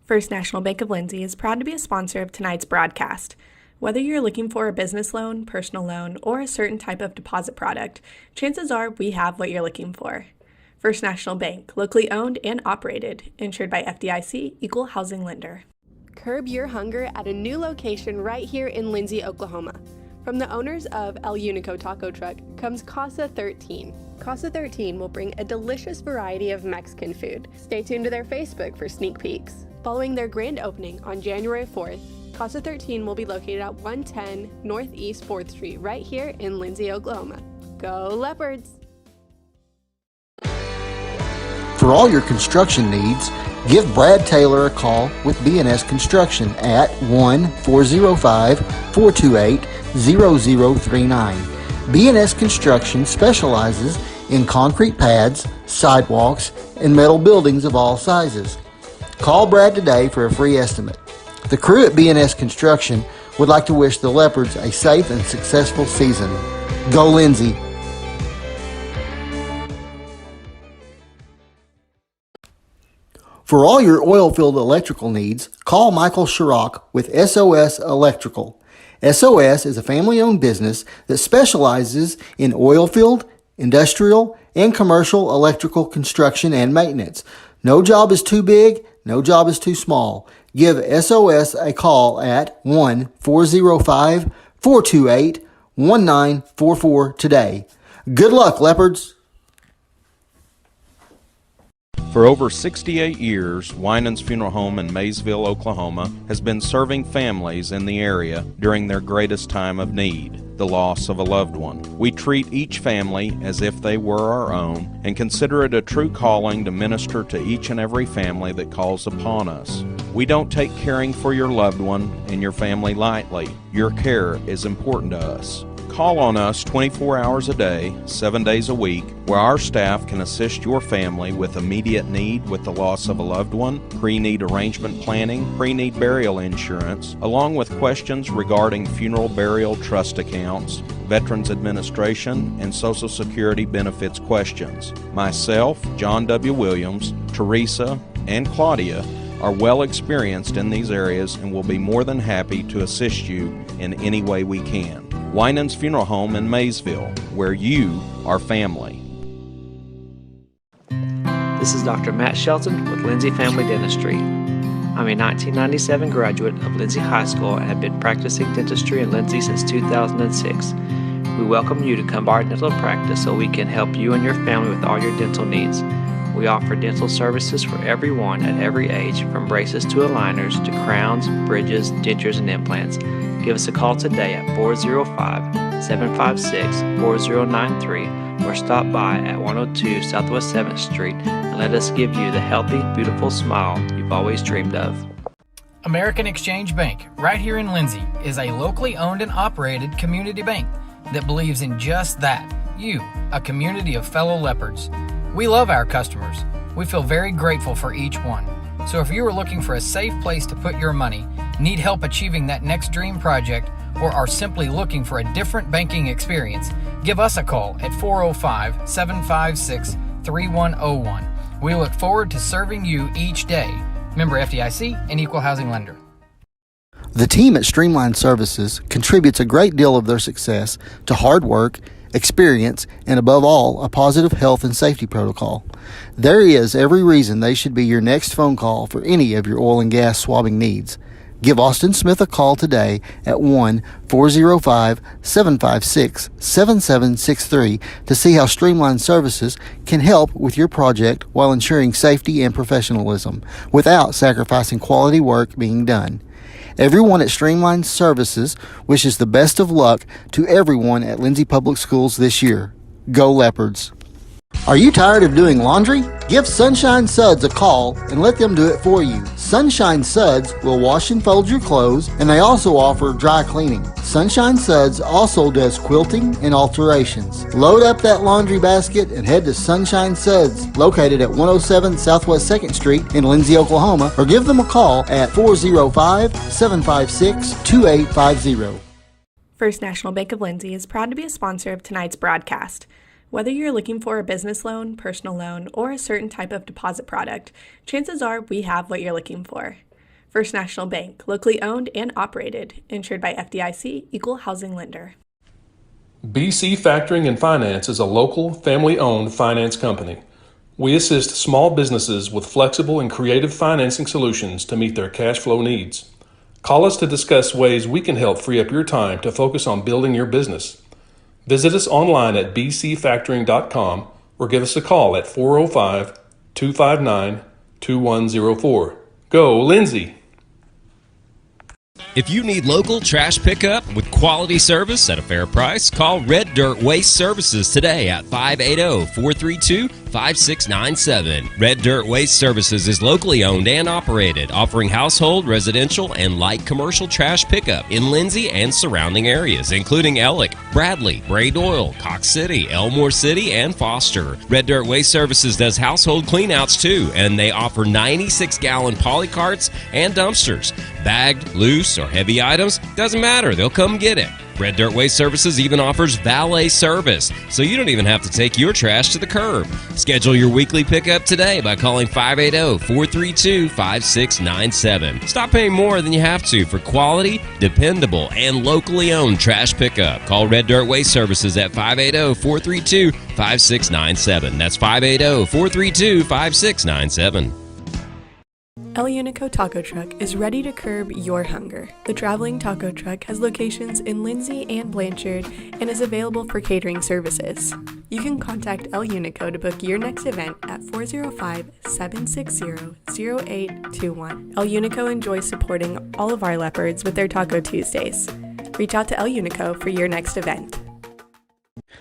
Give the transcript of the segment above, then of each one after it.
First National Bank of Lindsay is proud to be a sponsor of tonight's broadcast. Whether you're looking for a business loan, personal loan, or a certain type of deposit product, chances are we have what you're looking for. First National Bank, locally owned and operated, insured by FDIC, Equal Housing Lender. Curb your hunger at a new location right here in Lindsay, Oklahoma. From the owners of El Unico Taco Truck comes Casa 13. Casa 13 will bring a delicious variety of Mexican food. Stay tuned to their Facebook for sneak peeks. Following their grand opening on January 4th, Casa 13 will be located at 110 Northeast 4th Street right here in Lindsay, Oklahoma. Go Leopards! For all your construction needs, give Brad Taylor a call with B&S Construction at 1-405-428-0039. B&S Construction specializes in concrete pads, sidewalks, and metal buildings of all sizes. Call Brad today for a free estimate. The crew at B&S Construction would like to wish the Leopards a safe and successful season. Go Lindsay! For all your oil-filled electrical needs, call Michael Sharrock with SOS Electrical. SOS is a family-owned business that specializes in oil-filled, industrial, and commercial electrical construction and maintenance. No job is too big, no job is too small. Give SOS a call at 1-405-428-1944 today. Good luck, Leopards! For over 68 years, Winans Funeral Home in Maysville, Oklahoma has been serving families in the area during their greatest time of need, the loss of a loved one. We treat each family as if they were our own and consider it a true calling to minister to each and every family that calls upon us. We don't take caring for your loved one and your family lightly. Your care is important to us. Call on us 24 hours a day, 7 days a week, where our staff can assist your family with immediate need with the loss of a loved one, pre-need arrangement planning, pre-need burial insurance, along with questions regarding funeral burial trust accounts, Veterans Administration, and Social Security benefits questions. Myself, John W. Williams, Teresa, and Claudia are well experienced in these areas and will be more than happy to assist you in any way we can. Winans Funeral Home in Maysville, where you are family. This is Dr. Matt Shelton with Lindsay Family Dentistry. I'm a 1997 graduate of Lindsay High School and have been practicing dentistry in Lindsay since 2006. We welcome you to come to our dental practice so we can help you and your family with all your dental needs. We offer dental services for everyone at every age, from braces to aligners to crowns, bridges, dentures, and implants. Give us a call today at 405-756-4093 or stop by at 102 Southwest 7th Street and let us give you the healthy, beautiful smile you've always dreamed of. American Exchange Bank, right here in Lindsay, is a locally owned and operated community bank that believes in just that, you, a community of fellow Leopards. We love our customers. We feel very grateful for each one. So if you are looking for a safe place to put your money, need help achieving that next dream project, or are simply looking for a different banking experience, give us a call at 405-756-3101. We look forward to serving you each day. Member FDIC and Equal Housing Lender. The team at Streamline Services contributes a great deal of their success to hard work, experience, and above all, a positive health and safety protocol. There is every reason they should be your next phone call for any of your oil and gas swabbing needs. Give Austin Smith a call today at 1-405-756-7763 to see how Streamline Services can help with your project while ensuring safety and professionalism without sacrificing quality work being done. Everyone at Streamline Services wishes the best of luck to everyone at Lindsay Public Schools this year. Go Leopards! Are you tired of doing laundry? Give Sunshine Suds a call and let them do it for you. Sunshine Suds will wash and fold your clothes, and they also offer dry cleaning. Sunshine Suds also does quilting and alterations. Load up that laundry basket and head to Sunshine Suds, located at 107 Southwest 2nd Street in Lindsay, Oklahoma, or give them a call at 405-756-2850. First National Bank of Lindsay is proud to be a sponsor of tonight's broadcast. Whether you're looking for a business loan, personal loan, or a certain type of deposit product, chances are we have what you're looking for. First National Bank, locally owned and operated, insured by FDIC, Equal Housing Lender. BC Factoring and Finance is a local, family-owned finance company. We assist small businesses with flexible and creative financing solutions to meet their cash flow needs. Call us to discuss ways we can help free up your time to focus on building your business. Visit us online at bcfactoring.com or give us a call at 405-259-2104. Go, Lindsay! If you need local trash pickup with quality service at a fair price, call Red Dirt Waste Services today at 580-432-5697. Red Dirt Waste Services is locally owned and operated, offering household, residential, and light commercial trash pickup in Lindsay and surrounding areas, including Ellick, Bradley, Bray Doyle, Cox City, Elmore City, and Foster. Red Dirt Waste Services does household cleanouts too, and they offer 96-gallon polycarts and dumpsters. Bagged, loose, or heavy items, doesn't matter, they'll come get it. Red Dirt Waste Services even offers valet service, so you don't even have to take your trash to the curb. Schedule your weekly pickup today by calling 580-432-5697. Stop paying more than you have to for quality, dependable, and locally owned trash pickup. Call Red Dirt Waste Services at 580-432-5697. That's 580-432-5697. El Unico Taco Truck is ready to curb your hunger. The traveling taco truck has locations in Lindsay and Blanchard and is available for catering services. You can contact El Unico to book your next event at 405-760-0821. El Unico enjoys supporting all of our leopards with their Taco Tuesdays. Reach out to El Unico for your next event.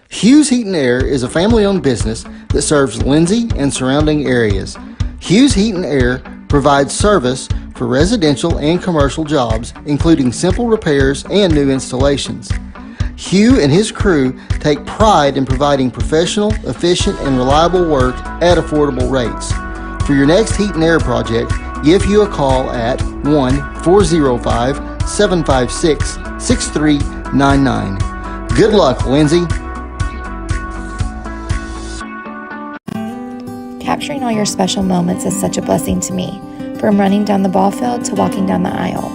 Hughes Heat and Air is a family-owned business that serves Lindsay and surrounding areas. Hughes Heat and Air provides service for residential and commercial jobs, including simple repairs and new installations. Hugh and his crew take pride in providing professional, efficient, and reliable work at affordable rates. For your next heat and air project, give Hugh a call at 1-405-756-6399. Good luck, Lindsay. Capturing all your special moments is such a blessing to me, from running down the ball field to walking down the aisle.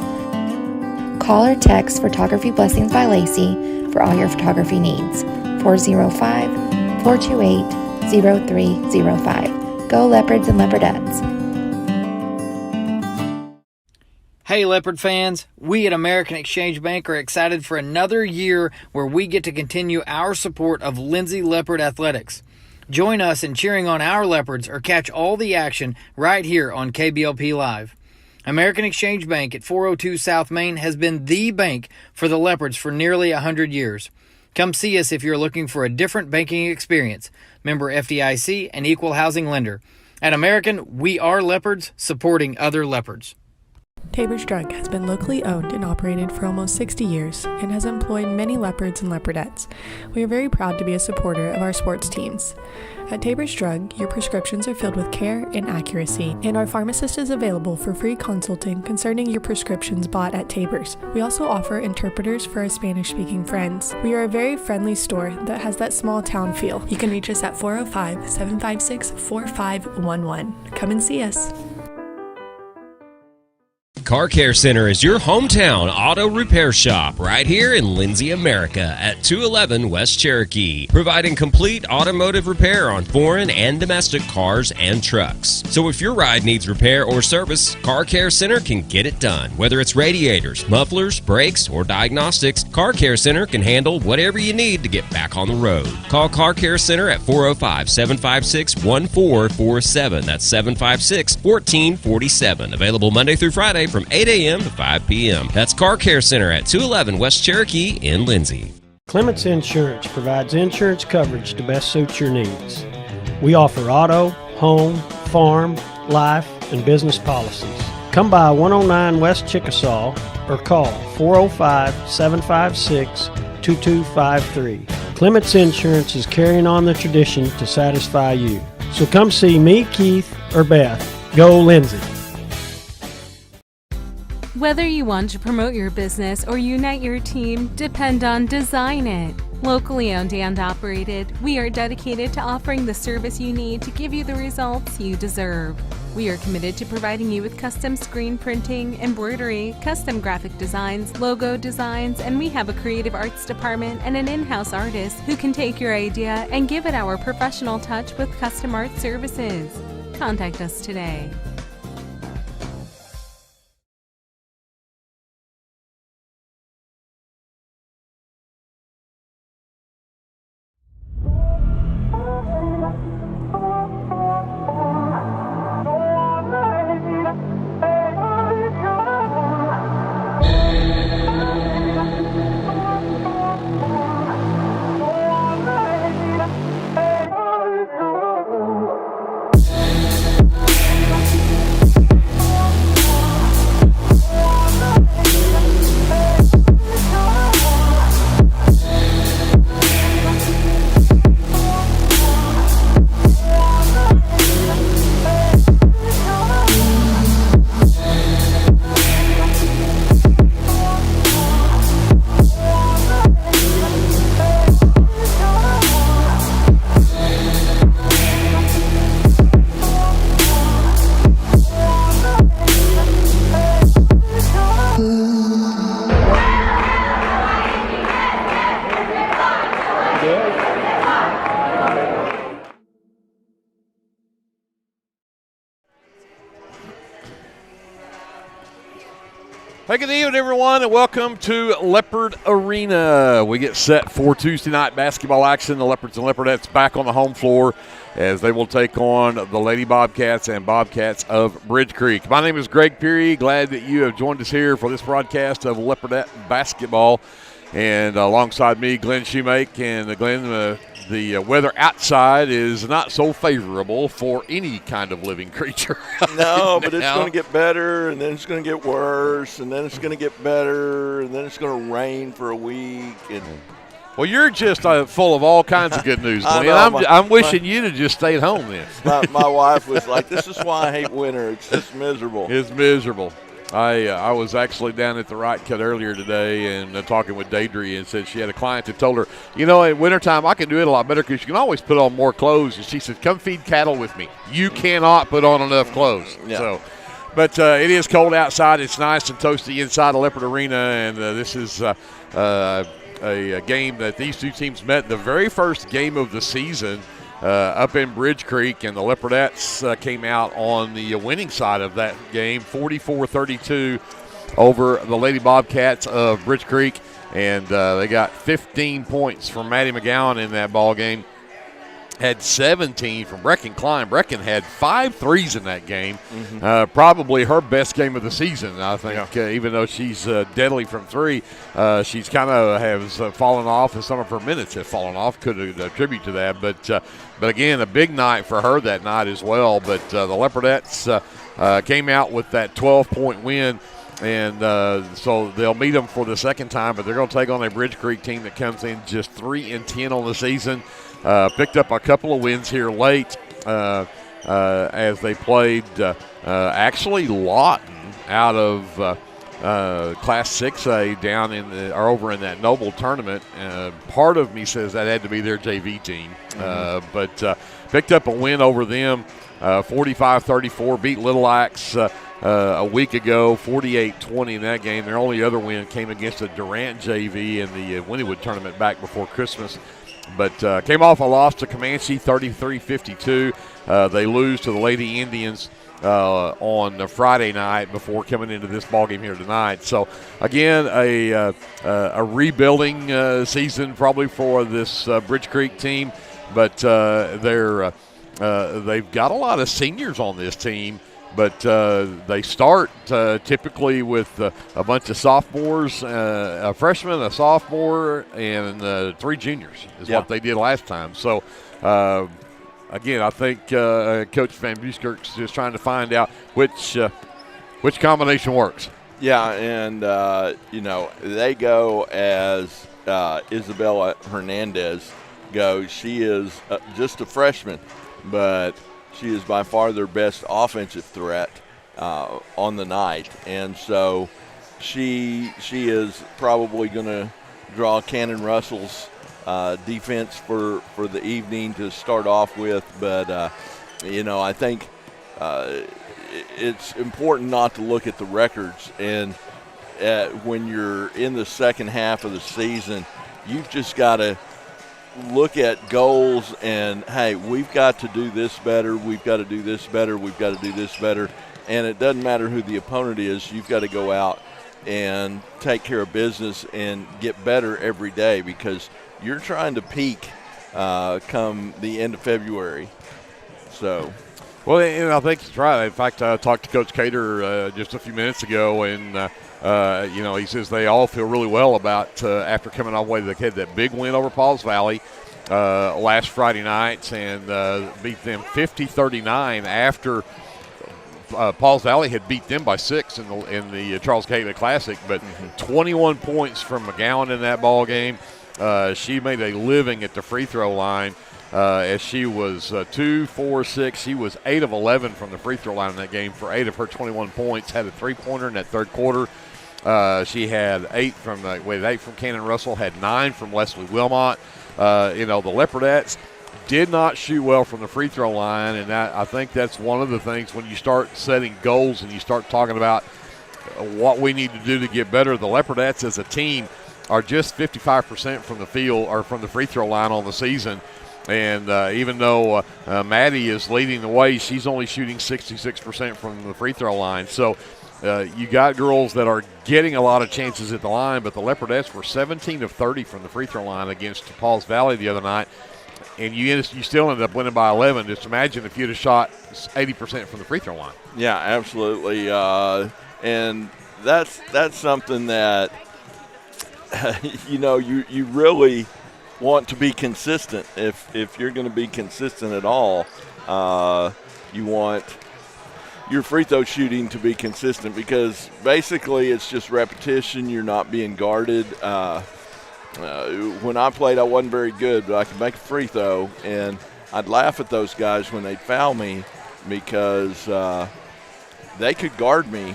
Call or text Photography Blessings by Lacey for all your photography needs. 405-428-0305. Go Leopards and Leopardettes. Hey Leopard fans, we at American Exchange Bank are excited for another year where we get to continue our support of Lindsay Leopard Athletics. Join us in cheering on our Leopards or catch all the action right here on KBLPlive. American Exchange Bank at 402 South Main has been the bank for the Leopards for nearly 100 years. Come see us if you're looking for a different banking experience. Member FDIC and Equal Housing Lender. At American, we are Leopards supporting other Leopards. Tabor's Drug has been locally owned and operated for almost 60 years and has employed many leopards and leopardettes. We are very proud to be a supporter of our sports teams. At Tabor's Drug, your prescriptions are filled with care and accuracy, and our pharmacist is available for free consulting concerning your prescriptions bought at Tabor's. We also offer interpreters for our Spanish-speaking friends. We are a very friendly store that has that small town feel. You can reach us at 405-756-4511. Come and see us. Car Care Center is your hometown auto repair shop right here in Lindsay, America at 211 West Cherokee, providing complete automotive repair on foreign and domestic cars and trucks. So if your ride needs repair or service, Car Care Center can get it done. Whether it's radiators, mufflers, brakes, or diagnostics, Car Care Center can handle whatever you need to get back on the road. Call Car Care Center at 405-756-1447. That's 756-1447. Available Monday through Friday from 8 a.m. to 5 p.m. That's Car Care Center at 211 West Cherokee in Lindsay. Clements Insurance provides insurance coverage to best suit your needs. We offer auto, home, farm, life, and business policies. Come by 109 West Chickasaw or call 405-756-2253. Clements Insurance is carrying on the tradition to satisfy you. So come see me, Keith, or Beth. Go Lindsay. Whether you want to promote your business or unite your team, depend on Design It. Locally owned and operated, we are dedicated to offering the service you need to give you the results you deserve. We are committed to providing you with custom screen printing, embroidery, custom graphic designs, logo designs, and we have a creative arts department and an in-house artist who can take your idea and give it our professional touch with custom art services. Contact us today. Hey, good evening, everyone, and welcome to Leopard Arena. We get set for Tuesday night basketball action. The Leopards and Leopardettes back on the home floor as they will take on the Lady Bobcats and Bobcats of Bridge Creek. My name is Greg Peary. Glad that you have joined us here for this broadcast of Leopardette basketball. And alongside me, Glenn Shoemake. And Glenn, the weather outside is not so favorable for any kind of living creature. No, but it's going to get better, and then it's going to get worse, and then it's going to get better, and then it's going to rain for a week. And well, you're just full of all kinds of good news, Glenn. I'm wishing you to just stay at home then. My wife was like, this is why I hate winter. It's just miserable. It's miserable. I was actually down at the Right Cut earlier today and talking with Deidre, and said she had a client that told her, you know, in wintertime I can do it a lot better because you can always put on more clothes. And she said, come feed cattle with me. You cannot put on enough clothes. Yeah. So, but it is cold outside. It's nice and toasty inside of Leopard Arena, and this is a game that these two teams met the very first game of the season up in Bridge Creek, and the Leopardettes came out on the winning side of that game, 44-32 over the Lady Bobcats of Bridge Creek, and they got 15 points from Maddie McGowan in that ball game. Had 17 from Brecken Klein. Brecken had 5 threes in that game. Mm-hmm. Probably her best game of the season, I think. Yeah. Even though she's deadly from three, she's kind of has fallen off, and some of her minutes have fallen off. Could attribute to that, but again, a big night for her that night as well. But the Leopardettes came out with that 12-point win. And so they'll meet them for the second time, but they're going to take on a Bridge Creek team that comes in just 3-10 on the season. Picked up a couple of wins here late as they played actually Lawton out of Class 6A down in or over in that Noble tournament. Part of me says that had to be their JV team, but picked up a win over them, 45-34, beat Little Axe a week ago, 48-20 in that game. Their only other win came against the Durant JV in the Wynnewood tournament back before Christmas. But came off a loss to Comanche, 33-52. They lose to the Lady Indians on Friday night before coming into this ballgame here tonight. So, again, a rebuilding season probably for this Bridge Creek team. But they've got a lot of seniors on this team. But they start typically with a bunch of sophomores, a freshman, a sophomore, and 3 juniors is what they did last time. So, again, I think Coach Van Buskirk's just trying to find out which combination works. Yeah, and, they go as Isabella Hernandez goes. She is just a freshman, but – she is by far their best offensive threat on the night, and so she is probably going to draw Cannon Russell's defense for the evening to start off with. But I think it's important not to look at the records. And when you're in the second half of the season, you've just got to look at goals and, hey, we've got to do this better, we've got to do this better, we've got to do this better. And it doesn't matter who the opponent is, you've got to go out and take care of business and get better every day, because you're trying to peak come the end of February. So, well, and I think it's right. In fact, I talked to Coach Cater just a few minutes ago, and he says they all feel really well about after coming all the way. They had that big win over Pauls Valley last Friday night and beat them 50-39 after Pauls Valley had beat them by 6 in the Charles Catlett Classic. But 21 points from McGowan in that ball game. She made a living at the free throw line. As she was 2, 4, 6. She was 8 of 11 from the free throw line in that game for 8 of her 21 points. Had a three-pointer in that third quarter. She had 8 from Cannon Russell, had 9 from Leslie Wilmot. The Leopardettes did not shoot well from the free throw line, and I think that's one of the things when you start setting goals and you start talking about what we need to do to get better. The Leopardettes as a team are just 55% from the field or from the free throw line on the season. And even though Maddie is leading the way, she's only shooting 66% from the free throw line. So you got girls that are getting a lot of chances at the line, but the Leopardettes were 17 of 30 from the free throw line against Pauls Valley the other night. And you still ended up winning by 11. Just imagine if you'd have shot 80% from the free throw line. Yeah, absolutely. And that's something that, you really – want to be consistent. If you're going to be consistent at all, you want your free throw shooting to be consistent, because basically it's just repetition. You're not being guarded. When I played, I wasn't very good, but I could make a free throw, and I'd laugh at those guys when they'd foul me, because they could guard me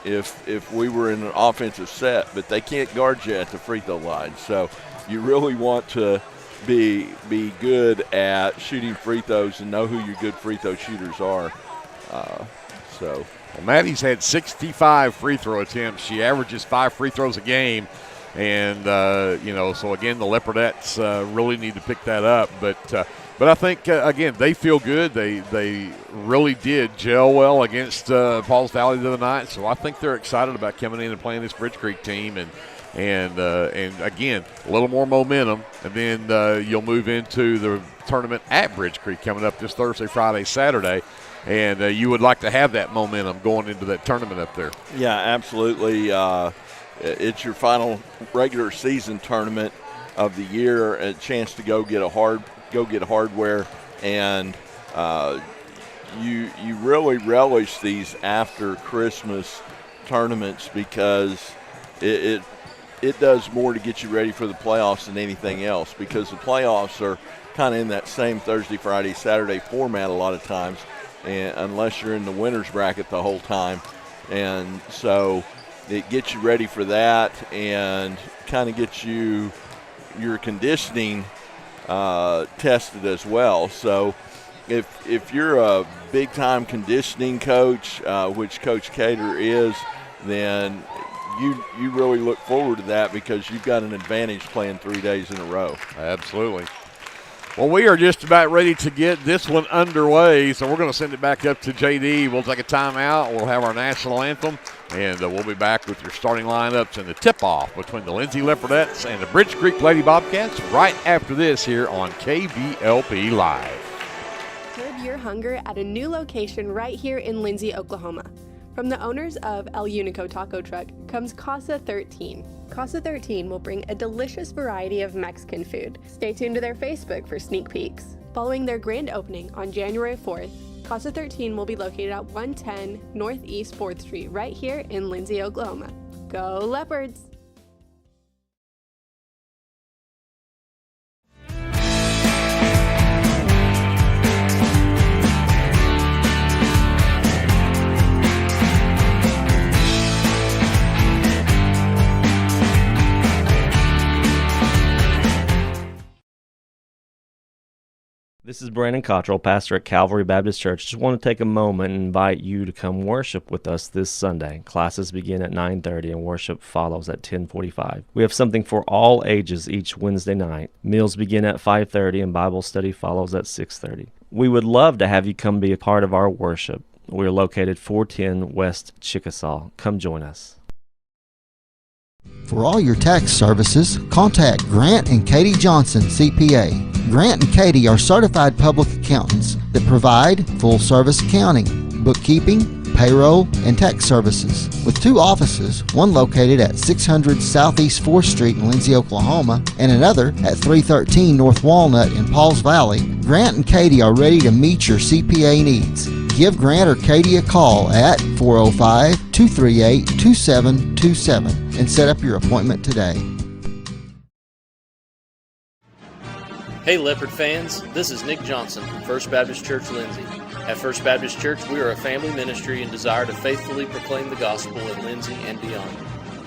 if we were in an offensive set, but they can't guard you at the free throw line. So you really want to be good at shooting free throws and know who your good free throw shooters are. Well, Maddie's had 65 free throw attempts. She averages 5 free throws a game. And, so again, the Leopardettes really need to pick that up. But I think, again, they feel good. They really did gel well against Pauls Valley the other night. So I think they're excited about coming in and playing this Bridge Creek team. And again, a little more momentum. And then you'll move into the tournament at Bridge Creek coming up this Thursday, Friday, Saturday. And you would like to have that momentum going into that tournament up there. Yeah, absolutely. It's your final regular season tournament of the year, a chance to go get hardware, and you really relish these after Christmas tournaments, because it does more to get you ready for the playoffs than anything else, because the playoffs are kind of in that same Thursday, Friday, Saturday format a lot of times, and unless you're in the winner's bracket the whole time. And so it gets you ready for that and kind of gets your conditioning tested as well. So if you're a big-time conditioning coach, which Coach Cater is, then you really look forward to that, because you've got an advantage playing 3 days in a row. Absolutely. Well, we are just about ready to get this one underway, so we're going to send it back up to JD. We'll take a timeout. We'll have our national anthem, and we'll be back with your starting lineups and the tip-off between the Lindsay Leopardettes and the Bridge Creek Lady Bobcats right after this here on KBLP Live. Curb your hunger at a new location right here in Lindsay, Oklahoma. From the owners of El Unico Taco Truck comes Casa 13. Casa 13 will bring a delicious variety of Mexican food. Stay tuned to their Facebook for sneak peeks. Following their grand opening on January 4th, Casa 13 will be located at 110 Northeast 4th Street right here in Lindsay, Oklahoma. Go Leopards! This is Brandon Cottrell, pastor at Calvary Baptist Church. Just want to take a moment and invite you to come worship with us this Sunday. Classes begin at 9:30 and worship follows at 10:45. We have something for all ages each Wednesday night. Meals begin at 5:30 and Bible study follows at 6:30. We would love to have you come be a part of our worship. We are located 410 West Chickasaw. Come join us. For all your tax services, contact Grant and Katie Johnson, CPA. Grant and Katie are certified public accountants that provide full-service accounting, bookkeeping, payroll, and tax services. With 2 offices, one located at 600 Southeast 4th Street in Lindsay, Oklahoma, and another at 313 North Walnut in Pauls Valley, Grant and Katie are ready to meet your CPA needs. Give Grant or Katie a call at 405-238-2727 and set up your appointment today. Hey Leopard fans, this is Nick Johnson from First Baptist Church Lindsay. At First Baptist Church, we are a family ministry and desire to faithfully proclaim the gospel in Lindsay and beyond.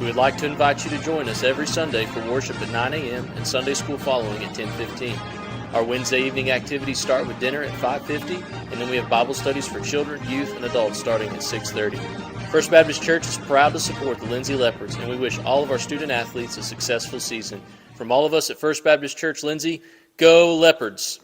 We would like to invite you to join us every Sunday for worship at 9 a.m. and Sunday school following at 10:15. Our Wednesday evening activities start with dinner at 5:50, and then we have Bible studies for children, youth, and adults starting at 6:30. First Baptist Church is proud to support the Lindsay Leopards, and we wish all of our student athletes a successful season. From all of us at First Baptist Church Lindsay, go Leopards!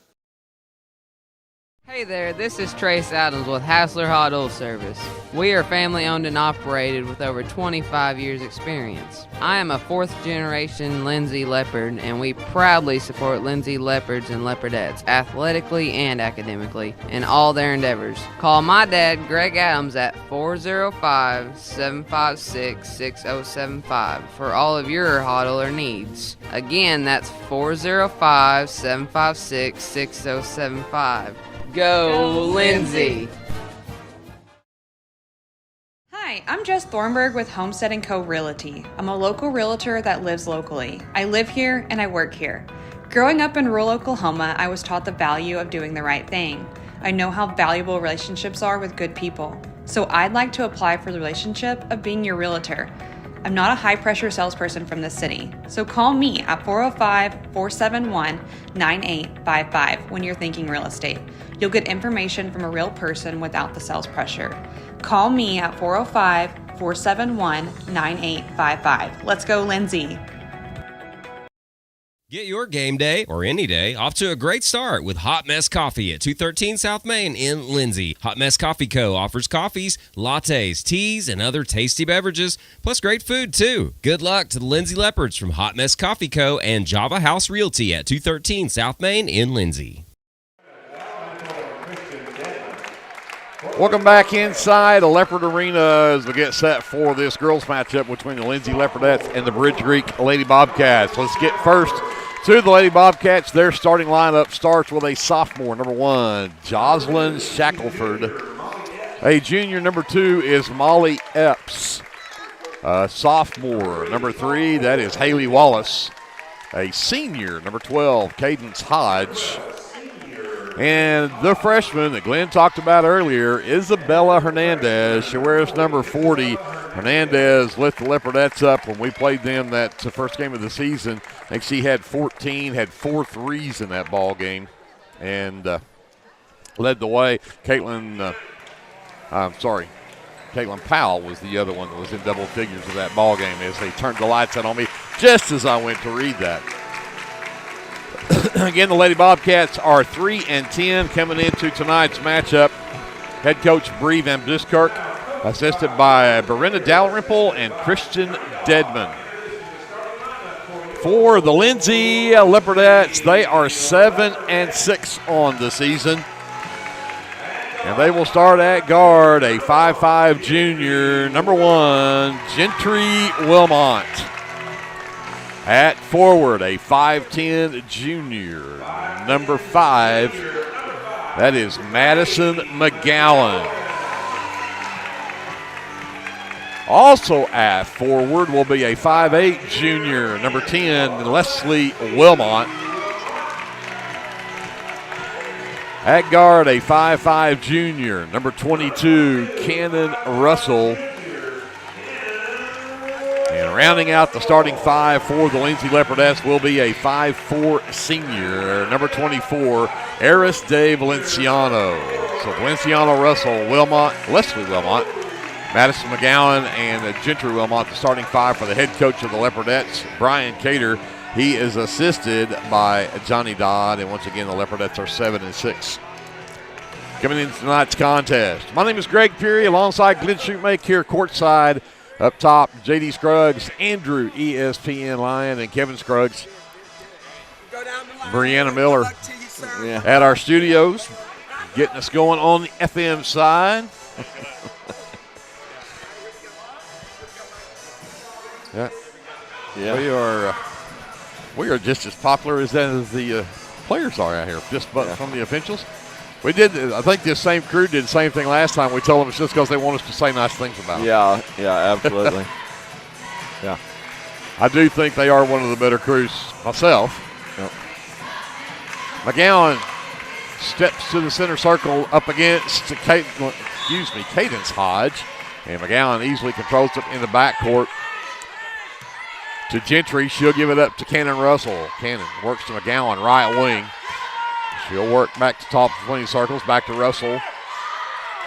Hey there, this is Trace Adams with Hassler Hot Oil Service. We are family owned and operated with over 25 years experience. I am a 4th generation Lindsay Leopard, and we proudly support Lindsay Leopards and Leopardettes athletically and academically in all their endeavors. Call my dad, Greg Adams, at 405-756-6075 for all of your hot oiler needs. Again, that's 405-756-6075. Go Lindsay! Hi, I'm Jess Thornburg with Homestead & Co. Realty. I'm a local realtor that lives locally. I live here and I work here. Growing up in rural Oklahoma, I was taught the value of doing the right thing. I know how valuable relationships are with good people. So I'd like to apply for the relationship of being your realtor. I'm not a high-pressure salesperson from the city, so call me at 405-471-9855 when you're thinking real estate. You'll get information from a real person without the sales pressure. Call me at 405-471-9855. Let's go, Lindsay. Get your game day, or any day, off to a great start with Hot Mess Coffee at 213 South Main in Lindsay. Hot Mess Coffee Co. offers coffees, lattes, teas, and other tasty beverages, plus great food, too. Good luck to the Lindsay Leopards from Hot Mess Coffee Co. and Java House Realty at 213 South Main in Lindsay. Welcome back inside the Leopard Arena as we get set for this girls matchup between the Lindsay Leopardettes and the Bridge Creek Lady Bobcats. Let's get first to the Lady Bobcats. Their starting lineup starts with a sophomore, number 1, Jocelyn Shackelford. A junior, number 2, is Molly Epps. Sophomore, number 3, that is Haley Wallace. A senior, number 12, Cadence Hodge. And the freshman that Glenn talked about earlier, Isabella Hernandez. She wears number 40. Hernandez lit the Leopardettes up when we played them that first game of the season. I think she had 14, had 4 threes in that ball game, and led the way. Caitlin Powell was the other one that was in double figures of that ball game as they turned the lights out on me just as I went to read that. Again, the Lady Bobcats are 3-10 coming into tonight's matchup. Head coach Bree Van Buskirk, assisted by Berenda Dalrymple and Christian Dedman. For the Lindsay Leopardettes, they are 7-6 on the season. And they will start at guard, a 5'5 junior, number 1, Gentry Wilmot. At forward, a 5'10 junior, number 5, that is Madison McGowan. Also at forward will be a 5'8 junior, number 10, Leslie Wilmot. At guard, a 5'5 junior, number 22, Cannon Russell. And Rounding out the starting five for the Lindsay Leopardettes will be a 5'4" senior, number 24, Eris de Valenciano. So Valenciano, Russell, Leslie Wilmot, Madison McGowan, and Gentry Wilmot, the starting five for the head coach of the Leopardettes, Brian Cater. He is assisted by Johnny Dodd, and once again the Leopardettes are 7-6. Coming into tonight's contest, my name is Greg Peary alongside Glenn Shootmake here courtside. Up top, J.D. Scruggs, Andrew ESPN Lyon, and Kevin Scruggs. Brianna Miller at our studios, getting us going on the FM side. Yeah. We are just as popular as the players are out here, just but from the officials. We did. I think this same crew did the same thing last time. We told them it's just because they want us to say nice things about them. Yeah, absolutely. Yeah. I do think they are one of the better crews myself. Yep. McGowan steps to the center circle up against Cadence Hodge. And McGowan easily controls it in the backcourt to Gentry. She'll give it up to Cannon Russell. Cannon works to McGowan, right wing. She'll work back to top of 20 circles, back to Russell.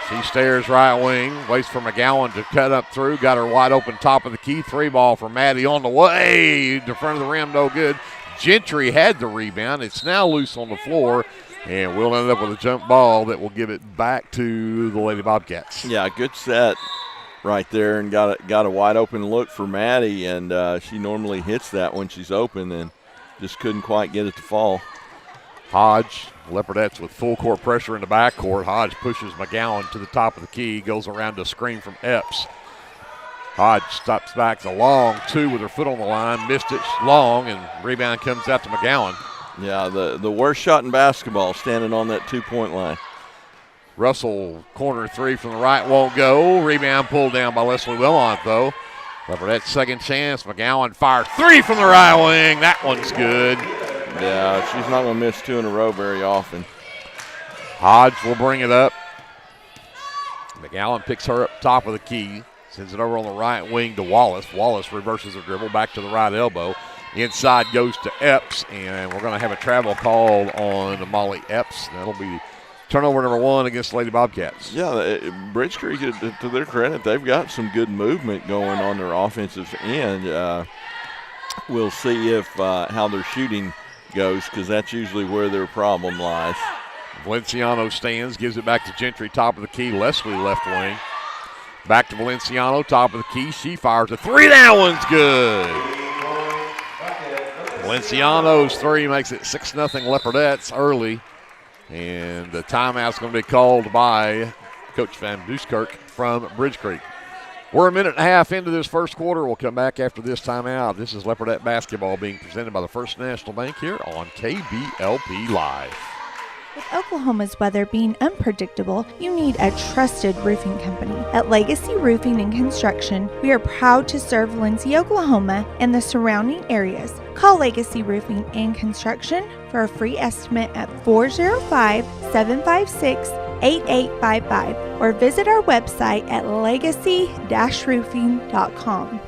She stares right wing, waits for McGowan to cut up through. Got her wide open top of the key. 3-ball for Maddie on the way. To front of the rim, no good. Gentry had the rebound. It's now loose on the floor, and we'll end up with a jump ball that will give it back to the Lady Bobcats. Yeah, good set right there, and got a wide open look for Maddie, and she normally hits that when she's open and just couldn't quite get it to fall. Hodge, Leopardettes with full court pressure in the backcourt. Hodge pushes McGowan to the top of the key, goes around to a screen from Epps. Hodge stops back to long two with her foot on the line, missed it long, and rebound comes out to McGowan. Yeah, the worst shot in basketball, standing on that 2-point line. Russell, corner three from the right, won't go. Rebound pulled down by Leslie Wilmot, though. Leopardettes second chance. McGowan fires three from the right wing. That one's good. Yeah, she's not going to miss two in a row very often. Hodge will bring it up. McGowan picks her up top of the key. Sends it over on the right wing to Wallace. Wallace reverses her dribble back to the right elbow. Inside goes to Epps, and we're going to have a travel call on Molly Epps. That'll be turnover number one against the Lady Bobcats. Yeah, Bridge Creek, to their credit, they've got some good movement going on their offensive end. We'll see if how their shooting goes, because that's usually where their problem lies. Valenciano stands, gives it back to Gentry, top of the key. Leslie left wing. Back to Valenciano, top of the key. She fires a three. That one's good. Valenciano's three makes it 6-0 Leopardettes early. And the timeout's going to be called by Coach Van Duskirk from Bridge Creek. We're a minute and a half into this first quarter. We'll come back after this timeout. This is Leopardette basketball being presented by the First National Bank here on KBLP Live. With Oklahoma's weather being unpredictable, you need a trusted roofing company. At Legacy Roofing and Construction, we are proud to serve Lindsay, Oklahoma, and the surrounding areas. Call Legacy Roofing and Construction for a free estimate at 405-756-8855 or visit our website at legacy-roofing.com.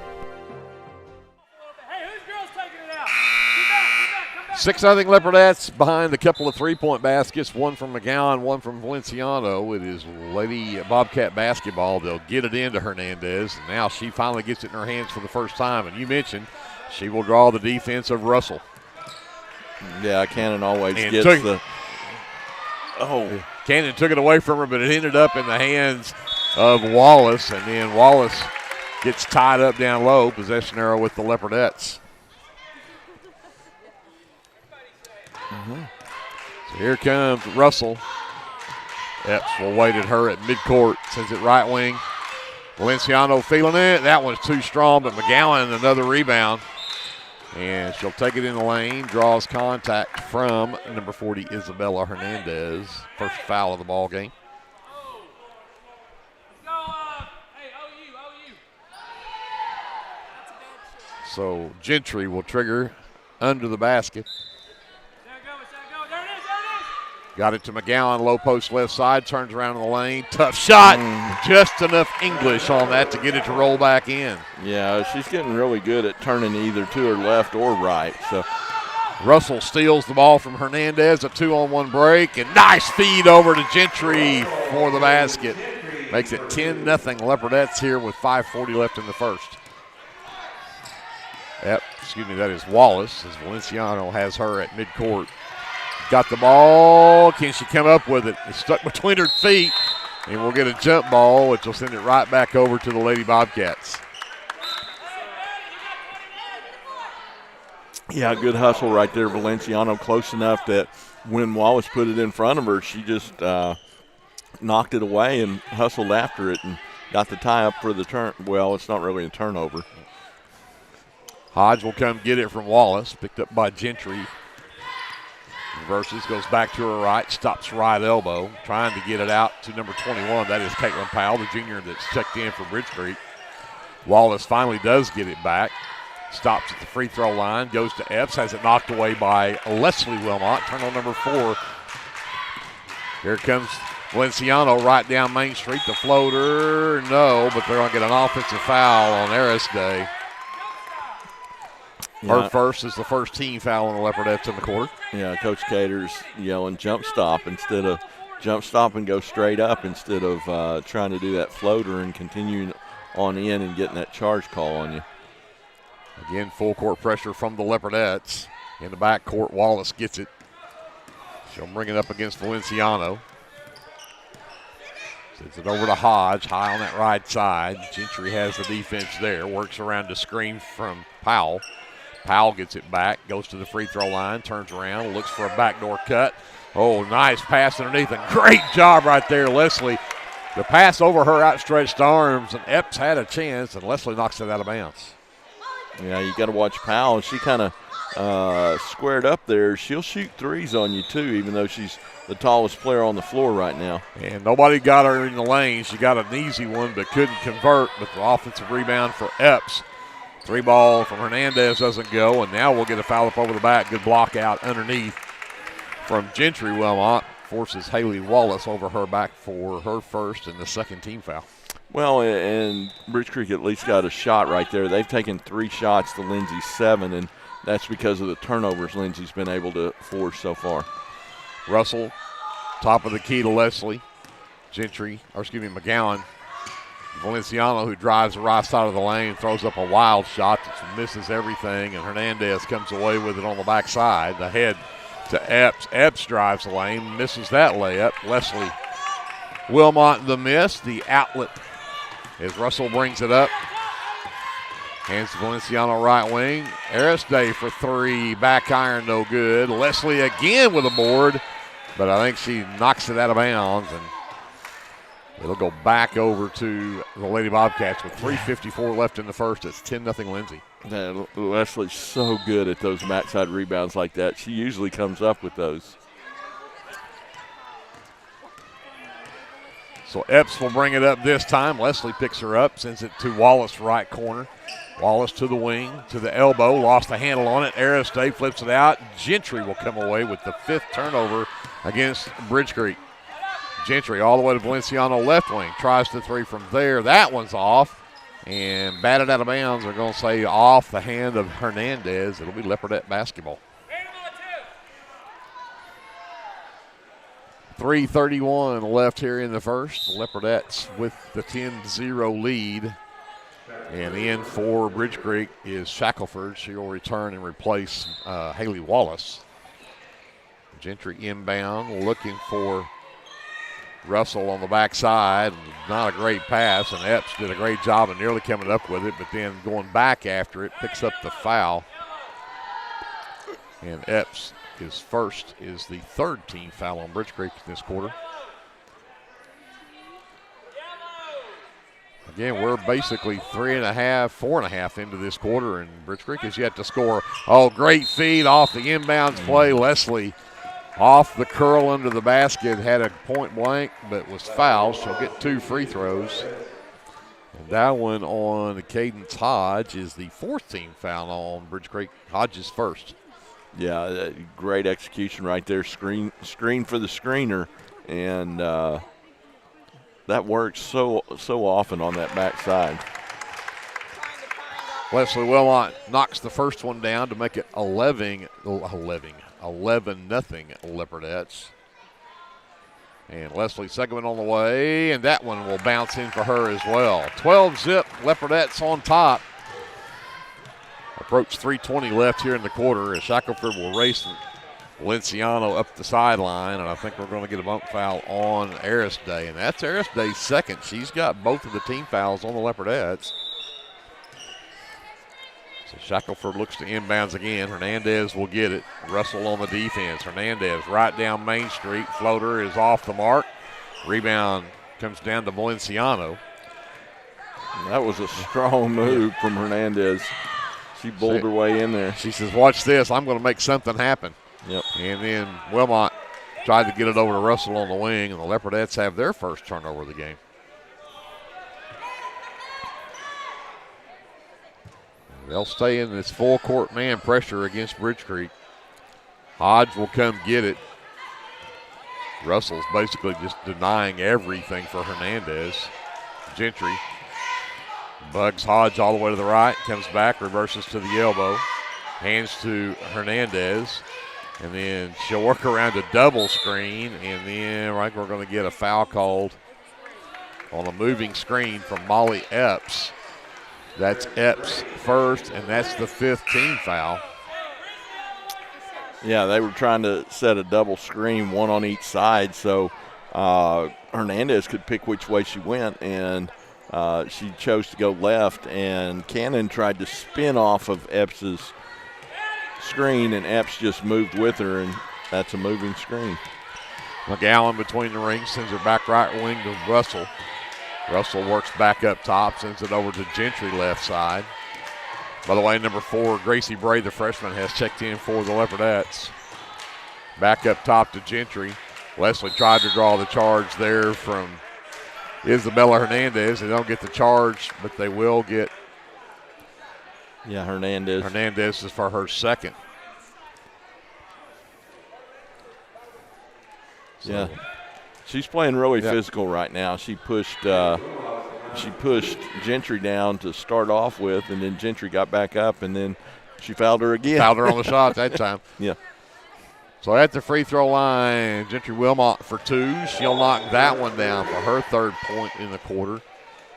6-0 Leopardettes behind a couple of three-point baskets, one from McGowan, one from Valenciano. It is Lady Bobcat basketball. They'll get it into Hernandez. And now she finally gets it in her hands for the first time. And you mentioned she will draw the defense of Russell. Yeah, Cannon always and gets the – Cannon took it away from her, but it ended up in the hands of Wallace. And then Wallace gets tied up down low, possession arrow with the Leopardettes. So here comes Russell. Epps will wait at her at midcourt. Sends it right wing. Valenciano feeling it. That one's too strong, but McGowan another rebound. And she'll take it in the lane. Draws contact from number 40, Isabella Hernandez. First foul of the ball game. So Gentry will trigger under the basket. Got it to McGowan, low post left side, turns around in the lane. Tough shot. Just enough English on that to get it to roll back in. Yeah, she's getting really good at turning either to her left or right. So Russell steals the ball from Hernandez, a 2-on-1 break, and nice feed over to Gentry for the basket. Makes it 10-0 Leopardettes here with 5:40 left in the first. That is Wallace, as Valenciano has her at midcourt. Got the ball. Can she come up with it? It's stuck between her feet, and we'll get a jump ball, which will send it right back over to the Lady Bobcats. Yeah, good hustle right there. Valenciano close enough that when Wallace put it in front of her, she just knocked it away and hustled after it and got the tie up for the turn. Well, it's not really a turnover. Hodge will come get it from Wallace, picked up by Gentry. Reverses, goes back to her right, stops right elbow, trying to get it out to number 21. That is Caitlin Powell, the junior that's checked in for Bridge Creek. Wallace finally does get it back. Stops at the free throw line, goes to Epps, has it knocked away by Leslie Wilmot, turnover number 4. Here comes Valenciano right down Main Street. The floater, no, but they're going to get an offensive foul on Aristide. Her first is the first team foul on the Leopardettes in the court. Yeah, Coach Cater's yelling jump stop instead of jump stop and go straight up instead of trying to do that floater and continuing on in and getting that charge call on you. Again, full court pressure from the Leopardettes. In the back court, Wallace gets it. She'll bring it up against Valenciano. Sends it over to Hodge, high on that right side. Gentry has the defense there, works around to screen from Powell. Powell gets it back, goes to the free throw line, turns around, looks for a backdoor cut. Oh, nice pass underneath, and great job right there, Leslie. The pass over her outstretched arms, and Epps had a chance, and Leslie knocks it out of bounds. Yeah, you got to watch Powell. She kind of squared up there. She'll shoot threes on you, too, even though she's the tallest player on the floor right now. And nobody got her in the lane. She got an easy one, but couldn't convert. But the offensive rebound for Epps. 3 ball from Hernandez doesn't go, and now we'll get a foul up over the back. Good block out underneath from Gentry. Wilmot forces Haley Wallace over her back for her first and the second team foul. Well, and Bridge Creek at least got a shot right there. They've taken 3 shots to Lindsay's 7, and that's because of the turnovers Lindsay's been able to force so far. Russell, top of the key to Leslie. McGowan. Valenciano, who drives the right side of the lane, throws up a wild shot that misses everything, and Hernandez comes away with it on the backside. The head to Epps. Epps drives the lane, misses that layup. Leslie Wilmot the miss. The outlet as Russell brings it up. Hands to Valenciano right wing. Aristide for 3. Back iron, no good. Leslie again with a board, but I think she knocks it out of bounds, and it'll go back over to the Lady Bobcats with 3:54 left in the first. It's 10-0 Lindsay. Leslie's so good at those backside rebounds like that. She usually comes up with those. So Epps will bring it up this time. Leslie picks her up, sends it to Wallace right corner. Wallace to the wing, to the elbow, lost the handle on it. Aristide flips it out. Gentry will come away with the 5th turnover against Bridge Creek. Gentry all the way to Valenciano left wing. Tries the 3 from there. That one's off and batted out of bounds. They're going to say off the hand of Hernandez. It'll be Leopardette basketball. 3:31 left here in the first. The Leopardettes with the 10-0 lead. And in for Bridge Creek is Shackelford. She will return and replace Haley Wallace. Gentry inbound, looking for Russell on the backside. Not a great pass, and Epps did a great job of nearly coming up with it, but then going back after it, picks up the foul. And Epps, his first, is the 3rd team foul on Bridge Creek this quarter. Again, we're basically 3.5, 4.5 into this quarter, and Bridge Creek has yet to score. Oh, great feed off the inbounds play. Leslie off the curl under the basket, had a point blank, but was fouled. She'll get 2 free throws. And that one on Cadence Hodge is the 4th team foul on Bridge Creek. Hodge's first. Yeah, great execution right there. Screen for the screener, and that works so often on that backside. Leslie Wilmot knocks the first one down to make it 11-0 Leopardettes. And Leslie second one on the way, and that one will bounce in for her as well. 12-zip Leopardettes on top. Approach 3:20 left here in the quarter as Shackelford will race Valenciano up the sideline, and I think we're going to get a bump foul on Aristday, and that's Aristay's second. She's got both of the team fouls on the Leopardettes. So Shackelford looks to inbounds again. Hernandez will get it. Russell on the defense. Hernandez right down Main Street. Floater is off the mark. Rebound comes down to Valenciano. That was a strong move from Hernandez. She bowled her way in there. She says, watch this. I'm going to make something happen. Yep. And then Wilmot tried to get it over to Russell on the wing, and the Leopardettes have their first turnover of the game. They'll stay in this full court man pressure against Bridge Creek. Hodge will come get it. Russell's basically just denying everything for Hernandez. Gentry bugs Hodge all the way to the right, comes back, reverses to the elbow, hands to Hernandez, and then she'll work around a double screen, and then I think we're going to get a foul called on a moving screen from Molly Epps. That's Epps first, and that's the 5th team foul. Yeah, they were trying to set a double screen, one on each side, so Hernandez could pick which way she went, and she chose to go left, and Cannon tried to spin off of Epps's screen, and Epps just moved with her, and that's a moving screen. McGowan between the rings, sends her back right wing to Russell. Russell works back up top, sends it over to Gentry left side. By the way, number 4, Gracie Bray, the freshman, has checked in for the Leopardettes. Back up top to Gentry. Leslie tried to draw the charge there from Isabella Hernandez. They don't get the charge, but they will get. Yeah, Hernandez. Hernandez is for her second. So. Yeah. She's playing really physical right now. She pushed Gentry down to start off with, and then Gentry got back up, and then she fouled her again. Fouled her on the shot that time. Yeah. So at the free throw line, Gentry Wilmot for 2. She'll knock that one down for her 3rd point in the quarter.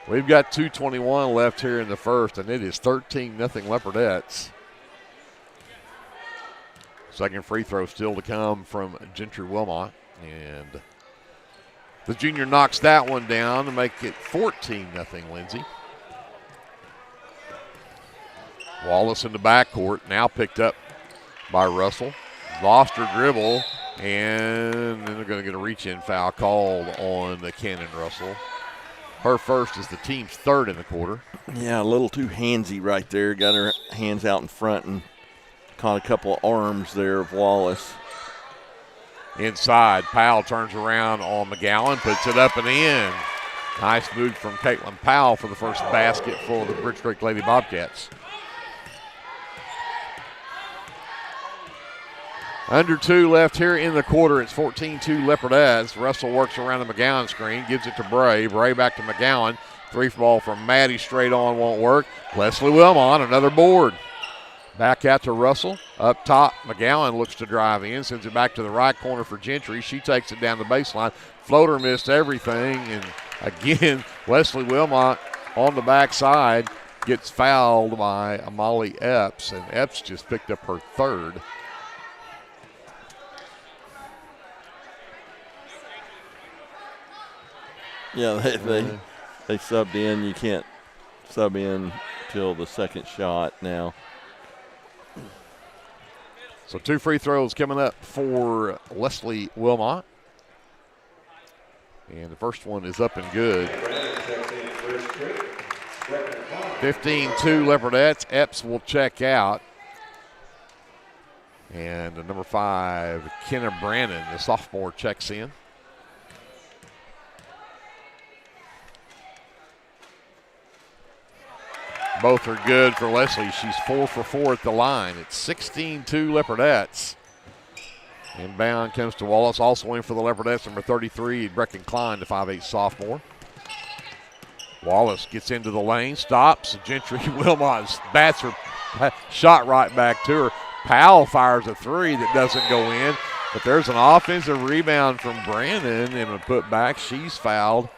We've got 2:21 left here in the first, and it is 13-0 Leopardettes. Second free throw still to come from Gentry Wilmot, and the junior knocks that one down to make it 14-0 Lindsay. Wallace in the backcourt, now picked up by Russell. Lost her dribble, and then they're going to get a reach-in foul called on the Cannon Russell. Her first is the team's 3rd in the quarter. Yeah, a little too handsy right there. Got her hands out in front and caught a couple of arms there of Wallace. Inside, Powell turns around on McGowan, puts it up and in. Nice move from Caitlin Powell for the first basket for the Bridge Creek Lady Bobcats. Under 2 left here in the quarter. It's 14-2 Leopardettes. Russell works around the McGowan screen, gives it to Bray. Bray back to McGowan. 3 ball from Maddie straight on won't work. Leslie Wilmot, another board. Back out to Russell. Up top, McGowan looks to drive in, sends it back to the right corner for Gentry. She takes it down the baseline. Floater missed everything, and again, Leslie Wilmot on the backside gets fouled by Molly Epps, and Epps just picked up her 3rd. Yeah, they subbed in. You can't sub in till the second shot now. So 2 free throws coming up for Leslie Wilmot. And the first one is up and good. 15-2 Leopardettes. Epps will check out. And the number 5, Kenna Brannon, the sophomore, checks in. Both are good for Leslie. She's 4 for 4 at the line. It's 16-2 Leopardettes. Inbound comes to Wallace, also in for the Leopardettes, number 33, Brecken Klein, the 5'8 sophomore. Wallace gets into the lane, stops. Gentry Wilmot bats her shot right back to her. Powell fires a three that doesn't go in, but there's an offensive rebound from Brandon and a putback. She's fouled.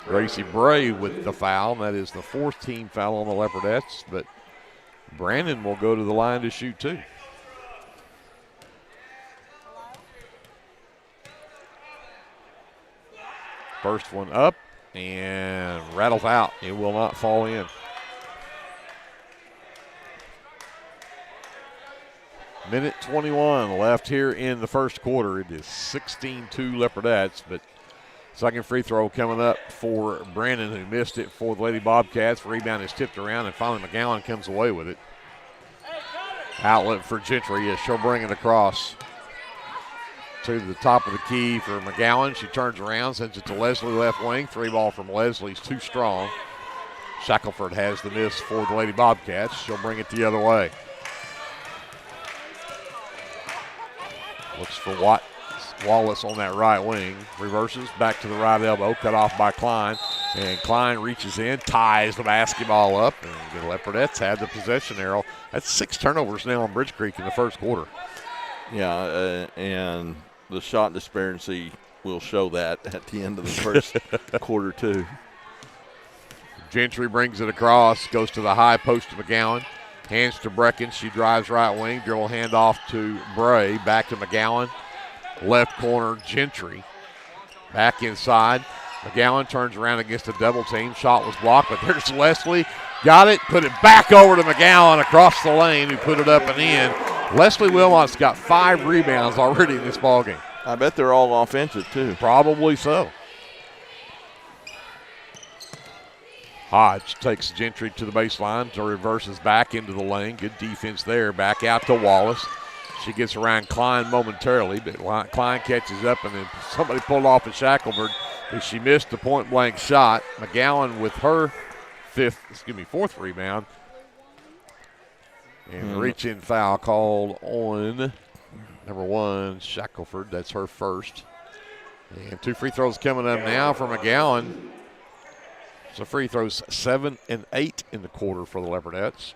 Gracie Bray with the foul. That is the 4th team foul on the Leopardettes, but Brandon will go to the line to shoot too. First one up and rattles out. It will not fall in. Minute 21 left here in the first quarter. It is 16-2 Leopardettes, but second free throw coming up for Brandon, who missed it for the Lady Bobcats. Rebound is tipped around, and finally McGowan comes away with it. Outlet for Gentry as she'll bring it across to the top of the key for McGowan. She turns around, sends it to Leslie left wing. 3-ball from Leslie's too strong. Shackelford has the miss for the Lady Bobcats. She'll bring it the other way. Looks for Wallace on that right wing. Reverses back to the right elbow. Cut off by Klein. And Klein reaches in, ties the basketball up. And the Leopardettes have the possession arrow. That's 6 turnovers now on Bridge Creek in the first quarter. Yeah, and the shot disparity will show that at the end of the first quarter, too. Gentry brings it across, goes to the high post to McGowan. Hands to Brecken. She drives right wing. Dribble handoff to Bray. Back to McGowan. Left corner, Gentry. Back inside. McGowan turns around against a double team. Shot was blocked, but there's Leslie. Got it. Put it back over to McGowan across the lane, who put it up and in. Leslie Wilmot's got 5 rebounds already in this ballgame. I bet they're all offensive, too. Probably so. Hodge takes Gentry to the baseline, so reverses back into the lane. Good defense there. Back out to Wallace. She gets around Klein momentarily, but Klein catches up, and then somebody pulled off of Shackelford. She missed the point-blank shot. McGowan with her 4th rebound. And reach-in foul called on number 1, Shackelford. That's her first. And 2 free throws coming up now for McGowan. So free throws 7 and 8 in the quarter for the Leopardettes.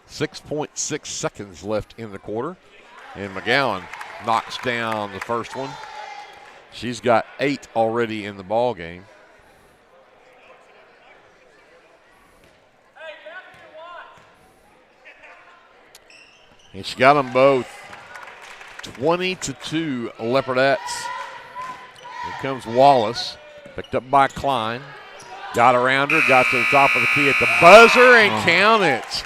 .6 seconds left in the quarter. And McGowan knocks down the first one. She's got 8 already in the ball game. And she got them both. 20-2 Leopardettes. Here comes Wallace. Picked up by Klein. Got around her. Got to the top of the key at the buzzer and count it.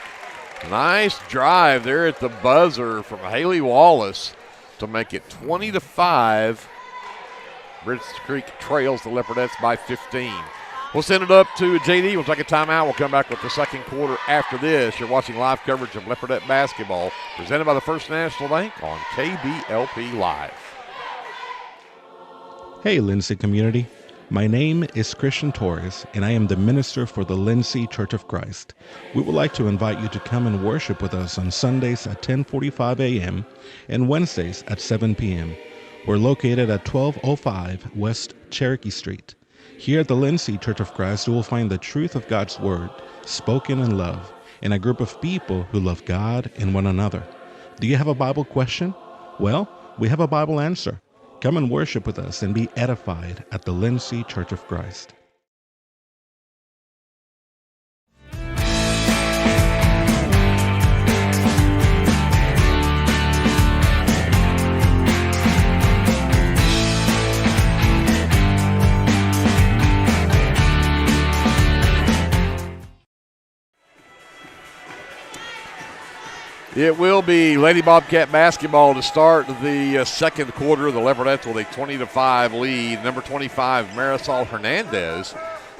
Nice drive there at the buzzer from Haley Wallace to make it 20-5. Bridge Creek trails the Leopardettes by 15. We'll send it up to JD. We'll take a timeout. We'll come back with the second quarter after this. You're watching live coverage of Leopardette basketball presented by the First National Bank on KBLP Live. Hey, Lindsay community. My name is Christian Torres, and I am the minister for the Lindsay Church of Christ. We would like to invite you to come and worship with us on Sundays at 10:45 a.m. and Wednesdays at 7 p.m. We're located at 1205 West Cherokee Street. Here at the Lindsay Church of Christ, you will find the truth of God's Word, spoken in love, and a group of people who love God and one another. Do you have a Bible question? Well, we have a Bible answer. Come and worship with us and be edified at the Lindsay Church of Christ. It will be Lady Bobcat basketball to start the second quarter. The Leopardettes with a 20-5 lead. Number 25, Marisol Hernandez,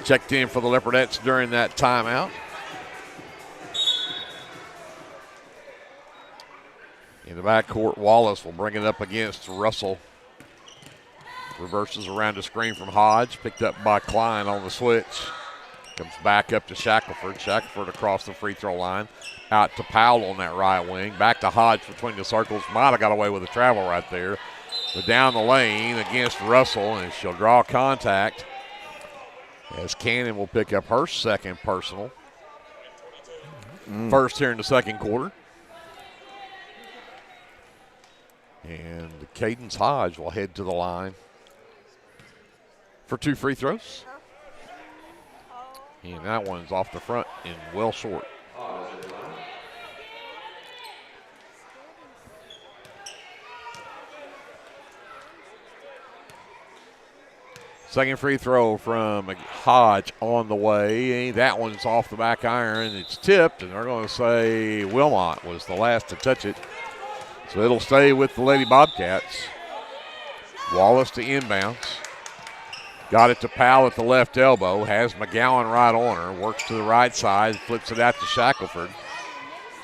checked in for the Leopardettes during that timeout. In the backcourt, Wallace will bring it up against Russell. Reverses around the screen from Hodge. Picked up by Klein on the switch. Comes back up to Shackelford. Shackelford across the free throw line. Out to Powell on that right wing. Back to Hodge between the circles. Might have got away with a travel right there. But down the lane against Russell, and she'll draw contact as Cannon will pick up her second personal. First here in the second quarter. And Cadence Hodge will head to the line for 2 free throws. And that one's off the front and well short. Second free throw from Hodge on the way. That one's off the back iron. It's tipped, and they're going to say Wilmot was the last to touch it. So it'll stay with the Lady Bobcats. Wallace to inbounds. Got it to Powell at the left elbow. Has McGowan right on her. Works to the right side. Flips it out to Shackelford.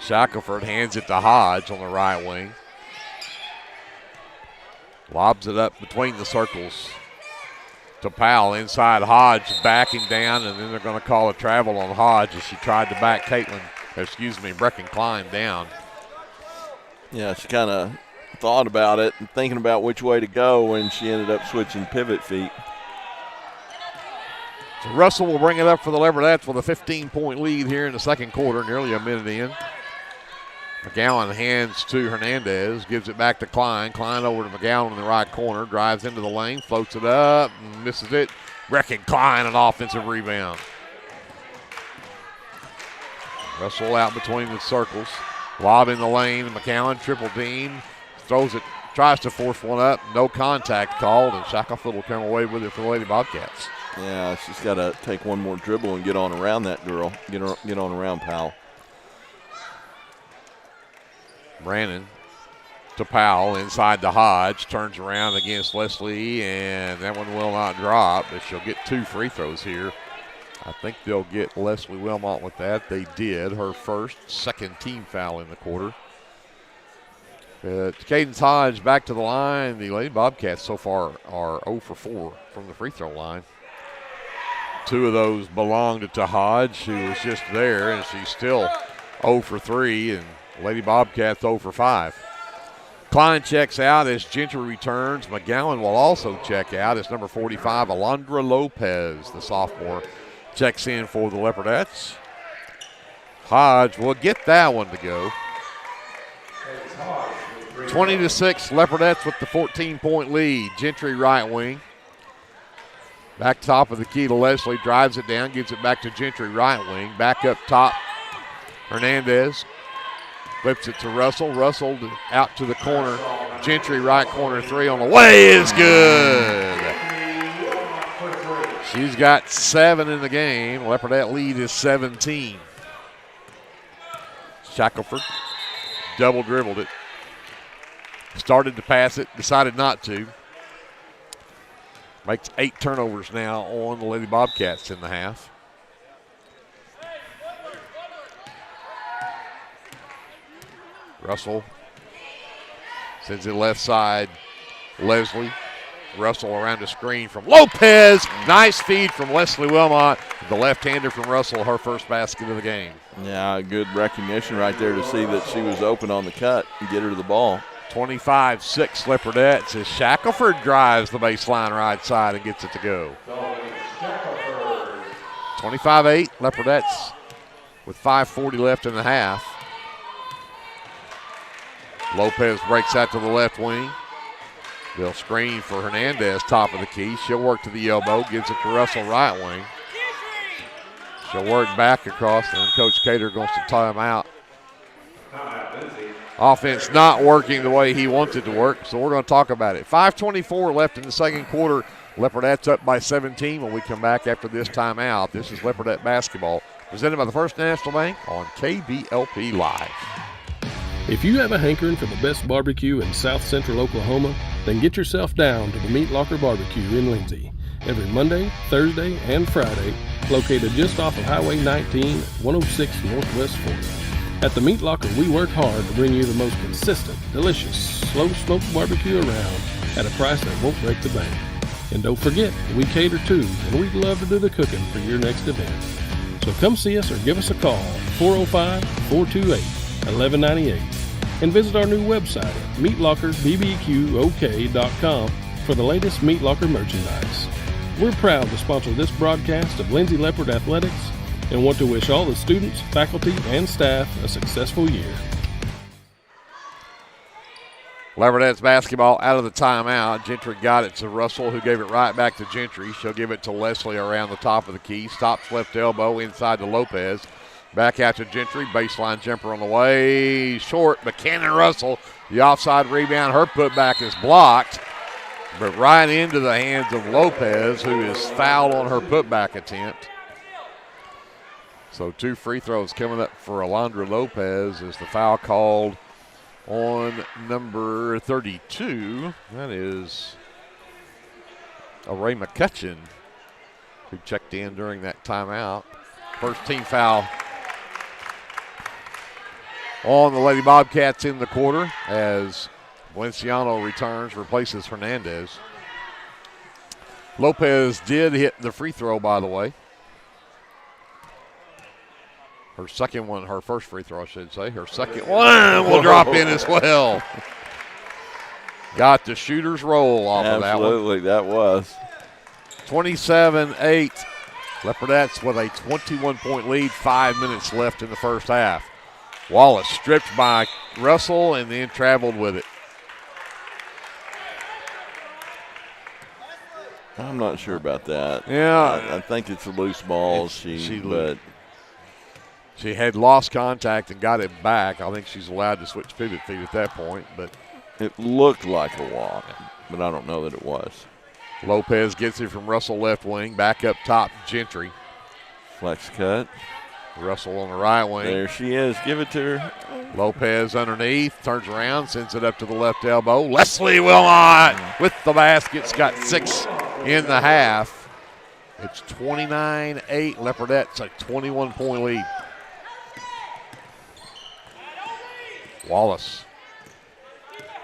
Shackelford hands it to Hodge on the right wing. Lobs it up between the circles to Powell. Inside Hodge backing down, and then they're going to call a travel on Hodge as she tried to back Brecken Klein down. Yeah, she kind of thought about it and thinking about which way to go when she ended up switching pivot feet. So Russell will bring it up for the Leopardettes with a 15-point lead here in the second quarter, nearly a minute in. McGowan hands to Hernandez, gives it back to Klein. Klein over to McGowan in the right corner, drives into the lane, floats it up, and misses it. Brecken Klein, an offensive rebound. Russell out between the circles. Lob in the lane, McGowan triple team, throws it, tries to force one up, no contact called, and Shackelford will come away with it for the Lady Bobcats. Yeah, she's got to take one more dribble and get on around that girl, get on around Powell. Brannon to Powell, inside to Hodge, turns around against Leslie, and that one will not drop, but she'll get 2 free throws here. I think they'll get Leslie Wilmot with that. They did. Her second team foul in the quarter. Cadence Hodge back to the line. The Lady Bobcats so far are 0 for 4 from the free throw line. 2 of those belonged to Hodge, who was just there, and she's still 0 for 3, and Lady Bobcats 0 for 5. Klein checks out as Gentry returns. McGowan will also check out as number 45, Alondra Lopez, the sophomore, checks in for the Leopardettes. Hodge will get that one to go. 20-6, Leopardettes with the 14-point lead. Gentry right wing. Back top of the key to Leslie, drives it down, gives it back to Gentry right wing. Back up top, Hernandez. Flips it to Russell. Russell out to the corner. Gentry right corner 3 on the way is good. She's got 7 in the game. Leopardette lead is 17. Shackelford double dribbled it. Started to pass it, decided not to. Makes 8 turnovers now on the Lady Bobcats in the half. Russell sends it left side. Leslie. Russell around the screen from Lopez. Nice feed from Leslie Wilmot. The left-hander from Russell, her first basket of the game. Yeah, good recognition right there to see that she was open on the cut and get her to the ball. 25-6 Leopardettes as Shackelford drives the baseline right side and gets it to go. 25-8 Leopardettes with 5:40 left in the half. Lopez breaks out to the left wing. They'll screen for Hernandez, top of the key. She'll work to the elbow, gives it to Russell right wing. She'll work back across, and Coach Cater goes to tie him out. Offense not working the way he wants it to work, so we're going to talk about it. 5:24 left in the second quarter. Leopardettes up by 17 when we come back after this timeout. This is Leopardette basketball, presented by the First National Bank on KBLP Live. If you have a hankering for the best barbecue in South Central Oklahoma, then get yourself down to the Meat Locker Barbecue in Lindsay. Every Monday, Thursday, and Friday, located just off of Highway 19, 106 Northwest 40. At the Meat Locker, we work hard to bring you the most consistent, delicious, slow-smoked barbecue around at a price that won't break the bank. And don't forget, we cater too, and we'd love to do the cooking for your next event. So come see us or give us a call, 405-428-1198, and visit our new website at meatlockerbbqok.com for the latest Meat Locker merchandise. We're proud to sponsor this broadcast of Lindsay Leopard Athletics and want to wish all the students, faculty, and staff a successful year. Leopardettes basketball out of the timeout. Gentry got it to Russell, who gave it right back to Gentry. She'll give it to Leslie around the top of the key. Stops left elbow inside to Lopez. Back out to Gentry. Baseline jumper on the way. Short. Buchanan Russell. The offside rebound. Her putback is blocked, but right into the hands of Lopez, who is fouled on her putback attempt. So 2 free throws coming up for Alondra Lopez as the foul called on number 32. That is Ray McCutcheon, who checked in during that timeout. First team foul on the Lady Bobcats in the quarter as Valenciano returns, replaces Hernandez. Lopez did hit the free throw, by the way. Her second one, her first free throw, I should say. Her second one will drop in as well. Got the shooter's roll off of that one. Absolutely, that was. 27-8. Leopardettes with a 21-point lead, 5 minutes left in the first half. Wallace stripped by Russell and then traveled with it. I'm not sure about that. Yeah. I think it's a loose ball. She had lost contact and got it back. I think she's allowed to switch pivot feet at that point, but it looked like a walk, but I don't know that it was. Lopez gets it from Russell left wing, back up top, Gentry. Flex cut. Russell on the right wing. There she is. Give it to her. Lopez underneath, turns around, sends it up to the left elbow. Leslie Wilmot with the basket's got 6 in the half. It's 29-8. Leopardettes a 21-point lead. Wallace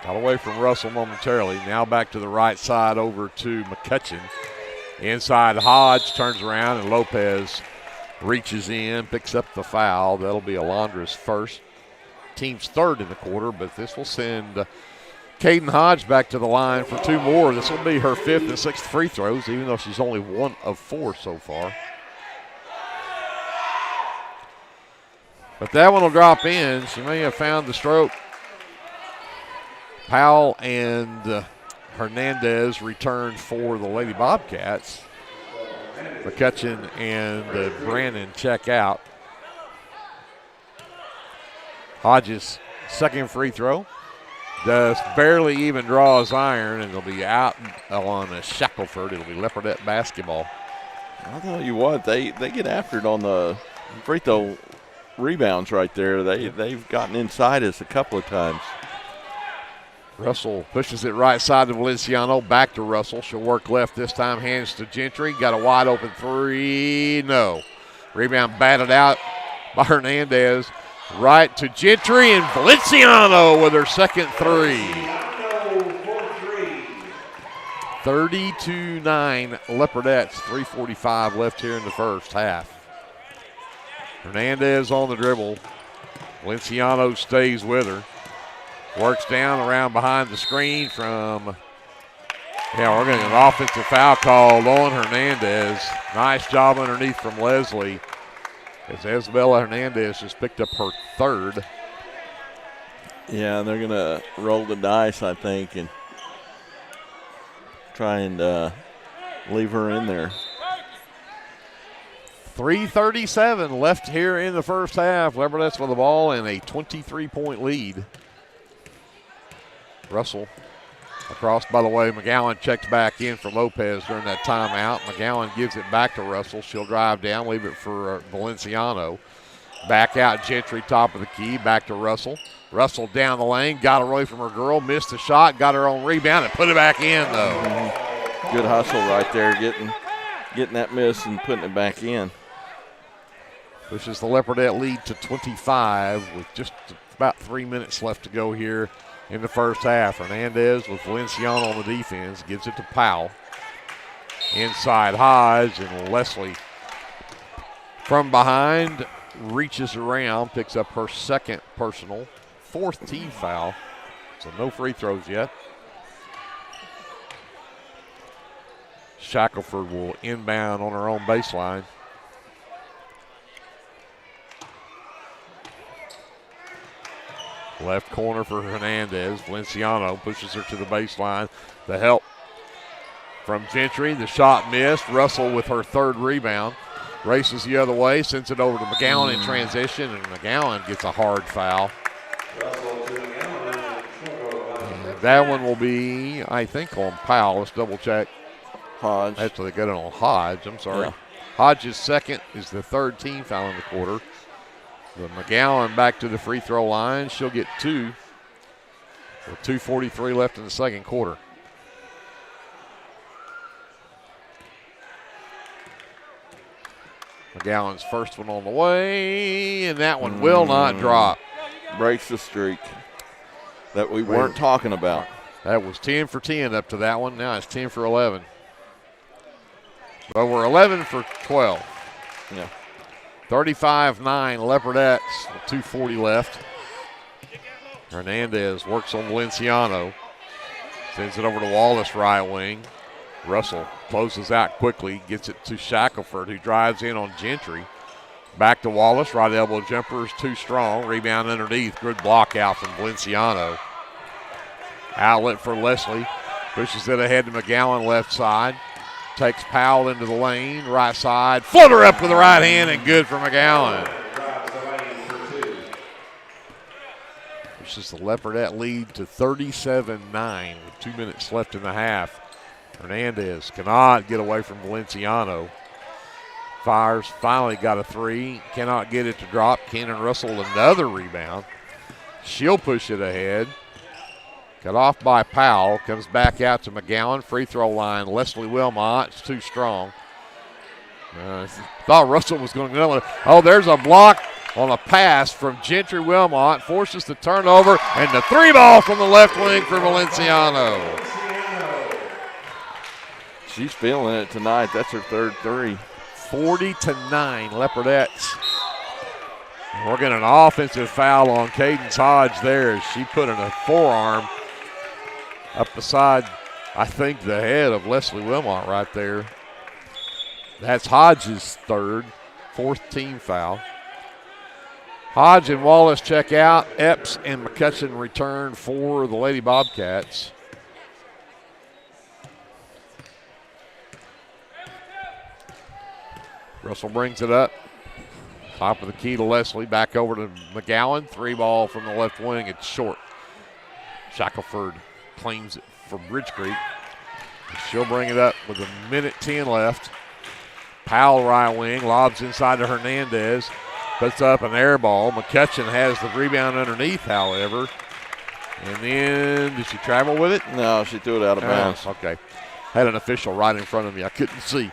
got away from Russell momentarily. Now back to the right side over to McCutcheon. Inside Hodge turns around and Lopez reaches in, picks up the foul. That'll be Alondra's first. Team's third in the quarter, but this will send Caden Hodge back to the line for 2 more. This will be her 5th and 6th free throws, even though she's only 1 of 4 so far. But that one will drop in. She may have found the stroke. Powell and Hernandez returned for the Lady Bobcats. McCutcheon and Brandon check out. Hodges' second free throw does barely even draw his iron, and it'll be out on a Shackelford. It'll be Leopardette basketball. I'll tell you what, they get after it on the free throw rebounds right there. They've gotten inside us a couple of times. Russell pushes it right side to Valenciano. Back to Russell. She'll work left this time. Hands to Gentry. Got a wide open 3. No. Rebound batted out by Hernandez. Right to Gentry and Valenciano with her second 3. 32-9 Leopardettes. 3:45 left here in the first half. Hernandez on the dribble. Valenciano stays with her. Works down around behind the screen from, we're getting an offensive foul called on Hernandez. Nice job underneath from Leslie, as Isabella Hernandez just picked up her 3rd. Yeah, they're going to roll the dice, I think, and try and leave her in there. 3:37 left here in the first half. Leopardettes with the ball and a 23-point lead. Russell across, by the way, McGowan checks back in for Lopez during that timeout. McGowan gives it back to Russell. She'll drive down, leave it for Valenciano. Back out Gentry, top of the key, back to Russell. Russell down the lane, got away from her girl, missed the shot, got her own rebound, and put it back in, though. Good hustle right there, getting that miss and putting it back in. Pushes the Leopardette lead to 25 with just about 3 minutes left to go here in the first half. Hernandez with Valenciano on the defense, gives it to Powell. Inside Hodge, and Leslie from behind reaches around, picks up her second personal, fourth team foul. So no free throws yet. Shackelford will inbound on her own baseline. Left corner for Hernandez. Valenciano pushes her to the baseline. The help from Gentry. The shot missed. Russell with her third rebound. Races the other way. Sends it over to McGowan in transition. And McGowan gets a hard foul. And that one will be, I think, on Powell. Let's double check. Hodge. Actually, they got it on Hodge. I'm sorry. Yeah. Hodge's second is the third team foul in the quarter. But McGowan back to the free throw line. She'll get 2 with 2:43 left in the second quarter. McGowan's first one on the way, and that one will not drop. Breaks the streak that we weren't talking about. That was 10 for 10 up to that one. Now it's 10 for 11. But we're 11 for 12. Yeah. 35-9 Leopardettes with 2:40 left. Hernandez works on Valenciano. Sends it over to Wallace, right wing. Russell closes out quickly, gets it to Shackelford, who drives in on Gentry. Back to Wallace, right elbow jumper is too strong. Rebound underneath, good block out from Valenciano. Outlet for Leslie, pushes it ahead to McGowan left side. Takes Powell into the lane, right side. Floater up with the right hand and good for McGowan. This is the Leopardette lead to 37-9 with 2 minutes left in the half. Hernandez cannot get away from Valenciano. Fires, finally got a three. Cannot get it to drop. Cannon Russell another rebound. She'll push it ahead. Cut off by Powell. Comes back out to McGowan. Free throw line. Leslie Wilmot. It's too strong. Thought Russell was going to go. Oh, there's a block on a pass from Gentry Wilmot. Forces the turnover. And the three ball from the left wing for Valenciano. She's feeling it tonight. That's her third three. 40-9 Leopardettes. We're getting an offensive foul on Cadence Hodge there as she put in a forearm up beside, I think, the head of Leslie Wilmot right there. That's Hodge's third, fourth team foul. Hodge and Wallace check out. Epps and McCutcheon return for the Lady Bobcats. Russell brings it up. Top of the key to Leslie. Back over to McGowan. Three ball from the left wing. It's short. Shackelford claims it for Bridge Creek. She'll bring it up with 1:10 left. Powell right wing. Lobs inside to Hernandez. Puts up an air ball. McCutcheon has the rebound underneath, however. And then, did she travel with it? No, she threw it out of bounds. Okay. Had an official right in front of me. I couldn't see.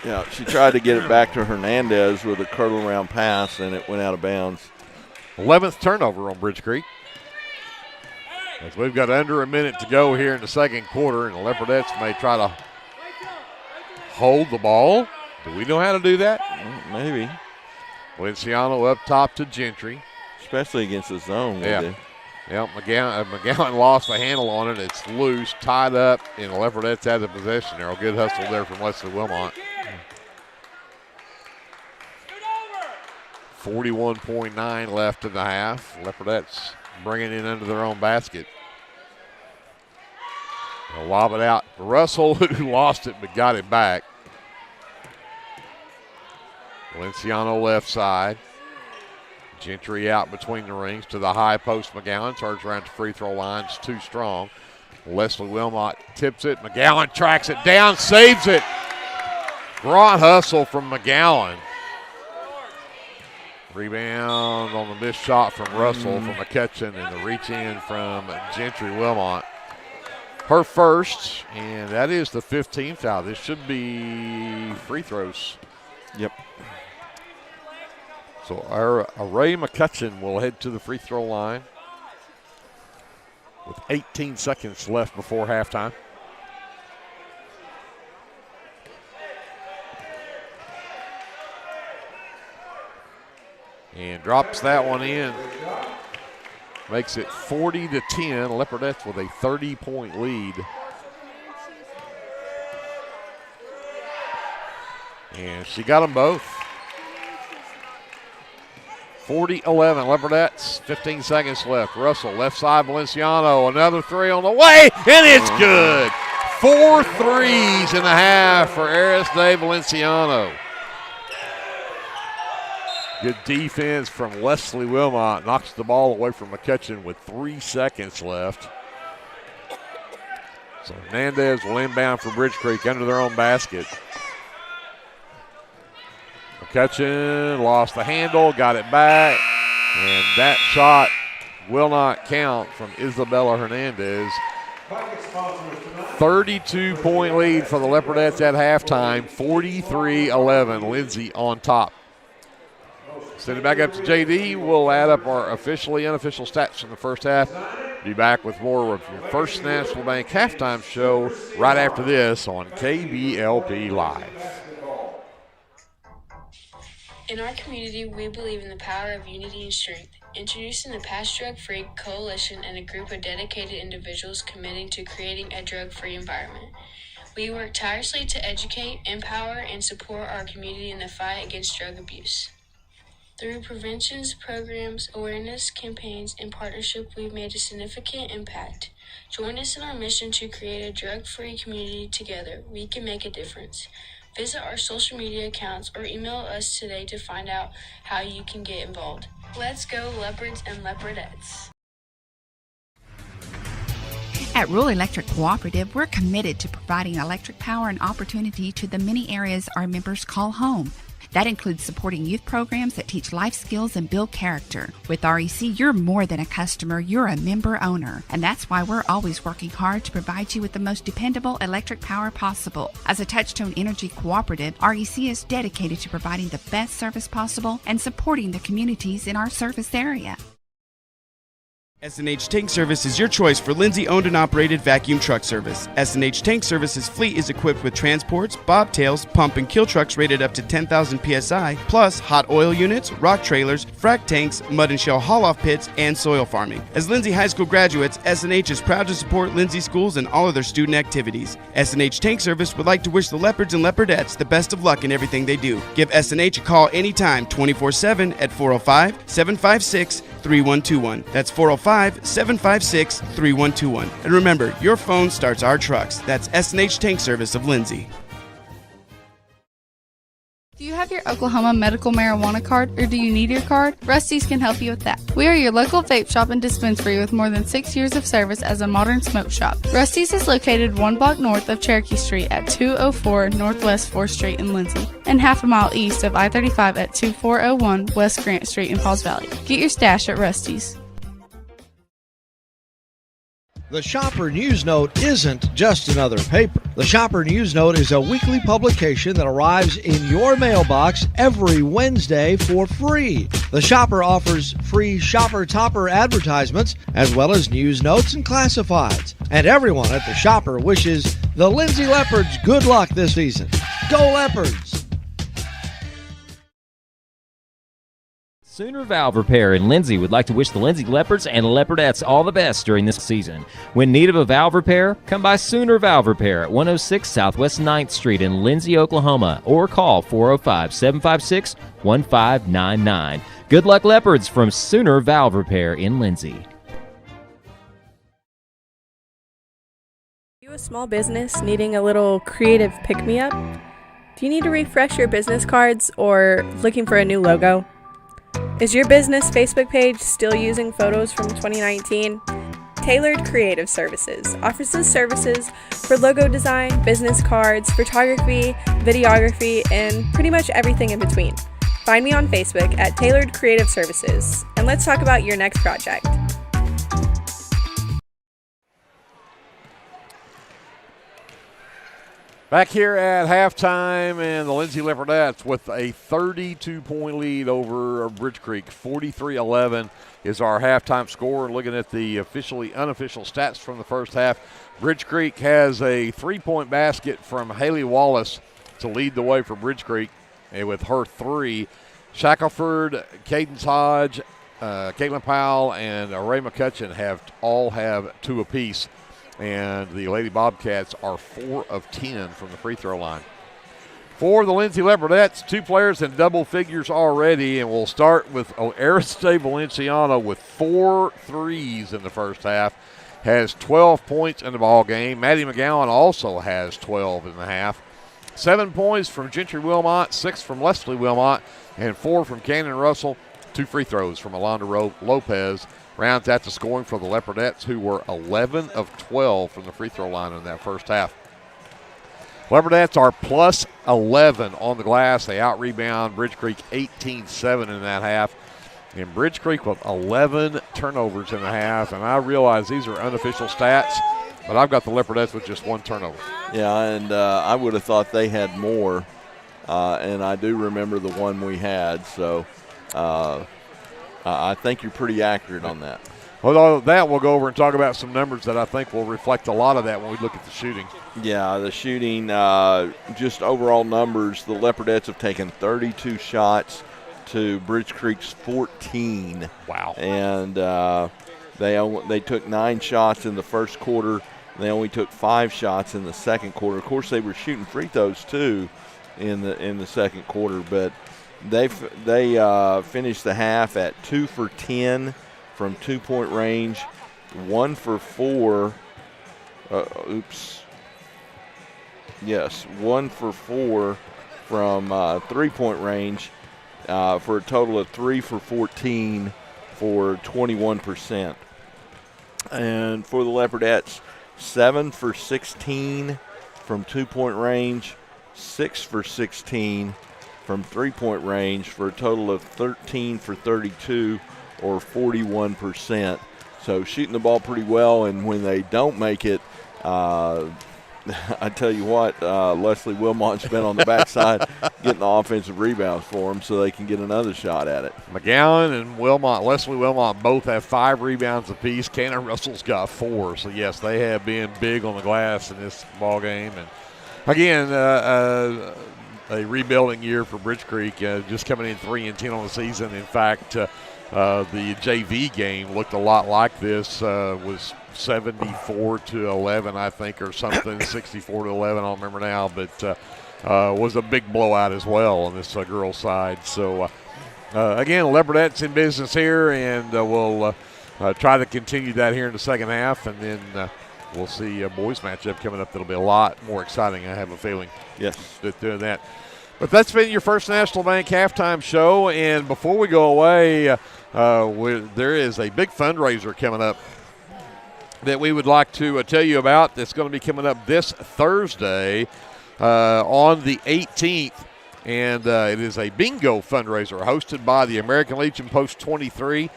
Yeah, she tried to get it back to Hernandez with a curl around pass, and it went out of bounds. 11th turnover on Bridge Creek. As we've got under a minute to go here in the second quarter, and the Leopardettes may try to hold the ball. Do we know how to do that? Maybe. Valenciano up top to Gentry. Especially against the zone. Yeah. Yep, McGowan lost the handle on it. It's loose, tied up, and the Leopardettes had the possession there. A good hustle there from Leslie Wilmot. 41.9 left in the half. Leopardettes bringing it under their own basket. They'll lob it out to Russell, who lost it but got it back. Valenciano left side. Gentry out between the rings to the high post. McGowan turns around to free throw line. It's too strong. Leslie Wilmot tips it. McGowan tracks it down, saves it. Great hustle from McGowan. Rebound on the missed shot from Russell from McCutcheon, and the reach in from Gentry Wilmot. Her first, and that is the 15th foul. This should be free throws. Yep. So our Ray McCutcheon will head to the free throw line with 18 seconds left before halftime. And drops that one in. Makes it 40-10. Leopardettes with a 30-point lead. And she got them both. 40-11, Leopardettes, 15 seconds left. Russell, left side, Valenciano, another three on the way, and it's good. 4 threes in the half for Aris de Valenciano. Good defense from Leslie Wilmot. Knocks the ball away from McCutcheon with 3 seconds left. So Hernandez will inbound for Bridge Creek under their own basket. McCutcheon lost the handle, got it back, and that shot will not count from Isabella Hernandez. 32-point lead for the Leopardettes at halftime, 43-11. Lindsay on top. Send it back up to JD. We'll add up our officially unofficial stats from the first half. Be back with more of your First National Bank halftime show right after this on KBLP Live. In our community, we believe in the power of unity and strength. Introducing the Pass Drug Free Coalition and a group of dedicated individuals committing to creating a drug-free environment. We work tirelessly to educate, empower, and support our community in the fight against drug abuse. Through preventions, programs, awareness campaigns, and partnership, we've made a significant impact. Join us in our mission to create a drug-free community together. We can make a difference. Visit our social media accounts or email us today to find out how you can get involved. Let's go Leopards and Leopardettes. At Rural Electric Cooperative, we're committed to providing electric power and opportunity to the many areas our members call home. That includes supporting youth programs that teach life skills and build character. With REC, you're more than a customer, you're a member owner. And that's why we're always working hard to provide you with the most dependable electric power possible. As a Touchstone Energy Cooperative, REC is dedicated to providing the best service possible and supporting the communities in our service area. S&H Tank Service is your choice for Lindsay owned and operated vacuum truck service. S&H Tank Service's fleet is equipped with transports, bobtails, pump and kill trucks rated up to 10,000 psi, plus hot oil units, rock trailers, frac tanks, mud and shell haul-off pits, and soil farming. As Lindsay High School graduates, S&H is proud to support Lindsay schools and all of their student activities. S&H Tank Service would like to wish the Leopards and Leopardettes the best of luck in everything they do. Give S&H a call anytime, 24/7 at 405-756-3121. That's 405-756-3121. And remember, your phone starts our trucks. That's S&H Tank Service of Lindsay. Do you have your Oklahoma medical marijuana card, or do you need your card? Rusty's can help you with that. We are your local vape shop and dispensary with more than 6 years of service as a modern smoke shop. Rusty's is located 1 block north of Cherokee Street at 204 Northwest 4th Street in Lindsay, and half a mile east of I-35 at 2401 West Grant Street in Pauls Valley. Get your stash at Rusty's. The Shopper News Note isn't just another paper. The Shopper News Note is a weekly publication that arrives in your mailbox every Wednesday for free. The Shopper offers free Shopper Topper advertisements, as well as news notes and classifieds. And everyone at the Shopper wishes the Lindsay Leopards good luck this season. Go Leopards! Sooner Valve Repair in Lindsay would like to wish the Lindsay Leopards and Leopardettes all the best during this season. When in need of a valve repair, come by Sooner Valve Repair at 106 Southwest 9th Street in Lindsay, Oklahoma, or call 405-756-1599. Good luck, Leopards, from Sooner Valve Repair in Lindsay. Are you a small business needing a little creative pick-me-up? Do you need to refresh your business cards or looking for a new logo? Is your business Facebook page still using photos from 2019? Tailored Creative Services offers services for logo design, business cards, photography, videography, and pretty much everything in between. Find me on Facebook at Tailored Creative Services, and let's talk about your next project. Back here at halftime, and the Lindsay Leopardettes with a 32-point lead over Bridge Creek. 43-11 is our halftime score. Looking at the unofficial stats from the first half, Bridge Creek has a 3-point basket from Haley Wallace to lead the way for Bridge Creek, and with her 3. Shackelford, Cadence Hodge, Caitlin Powell, and Ray McCutcheon all have 2 apiece. And the Lady Bobcats are 4 of 10 from the free throw line. For the Lindsay Leopardettes, 2 players in double figures already, and we'll start with Ariste Valenciano with 4 threes in the first half. Has 12 points in the ball game. Maddie McGowan also has 12 in the half. 7 points from Gentry Wilmot, 6 from Leslie Wilmot, and 4 from Cannon Russell. 2 free throws from Alondra Lopez. Rounds out the scoring for the Leopardettes, who were 11 of 12 from the free throw line in that first half. Leopardettes are plus 11 on the glass. They out-rebound Bridge Creek 18-7 in that half. And Bridge Creek with 11 turnovers in the half. And I realize these are unofficial stats, but I've got the Leopardettes with just 1 turnover. Yeah, and I would have thought they had more. And I do remember the one we had, so I think you're pretty accurate on that. With all of that, we'll go over and talk about some numbers that I think will reflect a lot of that when we look at the shooting. Yeah, the shooting, just overall numbers, the Leopardettes have taken 32 shots to Bridge Creek's 14. Wow. And they took 9 shots in the first quarter. They only took 5 shots in the second quarter. Of course, they were shooting free throws too in the second quarter, but they finished the half at 2 for 10 from 2-point range, 1 for 4. 1 for 4 from 3-point range for a total of 3 for 14 for 21%. And for the Leopardettes, 7 for 16 from 2-point range, 6 for 16 from 3-point range for a total of 13 for 32 or 41%. So shooting the ball pretty well, and when they don't make it, I tell you what, Leslie Wilmot's been on the backside getting the offensive rebounds for them so they can get another shot at it. McGowan and Leslie Wilmot both have 5 rebounds apiece. Cannon Russell's got 4. So, yes, they have been big on the glass in this ball game. And, again, a rebuilding year for Bridge Creek, just coming in 3-10 on the season. In fact, the JV game looked a lot like this. Was 74-11, I think, or something. 64-11, I don't remember now, but was a big blowout as well on this girls' side. So, again, Leopardettes in business here, and we'll try to continue that here in the second half, and then we'll see a boys matchup coming up that'll be a lot more exciting, I have a feeling. Yes. Doing that. But that's been your First National Bank halftime show, and before we go away, there is a big fundraiser coming up that we would like to tell you about. That's going to be coming up this Thursday on the 18th, and it is a bingo fundraiser hosted by the American Legion Post 23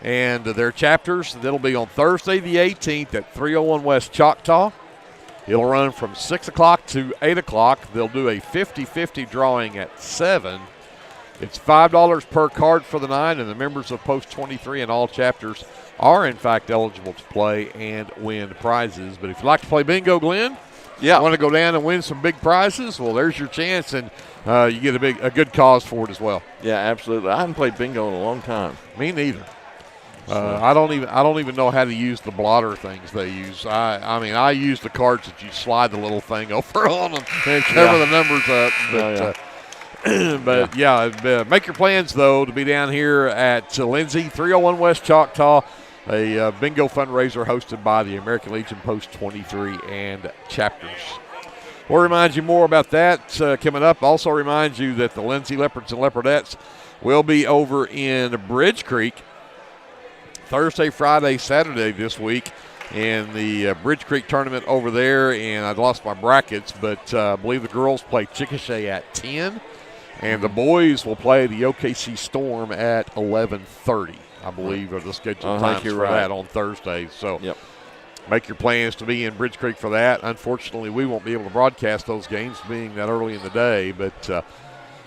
and their chapters. That'll be on Thursday the 18th at 301 West Choctaw. It'll run from 6 o'clock to 8 o'clock. They'll do a 50-50 drawing at 7. It's $5 per card for the night, and the members of Post 23 and all chapters are, in fact, eligible to play and win prizes. But if you'd like to play bingo, Glenn, want to go down and win some big prizes, well, there's your chance, and you get a good cause for it as well. Yeah, absolutely. I haven't played bingo in a long time. Me neither. I don't even know how to use the blotter things they use. I use the cards that you slide the little thing over on them and cover the numbers up. But make your plans though to be down here at Lindsay, 301 West Choctaw, a bingo fundraiser hosted by the American Legion Post 23 and chapters. We'll remind you more about that coming up. Also remind you that the Lindsay Leopards and Leopardettes will be over in Bridge Creek Thursday, Friday, Saturday this week in the Bridge Creek tournament over there, and I'd lost my brackets, but I believe the girls play Chickasha at 10, and the boys will play the OKC Storm at 11:30, I believe, are the scheduled times for that on Thursday. So make your plans to be in Bridge Creek for that. Unfortunately, we won't be able to broadcast those games being that early in the day, but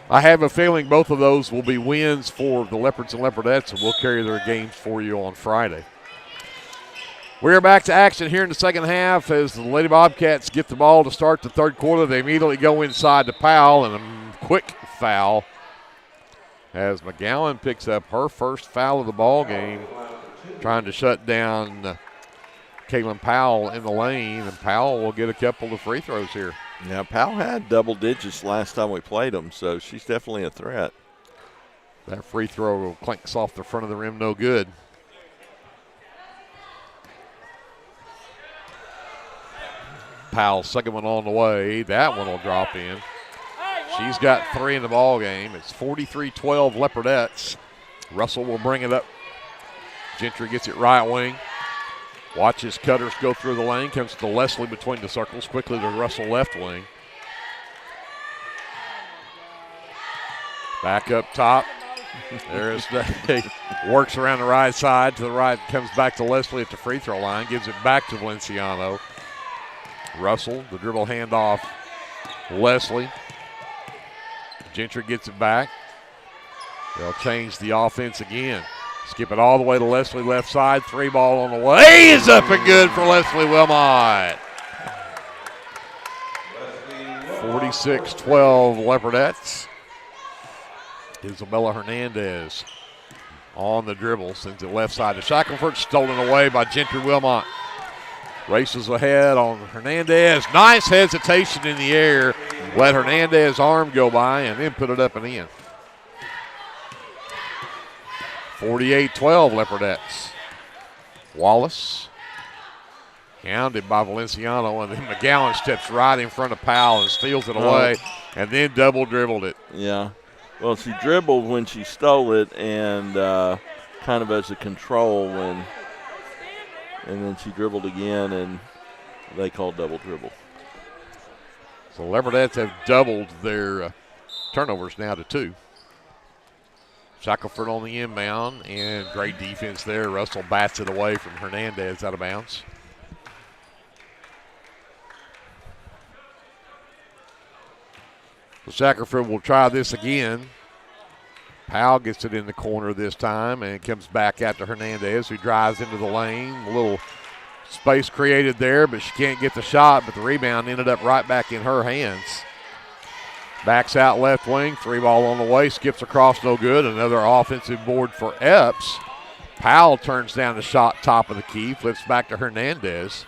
I have a feeling both of those will be wins for the Leopards and Leopardettes, and we'll carry their games for you on Friday. We're back to action here in the second half as the Lady Bobcats get the ball to start the third quarter. They immediately go inside to Powell, and a quick foul as McGowan picks up her first foul of the ball game, trying to shut down Kaylin Powell in the lane, and Powell will get a couple of free throws here. Yeah, Powell had double digits last time we played them, so she's definitely a threat. That free throw clinks off the front of the rim, no good. Powell, second one on the way. That one will drop in. She's got 3 in the ball game. It's 43-12 Leopardettes. Russell will bring it up. Gentry gets it right wing. Watches Cutters go through the lane. Comes to Leslie between the circles. Quickly to Russell left wing. Back up top. There's works around the right side to the right. Comes back to Leslie at the free throw line. Gives it back to Valenciano. Russell, the dribble handoff. Leslie. Gentry gets it back. They'll change the offense again. Skip it all the way to Leslie left side. 3 ball on the way is up and good for Leslie Wilmot. 46-12 Leopardettes. Isabella Hernandez on the dribble. Sends it left side to Shackelford. Stolen away by Gentry Wilmot. Races ahead on Hernandez. Nice hesitation in the air. Let Hernandez's arm go by and then put it up and in. 48-12 Leopardettes. Wallace. Hounded by Valenciano, and then McGowan steps right in front of Powell and steals it away, and then double dribbled it. Yeah. Well, she dribbled when she stole it and kind of as a control and then she dribbled again, and they called double dribble. So Leopardettes have doubled their turnovers now to 2. Shackelford on the inbound, and great defense there. Russell bats it away from Hernandez out of bounds. So Shackelford will try this again. Powell gets it in the corner this time and comes back out to Hernandez, who drives into the lane. A little space created there, but she can't get the shot, but the rebound ended up right back in her hands. Backs out left wing, 3 ball on the way, skips across, no good. Another offensive board for Epps. Powell turns down the shot top of the key, flips back to Hernandez.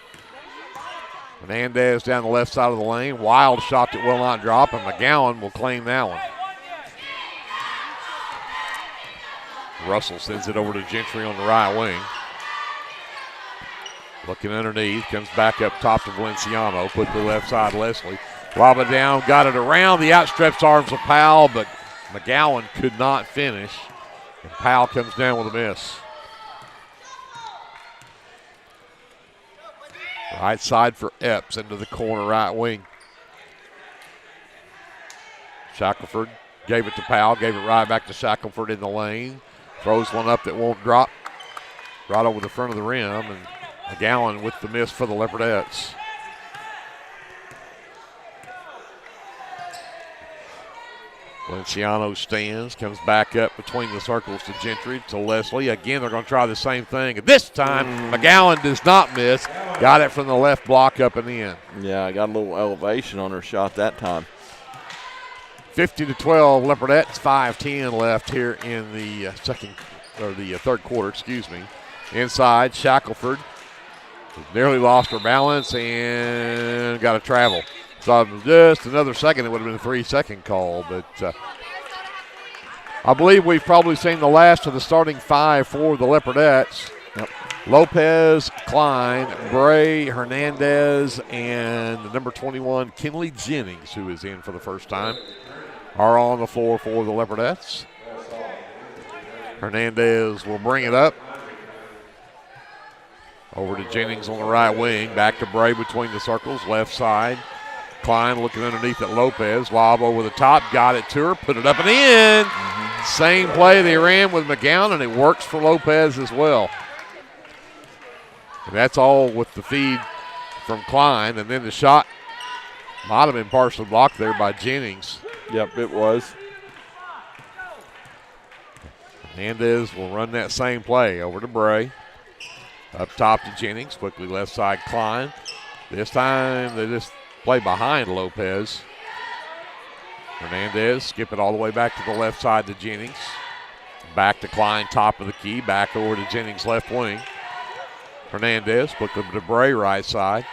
Hernandez down the left side of the lane, wild shot that will not drop, and McGowan will claim that one. Russell sends it over to Gentry on the right wing. Looking underneath, comes back up top to Valenciano, put the left side Leslie. Lob it down, got it around the outstretched arms of Powell, but McGowan could not finish. And Powell comes down with a miss. Right side for Epps into the corner right wing. Shackelford gave it to Powell, gave it right back to Shackelford in the lane. Throws one up that won't drop. Right over the front of the rim, and McGowan with the miss for the Leopardettes. Valenciano stands, comes back up between the circles to Gentry, to Leslie. Again, they're going to try the same thing. And this time, McGowan does not miss. Got it from the left block up and in. Yeah, I got a little elevation on her shot that time. 50-12 Leopardettes, 5:10 left here in the third quarter, Inside, Shackelford nearly lost her balance and got a travel. So just another second, it would have been a 3-second call, but I believe we've probably seen the last of the starting 5 for the Leopardettes. Yep. Lopez, Klein, Bray, Hernandez, and the number 21, Kinley Jennings, who is in for the first time, are on the floor for the Leopardettes. Hernandez will bring it up. Over to Jennings on the right wing. Back to Bray between the circles, left side. Klein looking underneath at Lopez. Lob over the top, got it to her, put it up and in. Same play they ran with McGowan, and it works for Lopez as well. And that's all with the feed from Klein. And then the shot might have been partially blocked there by Jennings. Yep, it was. Hernandez will run that same play over to Bray. Up top to Jennings, quickly left side Klein. This time they just play behind Lopez. Hernandez skip it all the way back to the left side to Jennings. Back to Klein, top of the key, back over to Jennings left wing. Hernandez quickly to Bray right side.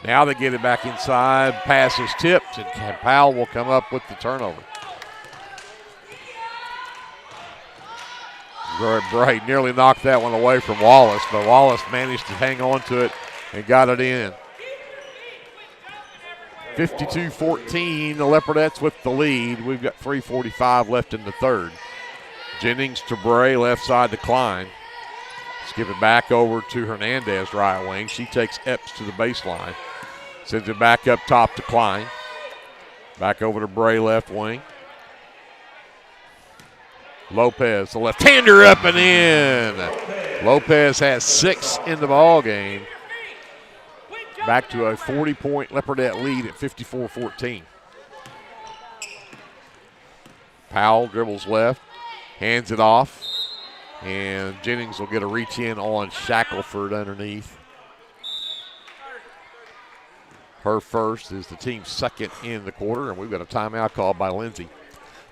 Now they get it back inside, pass is tipped, and Powell will come up with the turnover. Bray nearly knocked that one away from Wallace, but Wallace managed to hang on to it and got it in. 52-14, the Leopardettes with the lead. We've got 3:45 left in the third. Jennings to Bray, left side to Klein. Skip it back over to Hernandez, right wing. She takes Epps to the baseline. Sends it back up top to Klein. Back over to Bray, left wing. Lopez, the left-hander, up and in. Lopez has 6 in the ball game. Back to a 40-point Leopardette lead at 54-14. Powell dribbles left, hands it off, and Jennings will get a reach in on Shackelford underneath. Her first is the team's second in the quarter, and we've got a timeout called by Lindsay.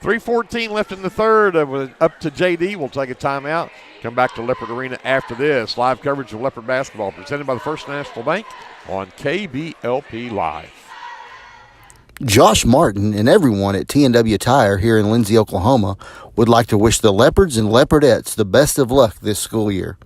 3:14 left in the third. Up to JD. We'll take a timeout. Come back to Leopard Arena after this. Live coverage of Leopard basketball presented by the First National Bank on KBLP Live. Josh Martin and everyone at T&W Tire here in Lindsay, Oklahoma would like to wish the Leopards and Leopardettes the best of luck this school year.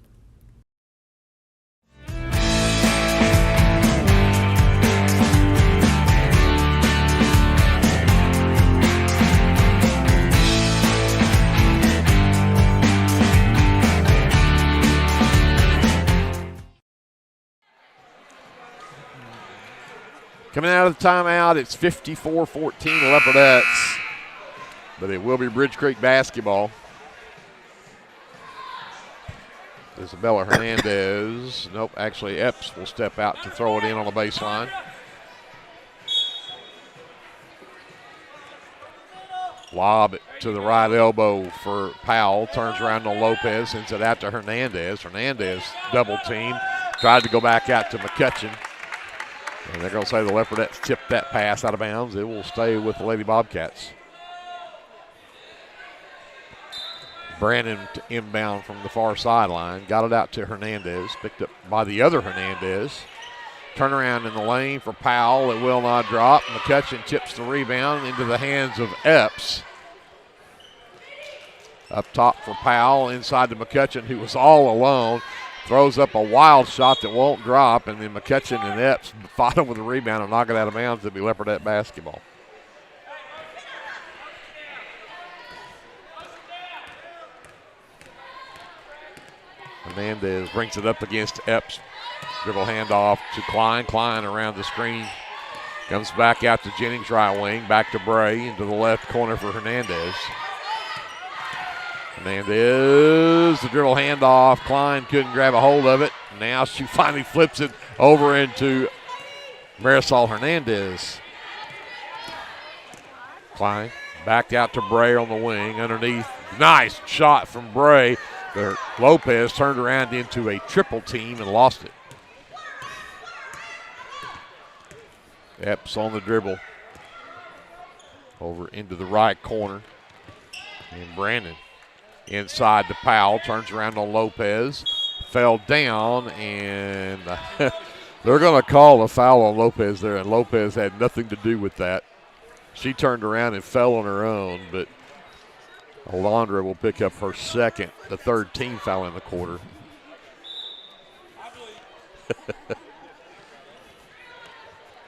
Coming out of the timeout, it's 54-14 Leopardettes, but it will be Bridge Creek basketball. Isabella Hernandez, nope, actually Epps will step out to throw it in on the baseline. Lob it to the right elbow for Powell, turns around to Lopez, sends it out to Hernandez. Hernandez double team, tried to go back out to McCutcheon. And they're going to say the Leopardettes tipped that pass out of bounds. It will stay with the Lady Bobcats. Brandon inbound from the far sideline. Got it out to Hernandez. Picked up by the other Hernandez. Turnaround in the lane for Powell. It will not drop. McCutcheon tips the rebound into the hands of Epps. Up top for Powell. Inside to McCutcheon, who was all alone. Throws up a wild shot that won't drop, and then McCutcheon and Epps fought him with the rebound and knock it out of bounds. It'll be Leopardette basketball. Hernandez brings it up against Epps. Dribble handoff to Klein. Klein around the screen. Comes back out to Jennings, right wing. Back to Bray into the left corner for Hernandez. Hernandez, the dribble handoff. Klein couldn't grab a hold of it. Now she finally flips it over into Marisol Hernandez. Klein back out to Bray on the wing underneath. Nice shot from Bray. Lopez turned around into a triple team and lost it. Epps on the dribble. Over into the right corner. And Brandon inside to Powell, turns around on Lopez, fell down, and they're going to call a foul on Lopez there, and Lopez had nothing to do with that. She turned around and fell on her own, but Alondra will pick up her second, the third team foul in the quarter.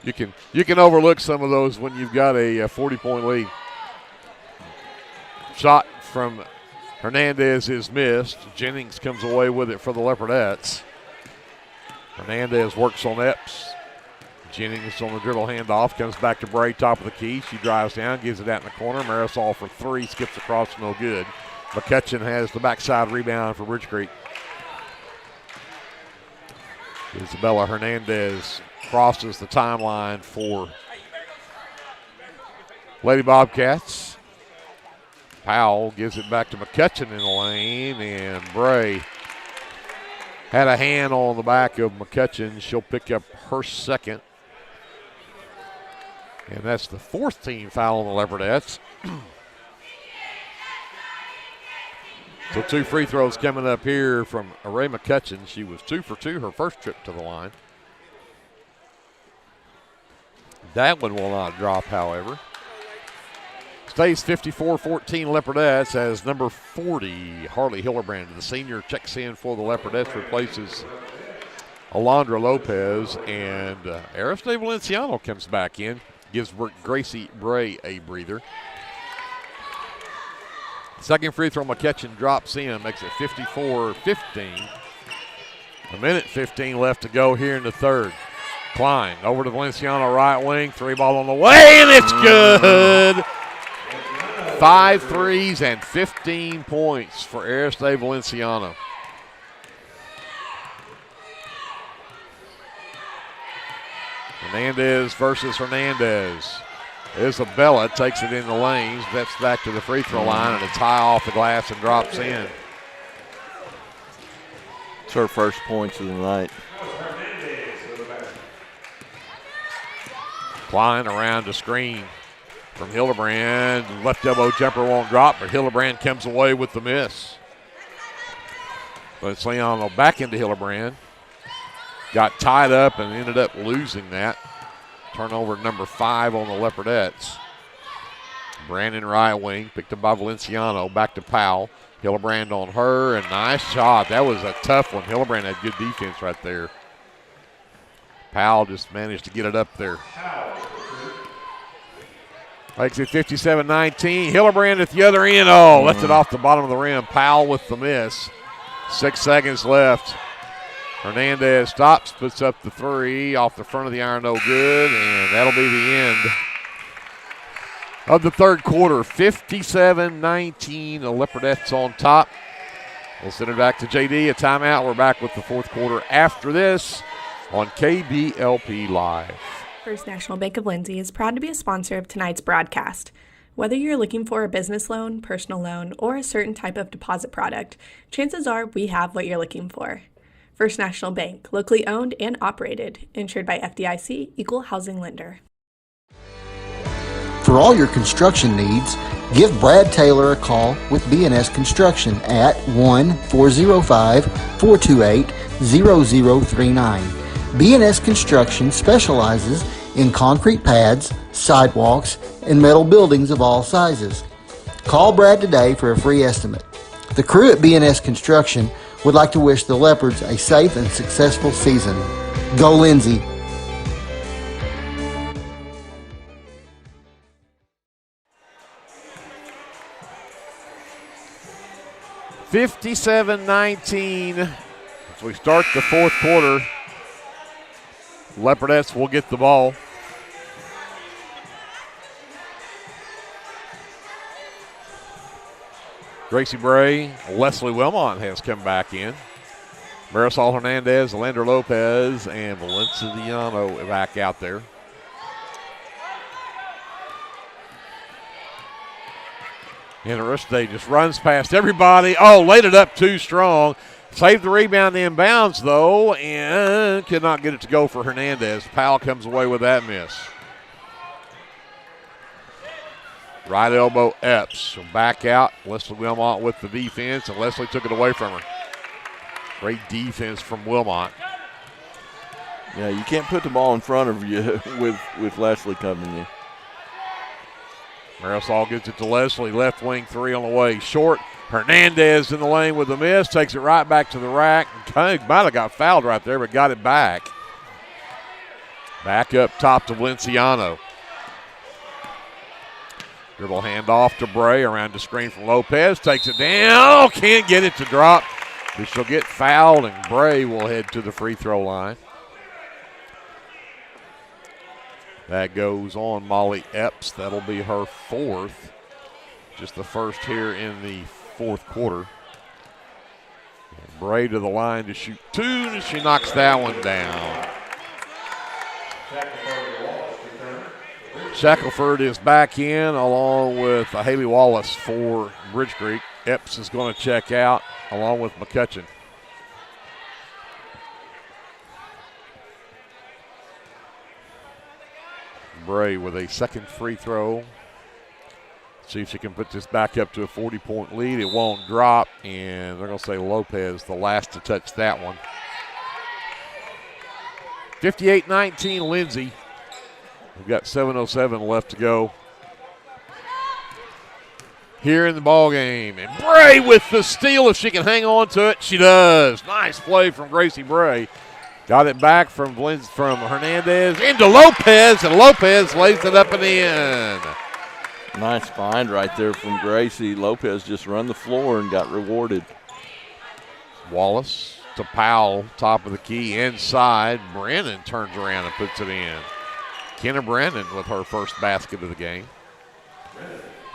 You can overlook some of those when you've got a 40-point lead. Shot from Hernandez is missed. Jennings comes away with it for the Leopardettes. Hernandez works on Epps. Jennings on the dribble handoff, comes back to Bray, top of the key. She drives down, gives it out in the corner. Marisol for three, skips across, no good. McCutcheon has the backside rebound for Bridge Creek. Isabella Hernandez crosses the timeline for Lady Bobcats. Powell gives it back to McCutcheon in the lane, and Bray had a hand on the back of McCutcheon. She'll pick up her second. And that's the fourth team foul on the Leopardettes. So 2 free throws coming up here from Ray McCutcheon. She was 2 for 2 her first trip to the line. That one will not drop, however. Stays 54-14 Leopardettes as number 40, Harley Hillerbrand, the senior, checks in for the Leopardettes, replaces Alondra Lopez, and Aristide Valenciano comes back in, gives Gracie Bray a breather. Second free throw, McCutcheon drops in, makes it 54-15. A minute 15 left to go here in the third. Klein over to Valenciano, right wing, 3-ball on the way, and it's good. 5 threes and 15 points for Aristide Valenciano. Hernandez versus Hernandez. Isabella takes it in the lanes, steps back to the free throw line, and it's high off the glass and drops in. It's her first points of the night. Klein around the screen from Hildebrand. Left elbow jumper won't drop, but Hildebrand comes away with the miss. But it's Leon back into Hildebrand. Got tied up and ended up losing that. Turnover number 5 on the Leopardettes. Brandon right wing, picked up by Valenciano, back to Powell. Hildebrand on her, and nice shot. That was a tough one. Hildebrand had good defense right there. Powell just managed to get it up there. Makes it 57-19. Hildebrand at the other end. Oh, left it off the bottom of the rim. Powell with the miss. 6 seconds left. Hernandez stops, puts up the 3 off the front of the iron, no good, and that'll be the end of the third quarter. 57-19, the Leopardettes on top. We'll send it back to JD, a timeout. We're back with the fourth quarter after this on KBLP Live. First National Bank of Lindsay is proud to be a sponsor of tonight's broadcast. Whether you're looking for a business loan, personal loan, or a certain type of deposit product, chances are we have what you're looking for. First National Bank, locally owned and operated, insured by FDIC, Equal Housing Lender. For all your construction needs, give Brad Taylor a call with B&S Construction at 1-405-428-0039. B&S Construction specializes in concrete pads, sidewalks, and metal buildings of all sizes. Call Brad today for a free estimate. The crew at B&S Construction would like to wish the Leopards a safe and successful season. Go Lindsay! (57-19) as we start the fourth quarter. Leopardettes will get the ball. Gracie Bray, Leslie Wilmot has come back in. Marisol Hernandez, Alondra Lopez, and Valenciano back out there. And Aristide just runs past everybody. Oh, laid it up too strong. Saved the rebound inbounds, though, and could not get it to go for Hernandez. Powell comes away with that miss. Right elbow Epps. Back out. Leslie Wilmot with the defense, and Leslie took it away from her. Great defense from Wilmot. Yeah, you can't put the ball in front of you with Leslie coming in. Marisol gets it to Leslie. Left wing 3 on the way. Short. Hernandez in the lane with the miss. Takes it right back to the rack. Kind of might have got fouled right there, but got it back. Back up top to Valenciano. Dribble handoff to Bray around the screen from Lopez. Takes it down. Can't get it to drop. But she'll get fouled, and Bray will head to the free throw line. That goes on Molly Epps. That'll be her 4th. Just the first here in the fourth quarter. And Bray to the line to shoot 2, and she knocks that one down. Shackelford is back in along with Haley Wallace for Bridge Creek. Epps is going to check out along with McCutcheon. Bray with a second free throw. See if she can put this back up to a 40-point lead. It won't drop, and they're going to say Lopez the last to touch that one. 58-19 Lindsay. We've got 7:07 left to go here in the ball game. And Bray with the steal. If she can hang on to it, she does. Nice play from Gracie Bray. Got it back from Hernandez into Lopez, and Lopez lays it up and in. Nice find right there from Gracie. Lopez just run the floor and got rewarded. Wallace to Powell, top of the key, inside. Brandon turns around and puts it in. Kenna Brandon with her first basket of the game.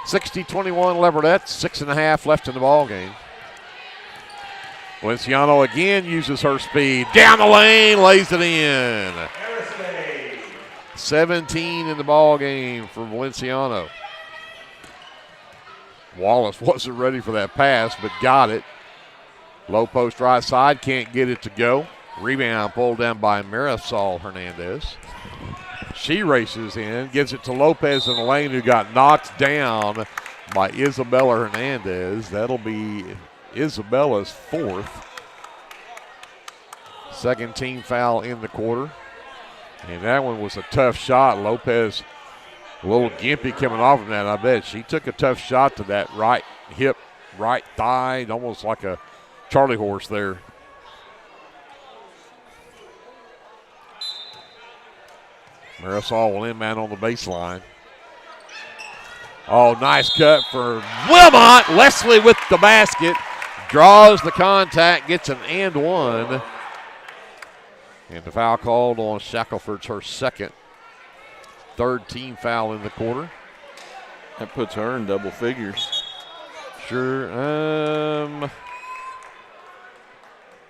60-21 Leopardettes, 6.5 left in the ball game. Valenciano again uses her speed. Down the lane, lays it in. 17 in the ball game for Valenciano. Wallace wasn't ready for that pass, but got it. Low post right side, can't get it to go. Rebound pulled down by Marisol Hernandez. She races in, gives it to Lopez in the lane, who got knocked down by Isabella Hernandez. That'll be Isabella's fourth. Second team foul in the quarter. And that one was a tough shot. Lopez a little gimpy coming off of that, I bet. She took a tough shot to that right hip, right thigh, almost like a Charlie horse there. Marisol will inbound on the baseline. Oh, nice cut for Wilmot. Leslie with the basket. Draws the contact, gets an and one. And the foul called on Shackelford's her second. Third team foul in the quarter. That puts her in double figures. Sure.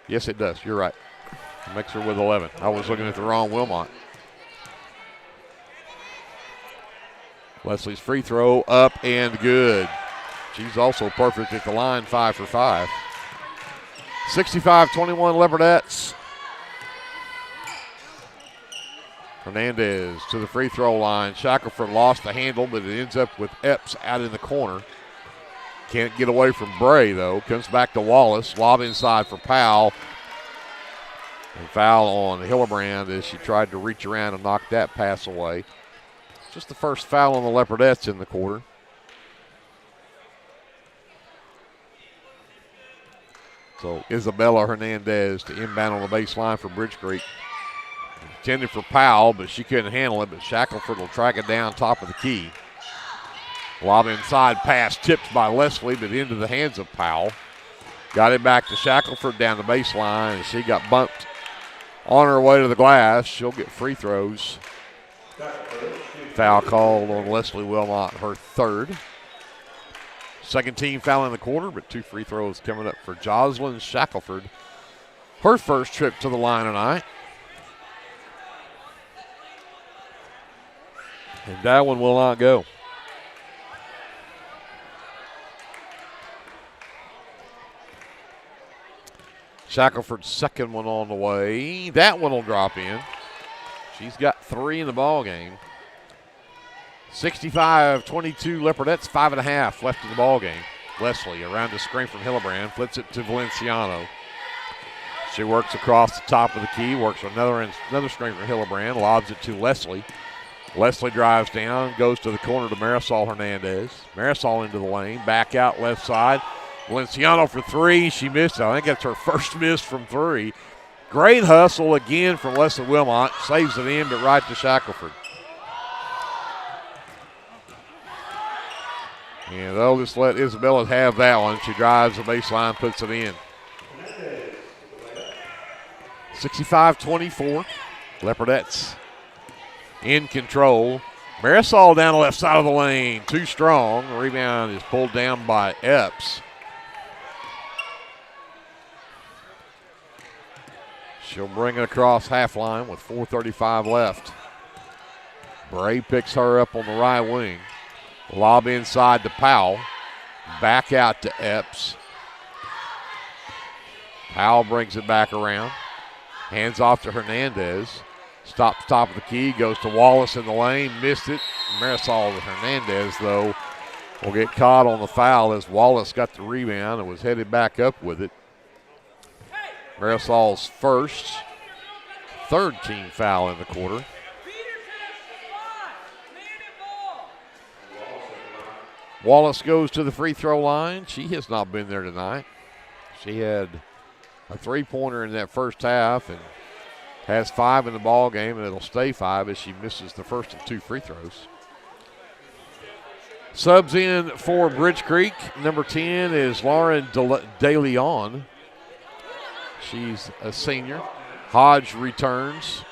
Yes, it does. You're right. It makes her with 11. I was looking at the wrong Wilmot. Leslie's free throw up and good. She's also perfect at the line, 5 for 5. 65-21 Leopardettes. Hernandez to the free throw line. Shackelford lost the handle, but it ends up with Epps out in the corner. Can't get away from Bray, though. Comes back to Wallace. Lob inside for Powell. And foul on Hillebrand as she tried to reach around and knock that pass away. Just the first foul on the Leopardettes in the quarter. So Isabella Hernandez to inbound on the baseline for Bridge Creek. Intended for Powell, but she couldn't handle it, but Shackelford will track it down top of the key. Lob inside pass tipped by Leslie, but into the hands of Powell. Got it back to Shackelford down the baseline, and she got bumped on her way to the glass. She'll get free throws. Foul called on Leslie Wilmot, her third. Second team foul in the quarter, but 2 free throws coming up for Jocelyn Shackelford. Her first trip to the line tonight. And that one will not go. Shackelford's second one on the way. That one will drop in. She's got 3 in the ball game. 65-22 Leopardettes, 5.5 left in the ball game. Leslie around the screen from Hillebrand, flips it to Valenciano. She works across the top of the key, works another screen from Hillebrand, lobs it to Leslie. Leslie drives down, goes to the corner to Marisol Hernandez. Marisol into the lane, back out left side. Valenciano for 3. She missed. I think that's her first miss from 3. Great hustle again from Leslie Wilmot. Saves it in, but right to Shackelford. And they'll just let Isabella have that one. She drives the baseline, puts it in. 65-24. Leopardettes in control. Marisol down the left side of the lane. Too strong. The rebound is pulled down by Epps. She'll bring it across half line with 4:35 left. Bray picks her up on the right wing. Lob inside to Powell. Back out to Epps. Powell brings it back around. Hands off to Hernandez. Stops top of the key. Goes to Wallace in the lane. Missed it. Marisol Hernandez, though, will get caught on the foul as Wallace got the rebound and was headed back up with it. Marisol's third team foul in the quarter. Wallace goes to the free throw line. She has not been there tonight. She had a three-pointer in that first half and has 5 in the ball game, and it'll stay 5 as she misses the first of 2 free throws. Subs in for Bridge Creek. Number 10 is Lauren De Leon. She's a senior. Hodge returns.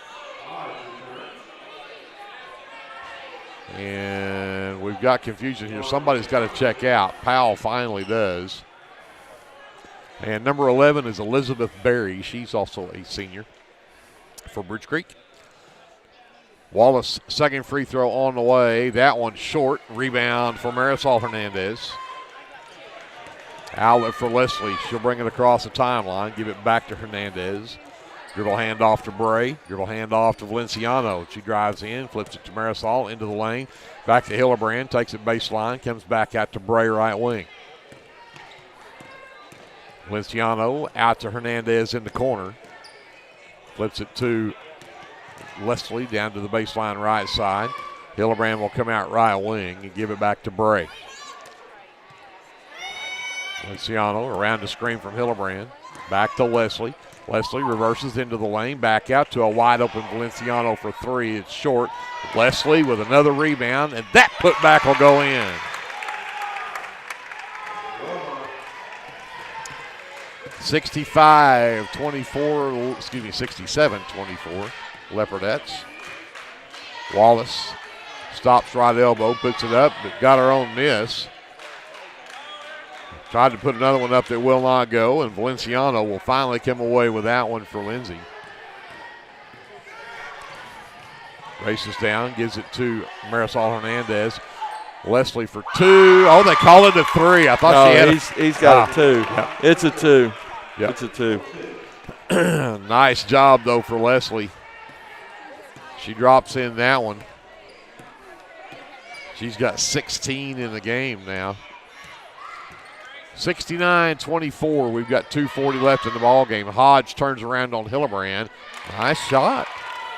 And we've got confusion here. Somebody's got to check out. Powell finally does. And number 11 is Elizabeth Berry. She's also a senior for Bridge Creek. Wallace, second free throw on the way. That one short. Rebound for Marisol Hernandez. Outlet for Leslie. She'll bring it across the timeline. Give it back to Hernandez. Dribble handoff to Bray. Dribble handoff to Valenciano. She drives in, flips it to Marisol into the lane. Back to Hillebrand. Takes it baseline. Comes back out to Bray right wing. Valenciano out to Hernandez in the corner. Flips it to Leslie down to the baseline right side. Hillebrand will come out right wing and give it back to Bray. Valenciano around the screen from Hillebrand. Back to Leslie. Leslie reverses into the lane. Back out to a wide open Valenciano for 3. It's short. Leslie with another rebound, and that putback will go in. (67-24) Leopardettes. Wallace stops right elbow, puts it up, but got her own miss. Tried to put another one up that will not go, and Valenciano will finally come away with that one for Lindsay. Races down, gives it to Marisol Hernandez. Leslie for 2. Oh, they call it a 3. I thought she had he's got a 2. Yeah. It's a 2. Yep. It's a 2. Nice job, though, for Leslie. She drops in that one. She's got 16 in the game now. 69-24. We've got 2:40 left in the ball game. Hodge turns around on Hillebrand. Nice shot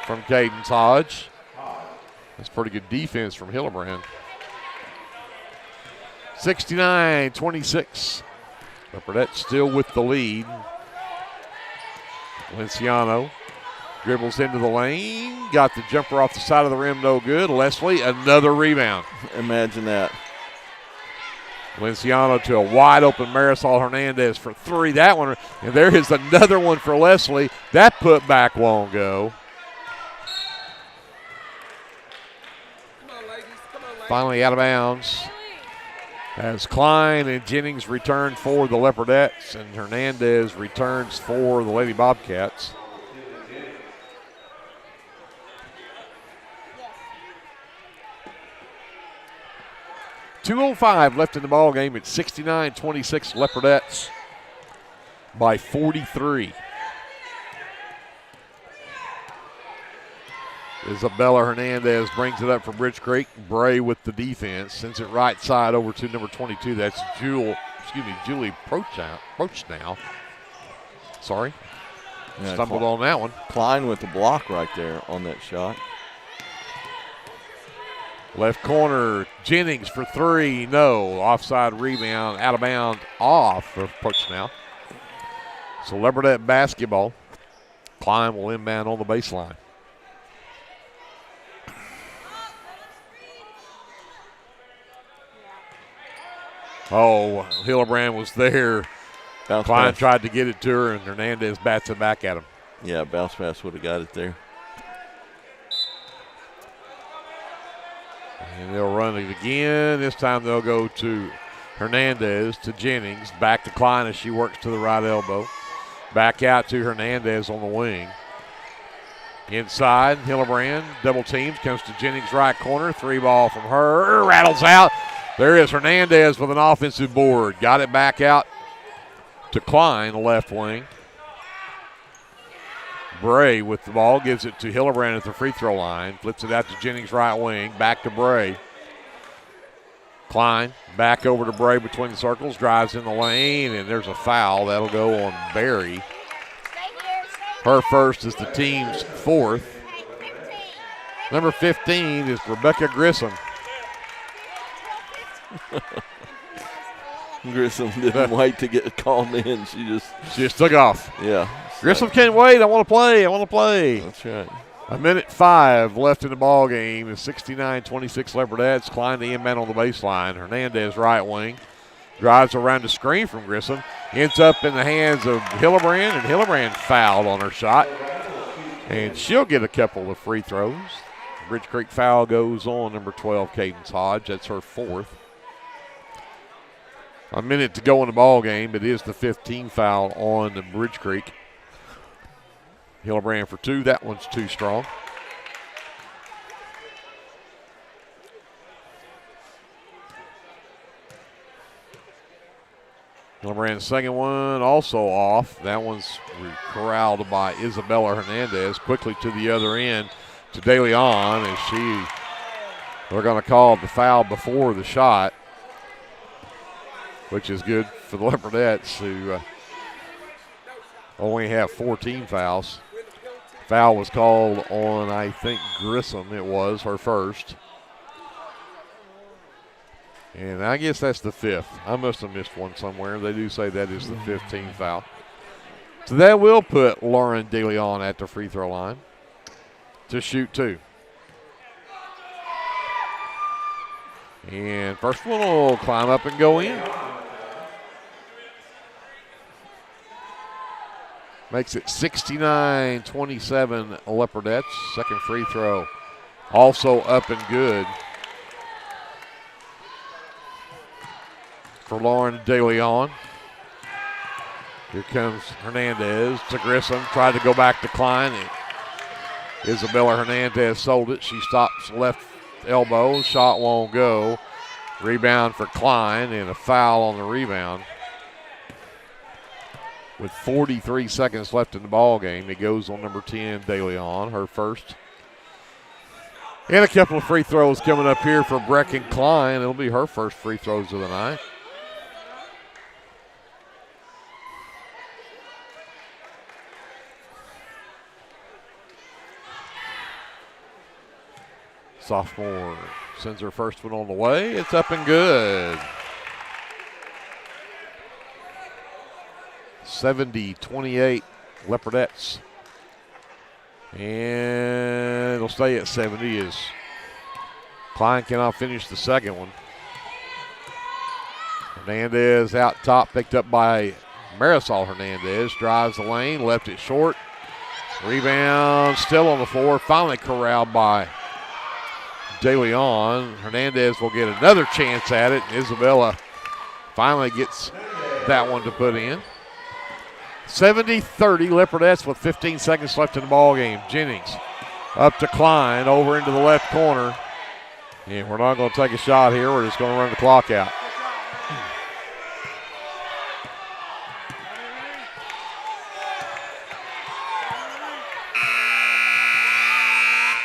from Cadence Hodge. That's pretty good defense from Hillebrand. 69-26. Leopardettes still with the lead. Valenciano dribbles into the lane. Got the jumper off the side of the rim, no good. Leslie, another rebound. Imagine that. Valenciano to a wide open Marisol Hernandez for 3. That one, and there is another one for Leslie. That putback won't go. Finally out of bounds as Klein and Jennings return for the Leopardettes, and Hernandez returns for the Lady Bobcats. .205 left in the ball game. It's 69-26 Leopardettes by 43. Isabella Hernandez brings it up for Bridge Creek. Bray with the defense. Sends it right side over to number 22. That's Julie Proch now. Sorry. Yeah, Stumbled on that one. Klein with the block right there on that shot. Left corner, Jennings for 3. No. Offside rebound, out of bounds, off for Proch now. So Leopardette basketball. Klein will inbound on the baseline. Oh, Hillebrand was there. Klein tried to get it to her, and Hernandez bats it back at him. Yeah, bounce pass would have got it there. And they'll run it again. This time they'll go to Hernandez, to Jennings, back to Klein as she works to the right elbow. Back out to Hernandez on the wing. Inside, Hillebrand double teams, comes to Jennings' right corner. 3-ball from her, rattles out. There is Hernandez with an offensive board. Got it back out to Klein, the left wing. Bray with the ball, gives it to Hillebrand at the free throw line. Flips it out to Jennings' right wing, back to Bray. Klein back over to Bray between the circles, drives in the lane, and there's a foul. That'll go on Barry. Her first is the team's fourth. Number 15 is Rebecca Grissom. Grissom didn't wait to get called in. She just took off. Yeah. Grissom can't wait. I want to play. That's right. A minute 5 left in the ball game. It's 69-26 Leopardettes. Klein the inbound on the baseline. Hernandez right wing. Drives around the screen from Grissom. Ends up in the hands of Hillebrand, and Hillebrand fouled on her shot. And she'll get a couple of free throws. Bridge Creek foul goes on number 12, Cadence Hodge. That's her fourth. A minute to go in the ball game. It is the 15th foul on the Bridge Creek. Hillebrand for 2. That one's too strong. Hillebrand's second one also off. That one's corralled by Isabella Hernandez. Quickly to the other end to De Leon as they're going to call the foul before the shot, which is good for the Leopardettes, who only have 14 fouls. Foul was called on, I think, Grissom. It was her first. And I guess that's the 5th. I must have missed one somewhere. They do say that is the 15th foul. So that will put Lauren De Leon at the free throw line to shoot 2. And first one will climb up and go in. Makes it 69-27 Leopardettes. Second free throw also up and good for Lauren De Leon. Here comes Hernandez to Grissom. Tried to go back to Klein. Isabella Hernandez sold it. She stops left elbow. Shot won't go. Rebound for Klein and a foul on the rebound. With 43 seconds left in the ball game, it goes on number 10, De Leon, her first. And a couple of free throws coming up here for Brecken Klein. It'll be her first free throws of the night. Sophomore sends her first one on the way. It's up and good. 70-28 Leopardettes. And it'll stay at 70 as Klein cannot finish the second one. Hernandez out top, picked up by Marisol Hernandez. Drives the lane, left it short. Rebound still on the floor. Finally corralled by De Leon. Hernandez will get another chance at it. Isabella finally gets that one to put in. 70-30 Leopardettes with 15 seconds left in the ball game. Jennings up to Klein, over into the left corner. And we're not going to take a shot here. We're just going to run the clock out.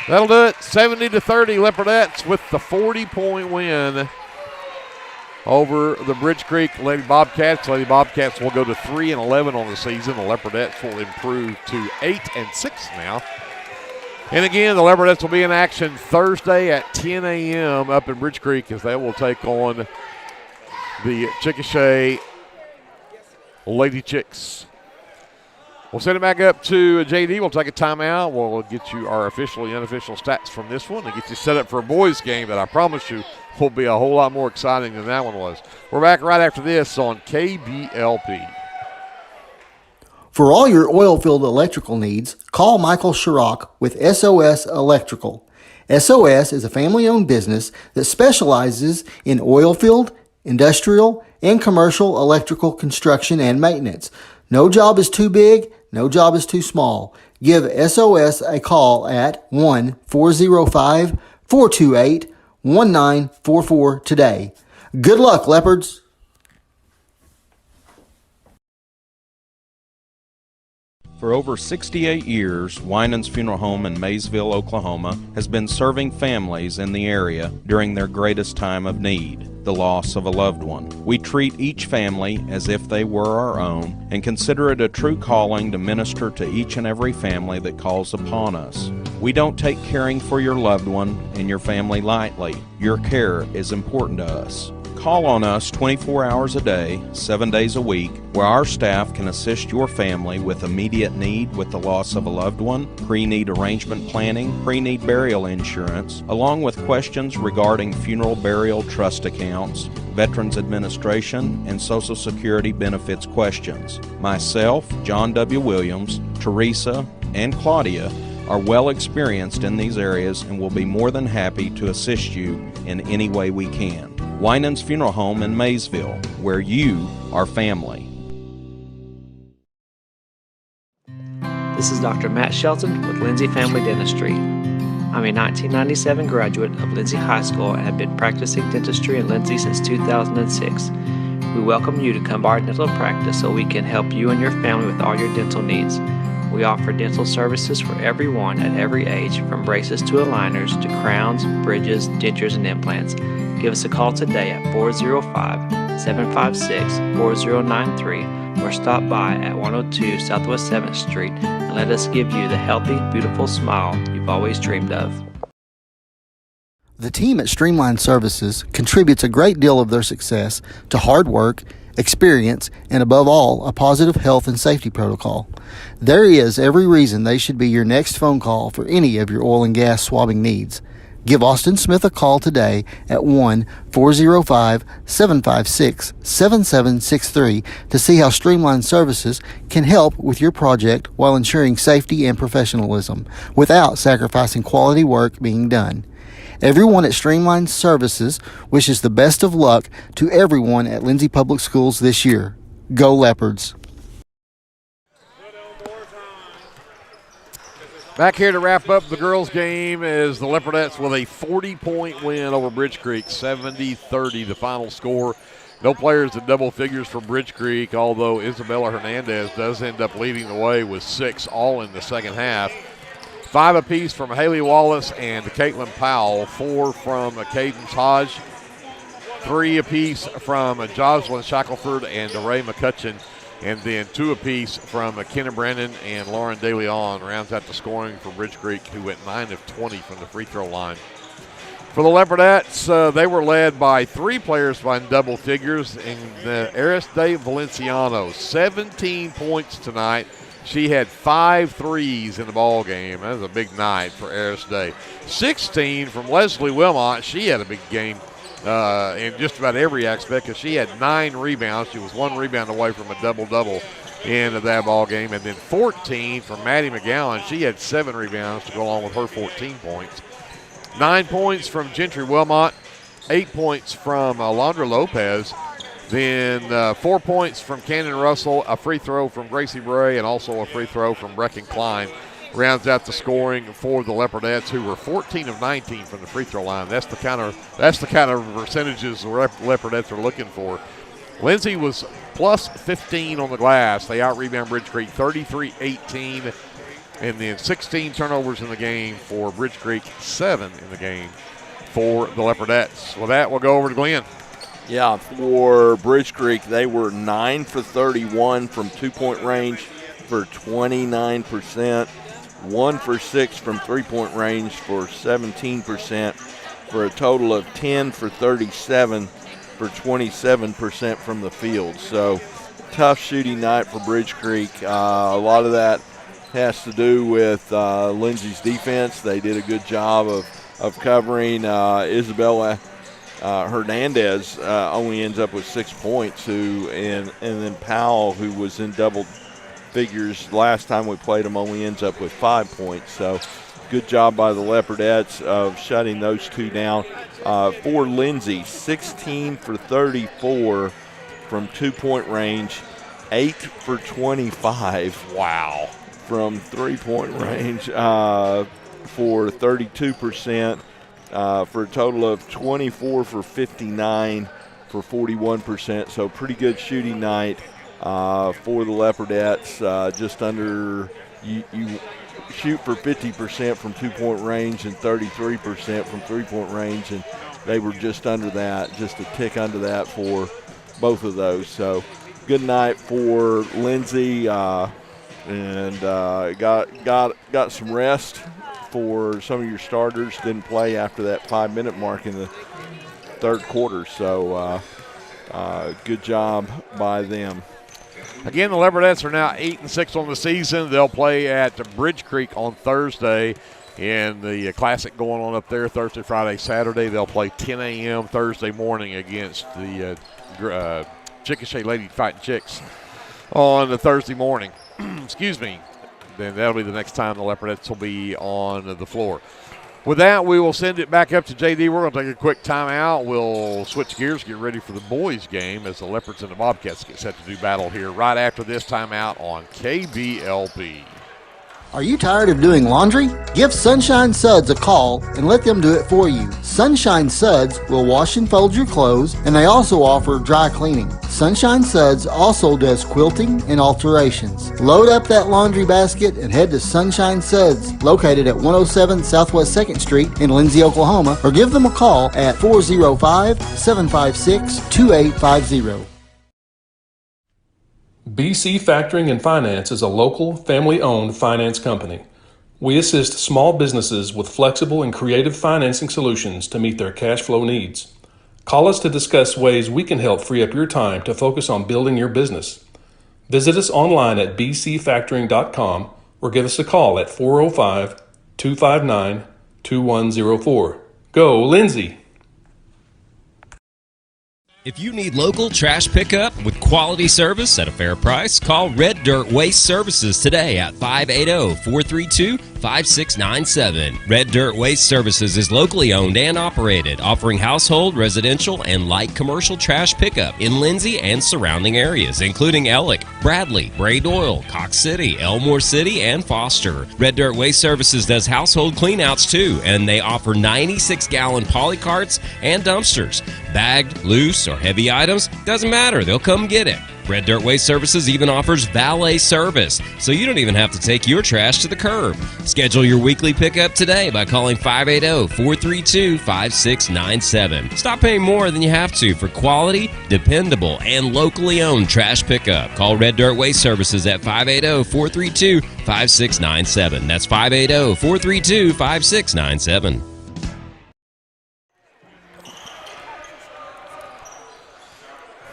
That'll do it. 70-30 Leopardettes with the 40-point win over the Bridge Creek Lady Bobcats. Lady Bobcats will go to 3-11 on the season. The Leopardettes will improve to 8-6 now. And again, the Leopardettes will be in action Thursday at 10 a.m. up in Bridge Creek as they will take on the Chickasha Lady Chicks. We'll send it back up to JD. We'll take a timeout. We'll get you our official and unofficial stats from this one and get you set up for a boys game that I promise you will be a whole lot more exciting than that one was. We're back right after this on KBLP. For all your oil-filled electrical needs, call Michael Sharrock with SOS Electrical. SOS is a family-owned business that specializes in oil-filled, industrial, and commercial electrical construction and maintenance. No job is too big, no job is too small. Give SOS a call at 1-405-428-1944 today. Good luck, Leopards! For over 68 years, Winans Funeral Home in Maysville, Oklahoma, has been serving families in the area during their greatest time of need, the loss of a loved one. We treat each family as if they were our own and consider it a true calling to minister to each and every family that calls upon us. We don't take caring for your loved one and your family lightly. Your care is important to us. Call on us 24 hours a day, 7 days a week, where our staff can assist your family with immediate need with the loss of a loved one, pre-need arrangement planning, pre-need burial insurance, along with questions regarding funeral burial trust accounts, Veterans Administration, and Social Security benefits questions. Myself, John W. Williams, Teresa, and Claudia are well experienced in these areas and will be more than happy to assist you in any way we can. Winans Funeral Home in Maysville, where you are family. This is Dr. Matt Shelton with Lindsay Family Dentistry. I'm a 1997 graduate of Lindsay High School and have been practicing dentistry in Lindsay since 2006. We welcome you to come to our dental practice so we can help you and your family with all your dental needs. We offer dental services for everyone at every age, from braces to aligners to crowns, bridges, dentures, and implants. Give us a call today at 405-756-4093 or stop by at 102 Southwest 7th Street and let us give you the healthy, beautiful smile you've always dreamed of. The team at Streamline Services contributes a great deal of their success to hard work, experience, and above all, a positive health and safety protocol. There is every reason they should be your next phone call for any of your oil and gas swabbing needs. Give Austin Smith a call today at 1-405-756-7763 to see how Streamline Services can help with your project while ensuring safety and professionalism without sacrificing quality work being done. Everyone at Streamline Services wishes the best of luck to everyone at Lindsay Public Schools this year. Go Leopards! Back here to wrap up the girls' game is the Leopardettes with a 40-point win over Bridge Creek, 70-30 the final score. No players in double figures for Bridge Creek, although Isabella Hernandez does end up leading the way with 6 all in the second half. 5 apiece from Haley Wallace and Caitlin Powell, 4 from Cadence Hodge, 3 apiece from Jocelyn Shackelford and Ray McCutcheon, and then 2 apiece from McKenna Brandon and Lauren DeLeon rounds out the scoring for Bridge Creek, who went 9 of 20 from the free throw line. For the Leopardettes, they were led by 3 players by double figures, and Aristide Valenciano, 17 points tonight. She had 5 threes in the ball game. That was a big night for Aristide. 16 from Leslie Wilmot. She had a big game in just about every aspect because she had 9 rebounds. She was 1 rebound away from a double-double in that ball game. And then 14 from Maddie McGowan. She had 7 rebounds to go along with her 14 points. 9 points from Gentry Wilmot. 8 points from Alondra Lopez. Then 4 points from Cannon Russell, a free throw from Gracie Bray, and also a free throw from Brecken Klein. Rounds out the scoring for the Leopardettes, who were 14 of 19 from the free throw line. That's the kind of percentages the Leopardettes are looking for. Lindsay was plus 15 on the glass. They out-rebound Bridge Creek 33-18, and then 16 turnovers in the game for Bridge Creek, 7 in the game for the Leopardettes. With that, we'll go over to Glenn. Yeah, for Bridge Creek, they were 9 for 31 from two-point range for 29%, 1 for 6 from three-point range for 17%, for a total of 10 for 37 for 27% from the field. So, tough shooting night for Bridge Creek. A lot of that has to do with Lindsay's defense. They did a good job of covering Isabella Hernandez only ends up with 6 points, and then Powell, who was in double figures last time we played him, only ends up with 5 points. So good job by the Leopardettes of shutting those two down. For Lindsay, 16 for 34 from two-point range, 8 for 25. Wow. From three-point range for 32%, for a total of 24 for 59 for 41%. So pretty good shooting night for the Leopardettes. Just under, you shoot for 50% from two-point range and 33% from three-point range, and they were just under that, just a tick under that for both of those. So good night for Lindsay. And got some rest for some of your starters. Didn't play after that 5-minute mark in the third quarter, so good job by them. Again, the Leopardettes are now 8-6 on the season. They'll play at Bridge Creek on Thursday in the Classic going on up there Thursday, Friday, Saturday. They'll play 10 a.m. Thursday morning against the Chickasha Lady Fighting Chicks on the Thursday morning. Excuse me. Then that'll be the next time the Leopardettes will be on the floor. With that, we will send it back up to JD. We're going to take a quick timeout. We'll switch gears, get ready for the boys' game as the Leopards and the Bobcats get set to do battle here right after this timeout on KBLP. Are you tired of doing laundry? Give Sunshine Suds a call and let them do it for you. Sunshine Suds will wash and fold your clothes, and they also offer dry cleaning. Sunshine Suds also does quilting and alterations. Load up that laundry basket and head to Sunshine Suds, located at 107 Southwest 2nd Street in Lindsay, Oklahoma, or give them a call at 405-756-2850. BC Factoring and Finance is a local, family-owned finance company. We assist small businesses with flexible and creative financing solutions to meet their cash flow needs. Call us to discuss ways we can help free up your time to focus on building your business. Visit us online at bcfactoring.com or give us a call at 405-259-2104. Go, Lindsay! If you need local trash pickup with quality service at a fair price, call Red Dirt Waste Services today at 580-432-5697. Red Dirt Waste Services is locally owned and operated, offering household, residential, and light commercial trash pickup in Lindsay and surrounding areas, including Ellick, Bradley, Bray Doyle, Cox City, Elmore City, and Foster. Red Dirt Waste Services does household cleanouts too, and they offer 96-gallon poly carts and dumpsters. Bagged, loose, or heavy items, doesn't matter, they'll come get it. Red Dirt Waste Services even offers valet service, so you don't even have to take your trash to the curb. Schedule your weekly pickup today by calling 580-432-5697. Stop paying more than you have to for quality, dependable, and locally owned trash pickup. Call Red Dirt Waste Services at 580-432-5697. That's 580-432-5697.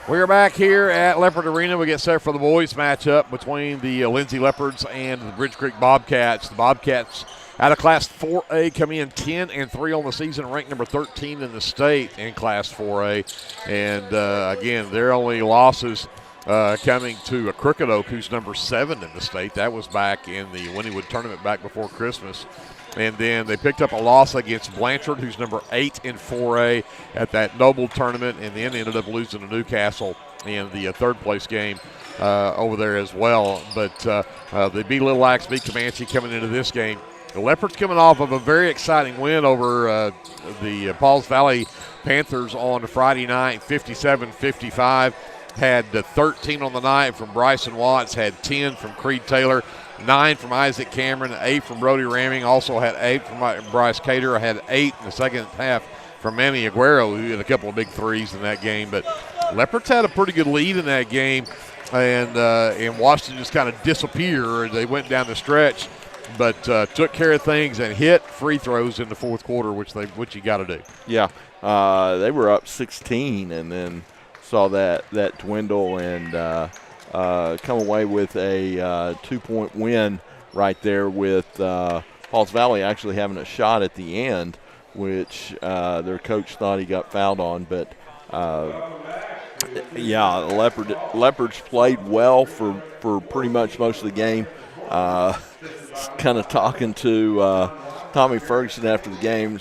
We're back here at Leopard Arena. We get set for the boys matchup between the Lindsay Leopards and the Bridge Creek Bobcats. The Bobcats out of Class 4A come in 10-3 on the season, ranked number 13 in the state in Class 4A. And, again, their only losses coming to Crooked Oak, who's number 7 in the state. That was back in the Wynnewood tournament back before Christmas. And then they picked up a loss against Blanchard, who's number 8 in 4A at that Noble tournament, and then ended up losing to Newcastle in the third-place game over there as well. But they beat Little Axe, beat Comanche coming into this game. The Leopards coming off of a very exciting win over the Pauls Valley Panthers on Friday night, 57-55. Had 13 on the night from Bryson Watts, had 10 from Creed Taylor, 9 from Isaac Cameron, 8 from Brody Ramming, also had 8 from Bryce Cater, had 8 in the second half from Manny Aguero, who had a couple of big threes in that game. But Leopards had a pretty good lead in that game, and Washington just kind of disappeared. They went down the stretch, but took care of things and hit free throws in the fourth quarter, which you got to do. Yeah, they were up 16 and then saw that dwindle and come away with a 2-point win right there with Pauls Valley actually having a shot at the end, which their coach thought he got fouled on. But, yeah, the Leopards played well for pretty much most of the game. Kind of talking to Tommy Ferguson after the game,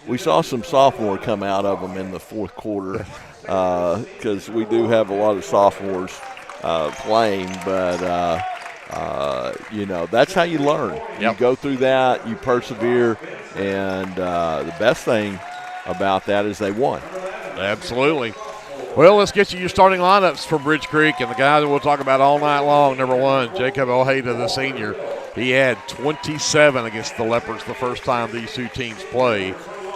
we saw some sophomore come out of them in the fourth quarter because we do have a lot of sophomores playing, but that's how you learn. Yep. You go through that, you persevere, and the best thing about that is they won. Absolutely. Well, let's get you your starting lineups for Bridge Creek, and the guy that we'll talk about all night long. Number 1, Jacob Ojeda, the senior. He had 27 against the Leopards the first time these two teams play.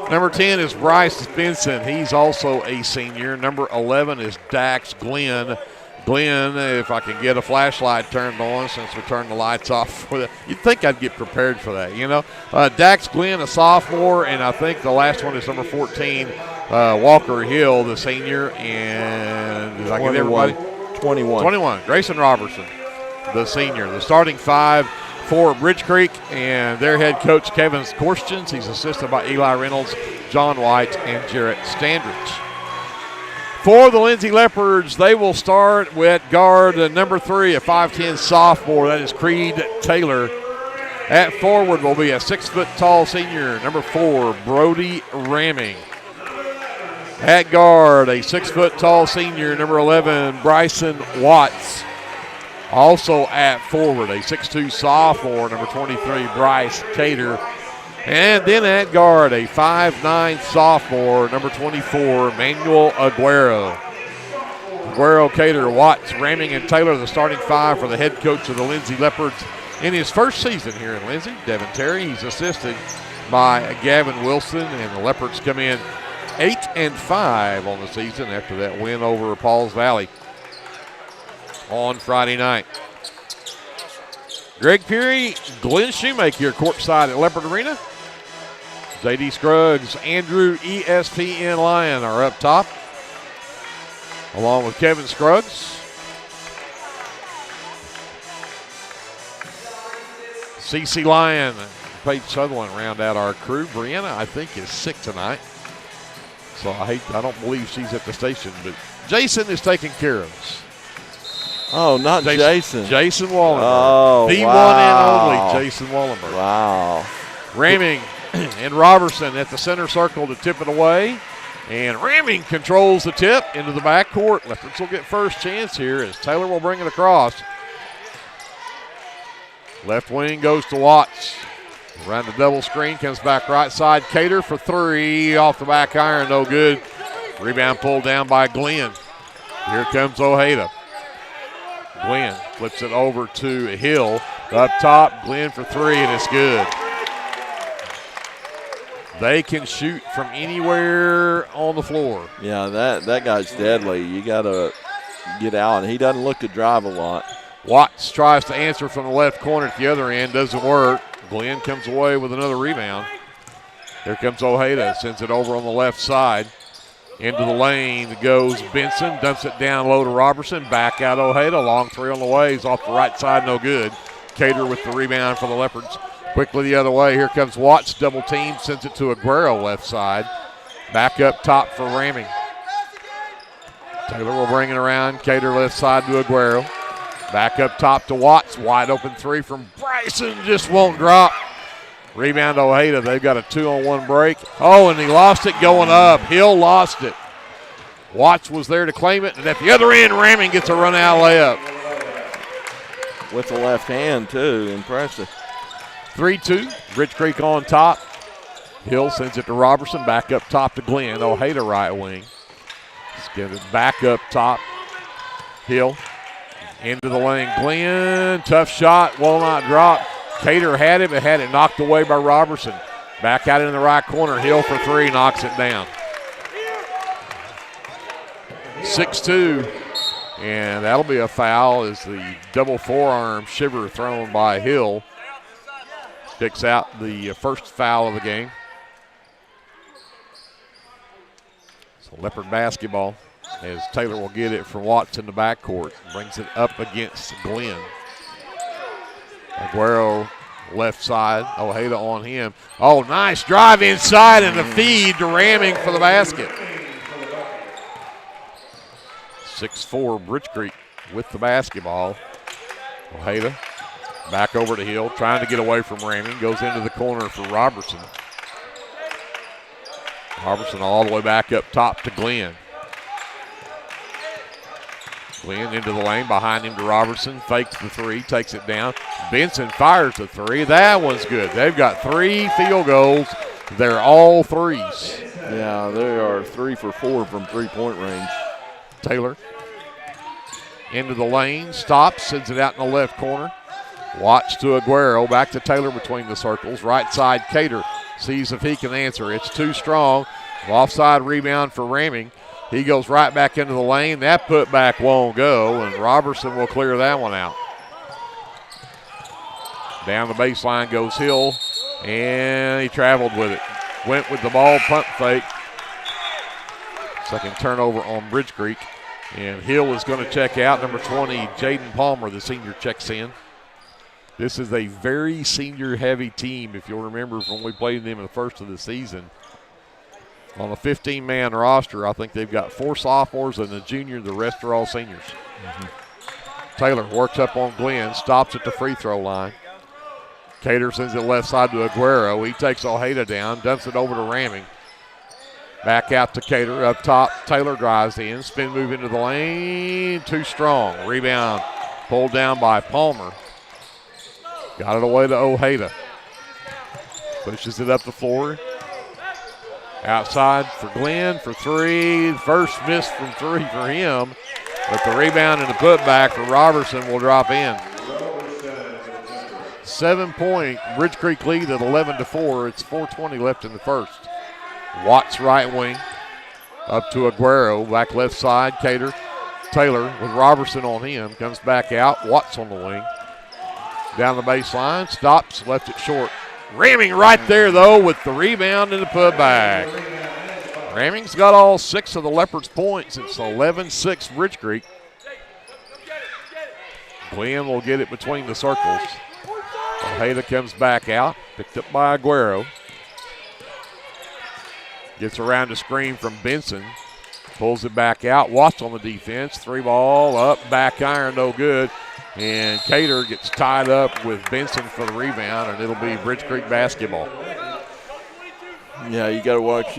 Number 10 is Bryce Benson. He's also a senior. Number 11 is Dax Glenn. Glenn, if I can get a flashlight turned on since we turned the lights off for that. You'd think I'd get prepared for that, Dax Glenn, a sophomore, and I think the last one is number 14, Walker Hill, the senior, and did I get everybody? 21. Grayson Robertson, the senior. The starting 5 for Bridge Creek, and their head coach, Kevin Korstens. He's assisted by Eli Reynolds, John White, and Jarrett Standridge. For the Lindsay Leopards, they will start with guard number 3, a 5'10 sophomore. That is Creed Taylor. At forward will be a 6-foot-tall senior, number 4, Brody Ramming. At guard, a 6-foot-tall senior, number 11, Bryson Watts. Also at forward, a 6'2 sophomore, number 23, Bryce Cater. And then at guard, a 5'9 sophomore, number 24, Manuel Aguero. Aguero, Cater, Watts, Ramming, and Taylor, the starting 5 for the head coach of the Lindsay Leopards in his first season here in Lindsay, Devin Terry. He's assisted by Gavin Wilson, and the Leopards come in 8-5 on the season after that win over Pauls Valley on Friday night. Greg Peary, Glenn Shoemaker courtside at Leopard Arena. J.D. Scruggs, Andrew ESPN Lyon are up top, along with Kevin Scruggs. C.C. Lyon, Paige Sutherland round out our crew. Brianna, I think, is sick tonight, so I don't believe she's at the station, but Jason is taking care of us. Oh, not Jason. Jason Wallenberg. Oh, the wow. one and only Jason Wallenberg. Wow. Ramming and Robertson at the center circle to tip it away. And Ramming controls the tip into the backcourt. Leopards will get first chance here as Taylor will bring it across. Left wing goes to Watts. Around the double screen, comes back right side. Cater for 3 off the back iron, no good. Rebound pulled down by Glenn. Here comes Ojeda. Glenn flips it over to Hill. Up top, Glenn for 3, and it's good. They can shoot from anywhere on the floor. Yeah, that guy's deadly. You got to get out, and he doesn't look to drive a lot. Watts tries to answer from the left corner at the other end, doesn't work. Glenn comes away with another rebound. Here comes Ojeda, sends it over on the left side. Into the lane goes Benson, dumps it down low to Robertson, back out Ojeda, long 3 on the way, he's off the right side, no good. Cater with the rebound for the Leopards. Quickly the other way, here comes Watts, double team, sends it to Aguero left side. Back up top for Ramming. Taylor will bring it around, Cater left side to Aguero. Back up top to Watts, wide open 3 from Bryson, just won't drop. Rebound Ojeda, they've got a 2-on-1 break. Oh, and he lost it going up. Hill lost it. Watts was there to claim it, and at the other end, Ramming gets a run-out layup. With the left hand, too. Impressive. 3-2, Bridge Creek on top. Hill sends it to Robertson, back up top to Glenn. Ojeda right wing. Let's get it back up top. Hill into the lane. Glenn, tough shot, will not drop. Cater had it, but had it knocked away by Robertson. Back out in the right corner. Hill for 3, knocks it down. 6-2, and that'll be a foul as the double forearm shiver thrown by Hill picks out the first foul of the game. So Leopard basketball as Taylor will get it from Watts in the backcourt. Brings it up against Glenn. Aguero left side, Ojeda on him. Oh, nice drive inside and the feed to Ramming for the basket. 6'4", Bridge Creek with the basketball. Ojeda back over to Hill, trying to get away from Ramming. Goes into the corner for Robertson. Robertson all the way back up top to Glenn. Glenn into the lane, behind him to Robertson, fakes the three, takes it down. Benson fires the three. That one's good. They've got 3 field goals. They're all threes. Yeah, they are 3 for 4 from three-point range. Taylor into the lane, stops, sends it out in the left corner. Watch to Aguero, back to Taylor between the circles. Right side, Cater sees if he can answer. It's too strong. Offside rebound for Ramming. He goes right back into the lane. That putback won't go, and Robertson will clear that one out. Down the baseline goes Hill, and he traveled with it. Went with the ball, pump fake. Second turnover on Bridge Creek. And Hill is going to check out. Number 20, Jaden Palmer, the senior, checks in. This is a very senior-heavy team, if you'll remember from when we played them in the first of the season. On a 15-man roster, I think they've got 4 sophomores and a junior. The rest are all seniors. Taylor works up on Glenn, stops at the free throw line. Cater sends it left side to Aguero. He takes Ojeda down, dumps it over to Ramming. Back out to Cater, up top. Taylor drives in, spin move into the lane. Too strong. Rebound pulled down by Palmer. Got it away to Ojeda. Pushes it up the floor. Outside for Glenn for 3. First miss from 3 for him. But the rebound and the putback for Robertson will drop in. 7-point Bridge Creek lead at 11-4. It's 4:20 left in the first. Watts right wing. Up to Aguero. Back left side. Cater. Taylor with Robertson on him. Comes back out. Watts on the wing. Down the baseline. Stops. Left it short. Ramming right there, though, with the rebound and the putback. Ramming's got all 6 of the Leopards' points. It's 11-6 Bridge Creek. Glenn will get it between the circles. Ojeda comes back out. Picked up by Aguero. Gets around the screen from Benson. Pulls it back out. Watts on the defense. 3 ball up. Back iron, no good. And Cater gets tied up with Benson for the rebound, and it'll be Bridge Creek basketball. Yeah, you got to watch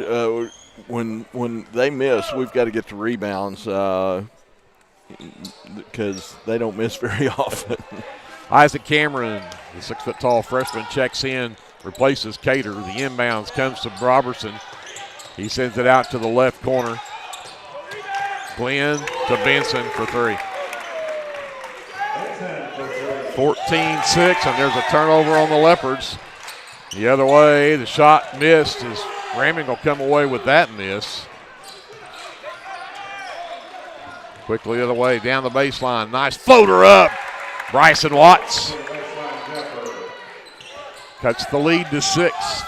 when they miss. We've got to get the rebounds because they don't miss very often. Isaac Cameron, the 6-foot-tall freshman, checks in, replaces Cater. The inbounds comes to Robertson. He sends it out to the left corner. Glenn to Benson for 3. 14-6, and there's a turnover on the Leopards. The other way, the shot missed as Ramming will come away with that miss. Quickly the other way, down the baseline. Nice floater up. Bryson Watts cuts the lead to 6.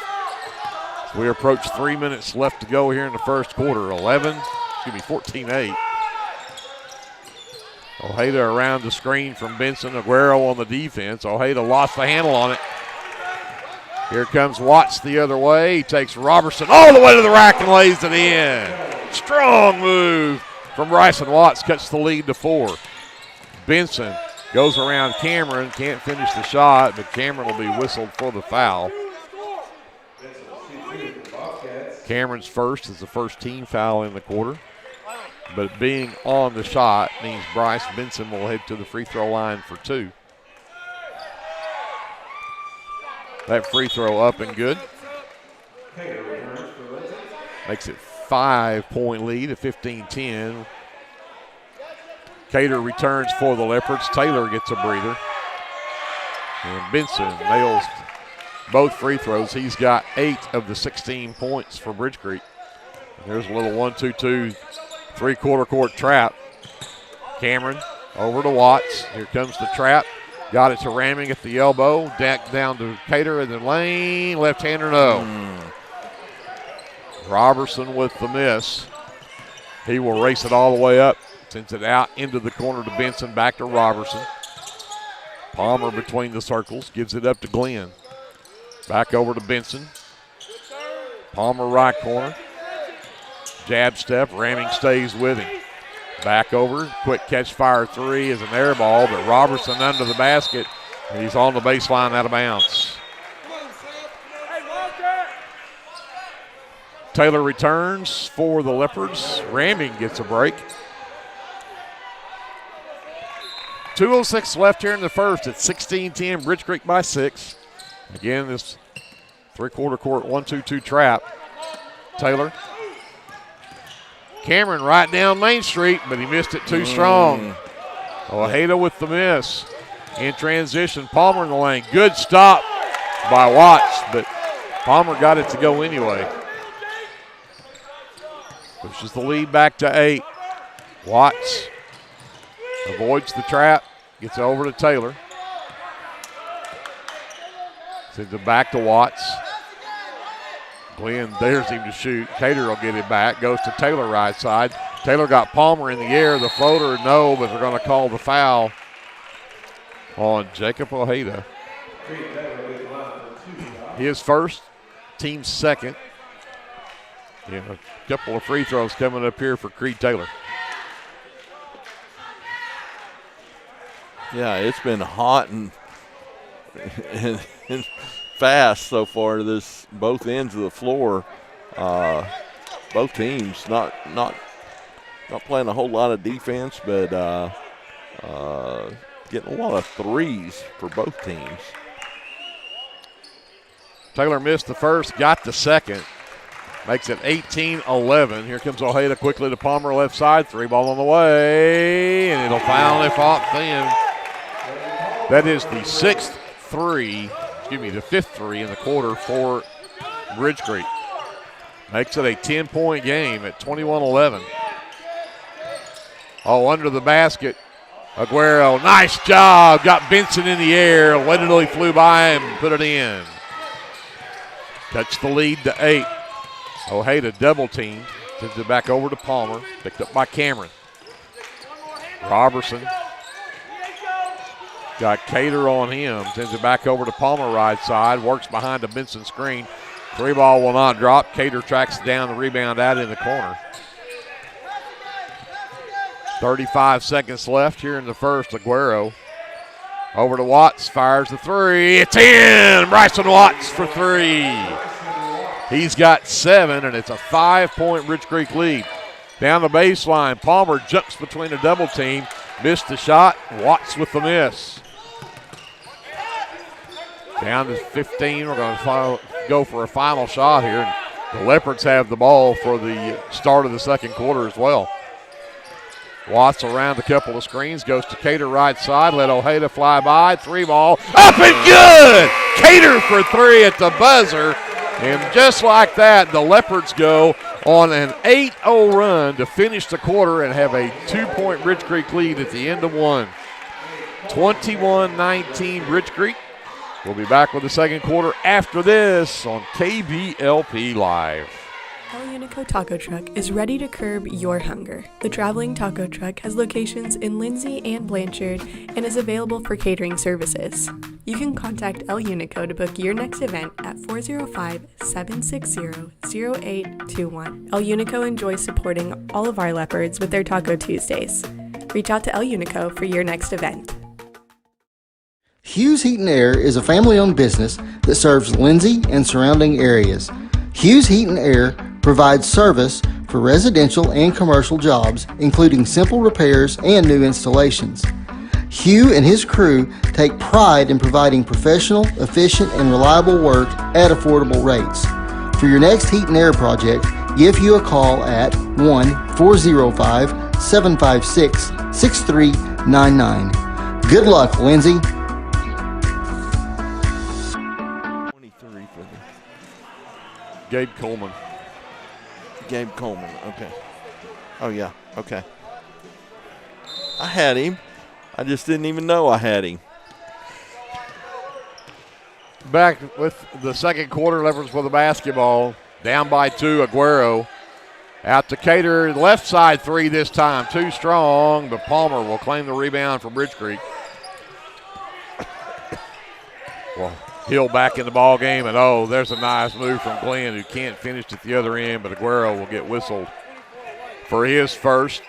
We approach 3 minutes left to go here in the first quarter. 14-8. Ojeda around the screen from Benson. Aguero on the defense. Ojeda lost the handle on it. Here comes Watts the other way. He takes Robertson all the way to the rack and lays it in. Strong move from Bryson Watts. Cuts the lead to 4. Benson goes around Cameron. Can't finish the shot, but Cameron will be whistled for the foul. Cameron's first is the first team foul in the quarter. But being on the shot means Bryce Benson will head to the free throw line for 2. That free throw up and good. Makes it 5-point lead at 15-10. Cater returns for the Leopards. Taylor gets a breather. And Benson nails both free throws. He's got 8 of the 16 points for Bridge Creek. There's a little 1-2-2 three-quarter court trap. Cameron over to Watts. Here comes the trap. Got it to Ramming at the elbow. Down to Cater in the lane. Left-hander, no. Robertson with the miss. He will race it all the way up. Sends it out into the corner to Benson. Back to Robertson. Palmer between the circles. Gives it up to Glenn. Back over to Benson. Palmer right corner. Jab step. Ramming stays with him. Back over. Quick catch fire 3 is an air ball, but Robertson under the basket. And he's on the baseline out of bounds. Taylor returns for the Leopards. Ramming gets a break. 2:06 left here in the first. It's 16-10, Bridge Creek by 6. Again, this three-quarter court 1-2-2 trap. Taylor. Cameron right down Main Street, but he missed it too strong. Ojeda with the miss. In transition, Palmer in the lane. Good stop by Watts, but Palmer got it to go anyway. Pushes the lead back to 8. Watts avoids the trap, gets over to Taylor. Sends it back to Watts. Glenn dares him to shoot. Cater will get it back. Goes to Taylor right side. Taylor got Palmer in the air. The floater, no, but they're going to call the foul on Jacob Ojeda. His first, team's second. And a couple of free throws coming up here for Creed Taylor. Yeah, it's been hot and fast so far. This both ends of the floor. Both teams not playing a whole lot of defense, but getting a lot of threes for both teams. Taylor missed the first, got the second. Makes it 18-11. Here comes Ojeda quickly to Palmer, left side. 3-ball on the way, and it'll finally fall in. That is the fifth three in the quarter for Bridge Creek. Makes it a 10-point game at 21-11. Oh, under the basket. Aguero, nice job. Got Benson in the air. Waited until he flew by him and put it in. Cuts the lead to 8. Ojeda double teamed. Sends it back over to Palmer. Picked up by Cameron. Robertson. Got Cater on him. Sends it back over to Palmer right side. Works behind a Benson screen. 3-ball will not drop. Cater tracks down the rebound out in the corner. 35 seconds left here in the first. Aguero over to Watts. Fires the three. It's in! Bryson Watts for 3. He's got 7, and it's a 5-point Bridge Creek lead. Down the baseline, Palmer jumps between a double team. Missed the shot. Watts with the miss. Down to 15. We're going to go for a final shot here. And the Leopards have the ball for the start of the second quarter as well. Watts around a couple of screens. Goes to Cater right side. Let Ojeda fly by. 3-ball. Up and good! Cater for 3 at the buzzer. And just like that, the Leopards go on an 8-0 run to finish the quarter and have a 2-point Bridge Creek lead at the end of one. 21-19 Bridge Creek. We'll be back with the second quarter after this on KBLP Live. El Unico Taco Truck is ready to curb your hunger. The traveling taco truck has locations in Lindsay and Blanchard and is available for catering services. You can contact El Unico to book your next event at 405-760-0821. El Unico enjoys supporting all of our Leopards with their Taco Tuesdays. Reach out to El Unico for your next event. Hughes Heat and Air is a family-owned business that serves Lindsay and surrounding areas. Hughes Heat and Air provides service for residential and commercial jobs, including simple repairs and new installations. Hugh and his crew take pride in providing professional, efficient, and reliable work at affordable rates. For your next heat and air project, give Hugh a call at 1-405-756-6399. Good luck, Lindsay. 23 for the Gabe Coleman. Gabe Coleman, okay. Oh, yeah, okay. I had him. I just didn't even know I had him. Back with the second quarter, Leopards with the basketball. Down by 2, Aguero. Out to Cater, left side 3 this time. Too strong, but Palmer will claim the rebound for Bridge Creek. Well, Hill back in the ball game, and there's a nice move from Glenn, who can't finish at the other end, but Aguero will get whistled for his first.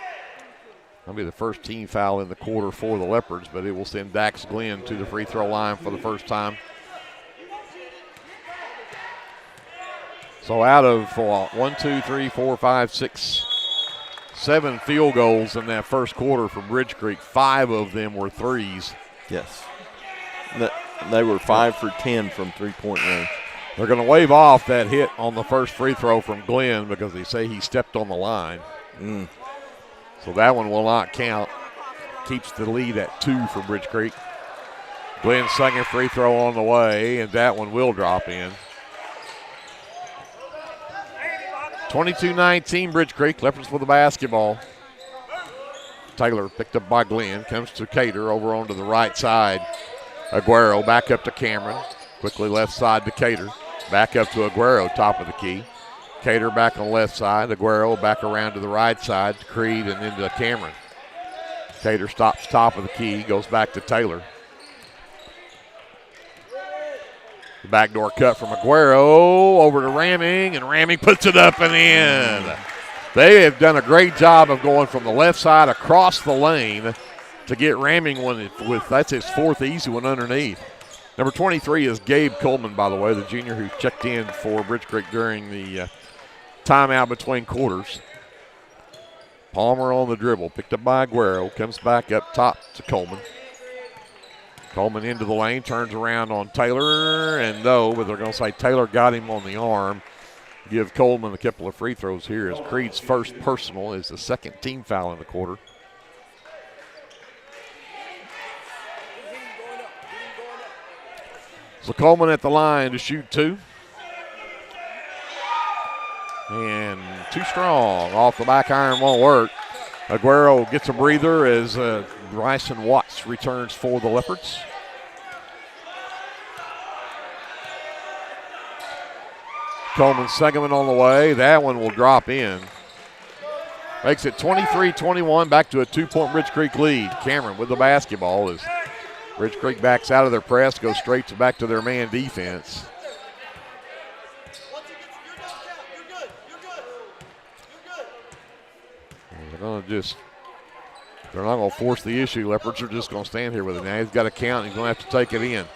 That'll be the first team foul in the quarter for the Leopards, but it will send Dax Glenn to the free throw line for the first time. So out of 1, 2, 3, 4, 5, 6, 7 field goals in that first quarter from Bridge Creek. 5 of them were threes. Yes. They were 5 for 10 from three-point range. They're going to wave off that hit on the first free throw from Glenn because they say he stepped on the line. So that one will not count. Keeps the lead at 2 for Bridge Creek. Glenn's second free throw on the way, and that one will drop in. 22-19 Bridge Creek. Leopards with the basketball. Taylor picked up by Glenn. Comes to Cater over onto the right side. Aguero back up to Cameron. Quickly left side to Cater. Back up to Aguero, top of the key. Cater back on the left side. Aguero back around to the right side to Creed and into Cameron. Cater stops top of the key, goes back to Taylor. The backdoor cut from Aguero over to Ramming, and Ramming puts it up and in. They have done a great job of going from the left side across the lane to get Ramming one with that's his 4th easy one underneath. Number 23 is Gabe Coleman, by the way, the junior who checked in for Bridge Creek during the timeout between quarters. Palmer on the dribble, picked up by Aguero, comes back up top to Coleman. Coleman into the lane, turns around on Taylor, and no, but they're going to say Taylor got him on the arm. Give Coleman a couple of free throws here as Creed's first personal is the second team foul in the quarter. So Coleman at the line to shoot 2. And too strong. Off the back iron won't work. Aguero gets a breather as Bryson Watts returns for the Leopards. Coleman's second one on the way. That one will drop in. Makes it 23-21, back to a 2-point Bridge Creek lead. Cameron with the basketball as Bridge Creek backs out of their press, goes straight back to their man defense. They're not going to force the issue. Leopards are just going to stand here with it. Now he's got to count. He's going to have to take it in.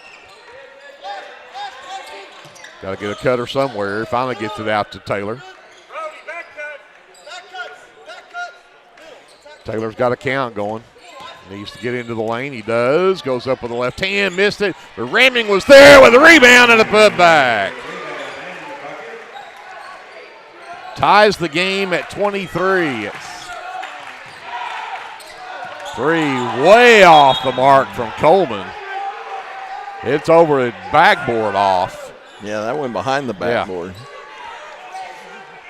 Got to get a cutter somewhere. Finally gets it out to Taylor. Taylor's got a count going. Needs to get into the lane. He does. Goes up with the left hand. Missed it. The Ramming was there with a rebound and a putback. Ties the game at 23. It's 3 way off the mark from Coleman. It's over the backboard off. Yeah, that went behind the backboard.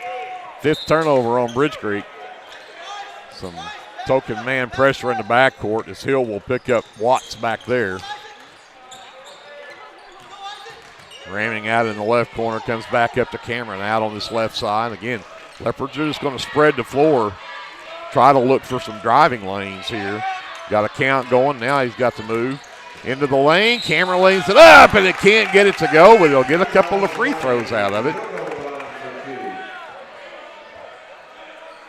Yeah. 5th turnover on Bridge Creek. Some token man pressure in the backcourt as Hill will pick up Watts back there. Ramming out in the left corner, comes back up to Cameron out on this left side. Again, Leopards are just going to spread the floor, try to look for some driving lanes here. Got a count going. Now he's got to move into the lane. Cameron lanes it up, and it can't get it to go, but he'll get a couple of free throws out of it.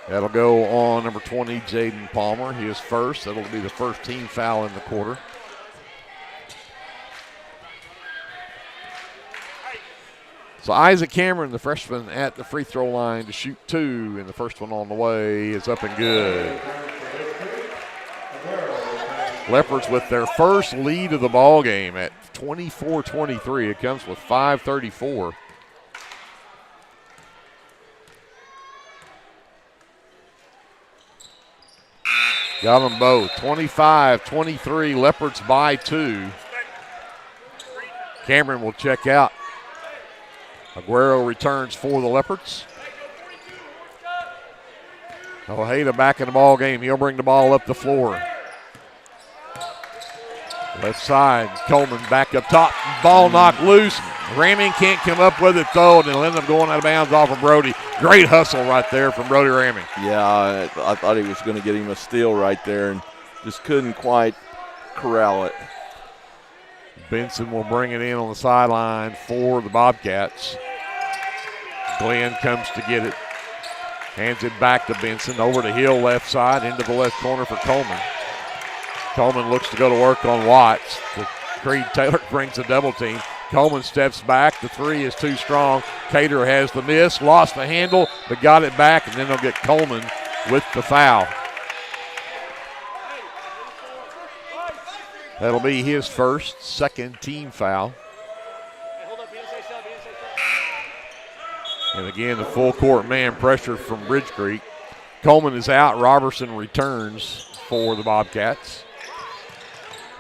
That'll go on number 20, Jaden Palmer. He is first. That'll be the first team foul in the quarter. So Isaac Cameron, the freshman, at the free throw line to shoot 2, and the first one on the way is up and good. Leopards with their first lead of the ball game at 24-23. It comes with 5:34. Got them both. 25-23. Leopards by 2. Cameron will check out. Aguero returns for the Leopards. Ojeda back in the ball game. He'll bring the ball up the floor. Left side, Coleman back up top. Ball knocked loose. Ramming can't come up with it though, and it'll end up going out of bounds off of Brody. Great hustle right there from Brody Ramming. Yeah, I thought he was going to get him a steal right there and just couldn't quite corral it. Benson will bring it in on the sideline for the Bobcats. Glenn comes to get it. Hands it back to Benson. Over to Hill left side into the left corner for Coleman. Coleman looks to go to work on Watts. Creed Taylor brings a double team. Coleman steps back. The 3 is too strong. Cater has the miss. Lost the handle, but got it back, and then they'll get Coleman with the foul. That'll be his first, second team foul. And again, the full court man pressure from Bridge Creek. Coleman is out. Robertson returns for the Bobcats.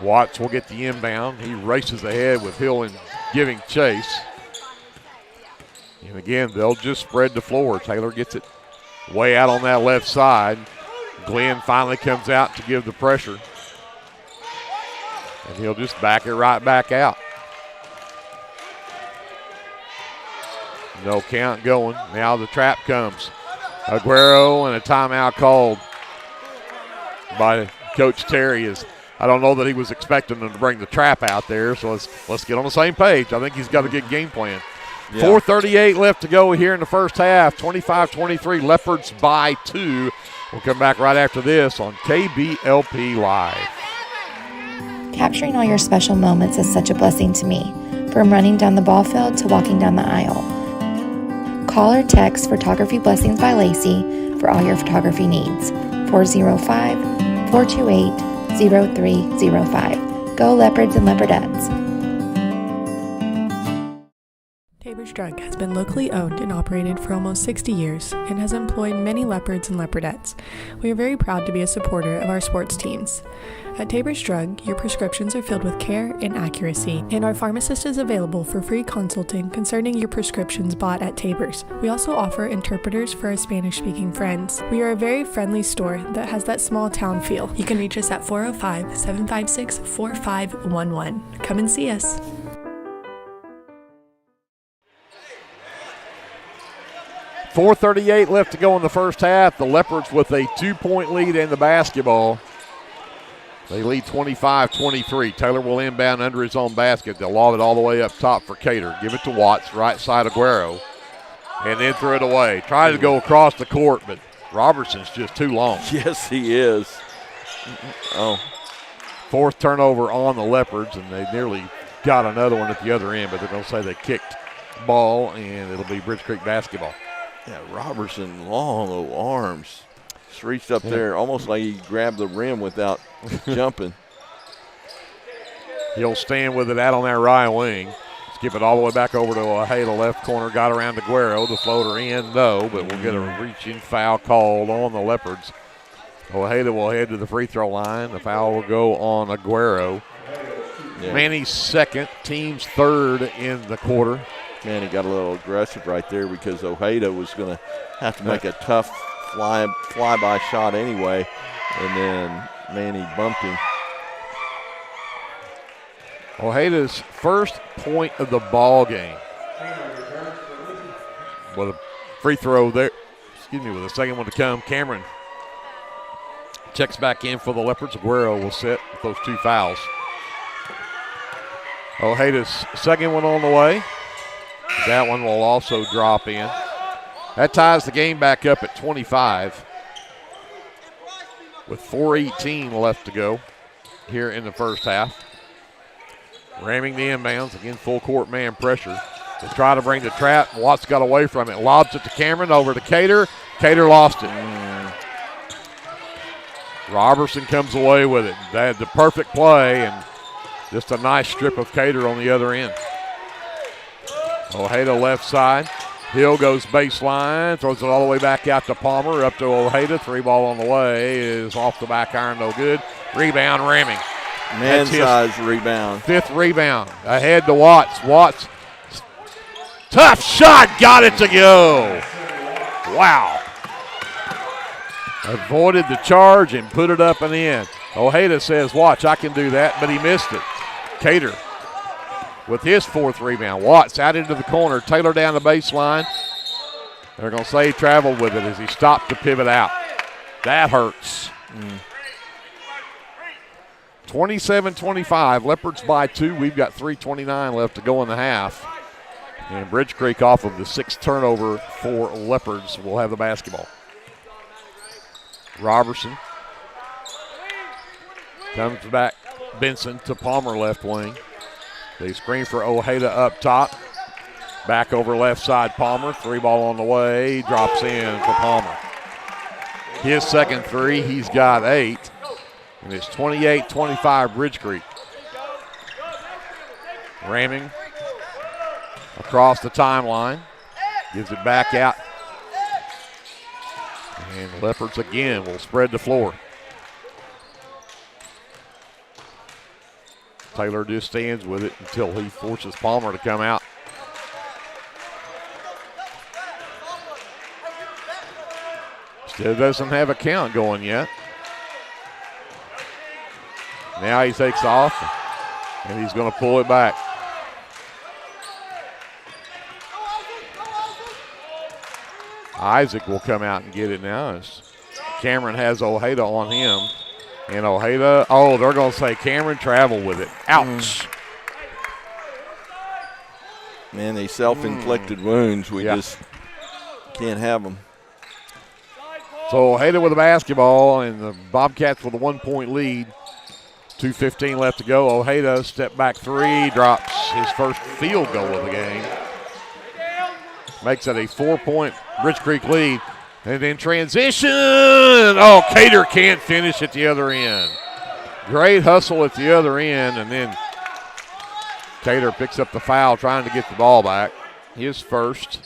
Watts will get the inbound. He races ahead with Hill and giving chase. And again, they'll just spread the floor. Taylor gets it way out on that left side. Glenn finally comes out to give the pressure. And he'll just back it right back out. No count going. Now the trap comes. Aguero and a timeout called by Coach Terry. I don't know that he was expecting them to bring the trap out there, so let's get on the same page. I think he's got a good game plan. Yeah. 4:38 left to go here in the first half. 25-23, Leopards by 2. We'll come back right after this on KBLP Live. Capturing all your special moments is such a blessing to me, from running down the ball field to walking down the aisle. Call or text Photography Blessings by Lacey for all your photography needs. 405-428-0305. Go Leopards and Leopardettes. Tabor's Drug has been locally owned and operated for almost 60 years and has employed many Leopards and Leopardettes. We are very proud to be a supporter of our sports teams. At Tabor's Drug, your prescriptions are filled with care and accuracy, and our pharmacist is available for free consulting concerning your prescriptions bought at Tabor's. We also offer interpreters for our Spanish-speaking friends. We are a very friendly store that has that small town feel. You can reach us at 405-756-4511. Come and see us. .438 left to go in the first half. The Leopards with a 2-point lead in the basketball. They lead 25-23. Taylor will inbound under his own basket. They'll lob it all the way up top for Cater. Give it to Watts, right side Aguero, and then throw it away. Try to go across the court, but Robertson's just too long. Yes, he is. Fourth turnover on the Leopards, and they nearly got another one at the other end, but they're going to say they kicked ball, and it'll be Bridge Creek basketball. Yeah, Robertson, long arms. Just reached up there almost like he grabbed the rim without jumping. He'll stand with it out on that right wing. Skip it all the way back over to Ojeda, left corner. Got around Aguero. The floater in, no, but we'll get a reaching foul called on the Leopards. Ojeda will head to the free throw line. The foul will go on Aguero. Yeah. Manny's second, team's third in the quarter. Manny got a little aggressive right there because Ojeda was going to have to make a tough fly-by shot anyway, and then Manny bumped him. Ojeda's first point of the ball game. With a free throw there, with a second one to come. Cameron checks back in for the Leopards. Aguero will sit with those two fouls. Ojeda's second one on the way. That one will also drop in. That ties the game back up at 25 with 4:18 left to go here in the first half. Ramming the inbounds. Again, full court man pressure. They try to bring the trap. Watts got away from it. Lobs it to Cameron, over to Cater. Cater lost it. Robertson comes away with it. They had the perfect play and just a nice strip of Cater on the other end. Ojeda left side. Hill goes baseline, throws it all the way back out to Palmer, up to Ojeda. Three ball on the way is off the back iron, no good. Rebound, ramming. Man-sized rebound. Fifth rebound. Ahead to Watts. Watts, tough shot, got it to go. Wow. Avoided the charge and put it up and in. Ojeda says, watch, I can do that, but he missed it. Cater with his fourth rebound. Watts out into the corner. Taylor down the baseline. They're going to say he traveled with it as he stopped to pivot out. That hurts. 27-25. Leopards by 2. We've got 3:29 left to go in the half. And Bridge Creek off of the sixth turnover for Leopards will have the basketball. Robertson comes back. Benson to Palmer left wing. They screen for Ojeda up top. Back over left side Palmer. Three ball on the way. Drops in for Palmer. his second three. He's got 8. And it's 28-25 Bridge Creek. Ramming across the timeline. Gives it back out. And Leopards again will spread the floor. Taylor just stands with it until he forces Palmer to come out. Still doesn't have a count going yet. Now he takes off, and he's going to pull it back. Isaac will come out and get it now as Cameron has Ojeda on him. And Ojeda, they're going to say Cameron traveled with it. Ouch. Man, these self-inflicted wounds, we just can't have them. So Ojeda with the basketball, and the Bobcats with a 1-point lead. 2:15 left to go. Ojeda, step back three, drops his first field goal of the game. Makes it a 4-point Bridge Creek lead. And then transition. Cater can't finish at the other end. Great hustle at the other end, and then Cater picks up the foul trying to get the ball back. His first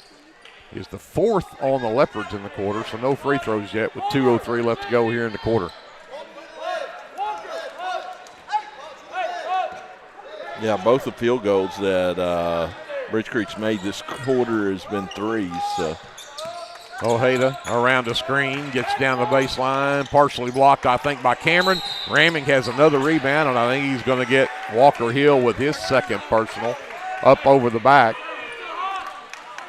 is the 4th on the Leopards in the quarter, so no free throws yet with 2:03 left to go here in the quarter. Yeah, both the field goals that Bridge Creek's made this quarter has been threes. So. Ojeda around the screen, gets down the baseline, partially blocked, I think, by Cameron. Ramming has another rebound, and I think he's going to get Walker Hill with his second personal up over the back.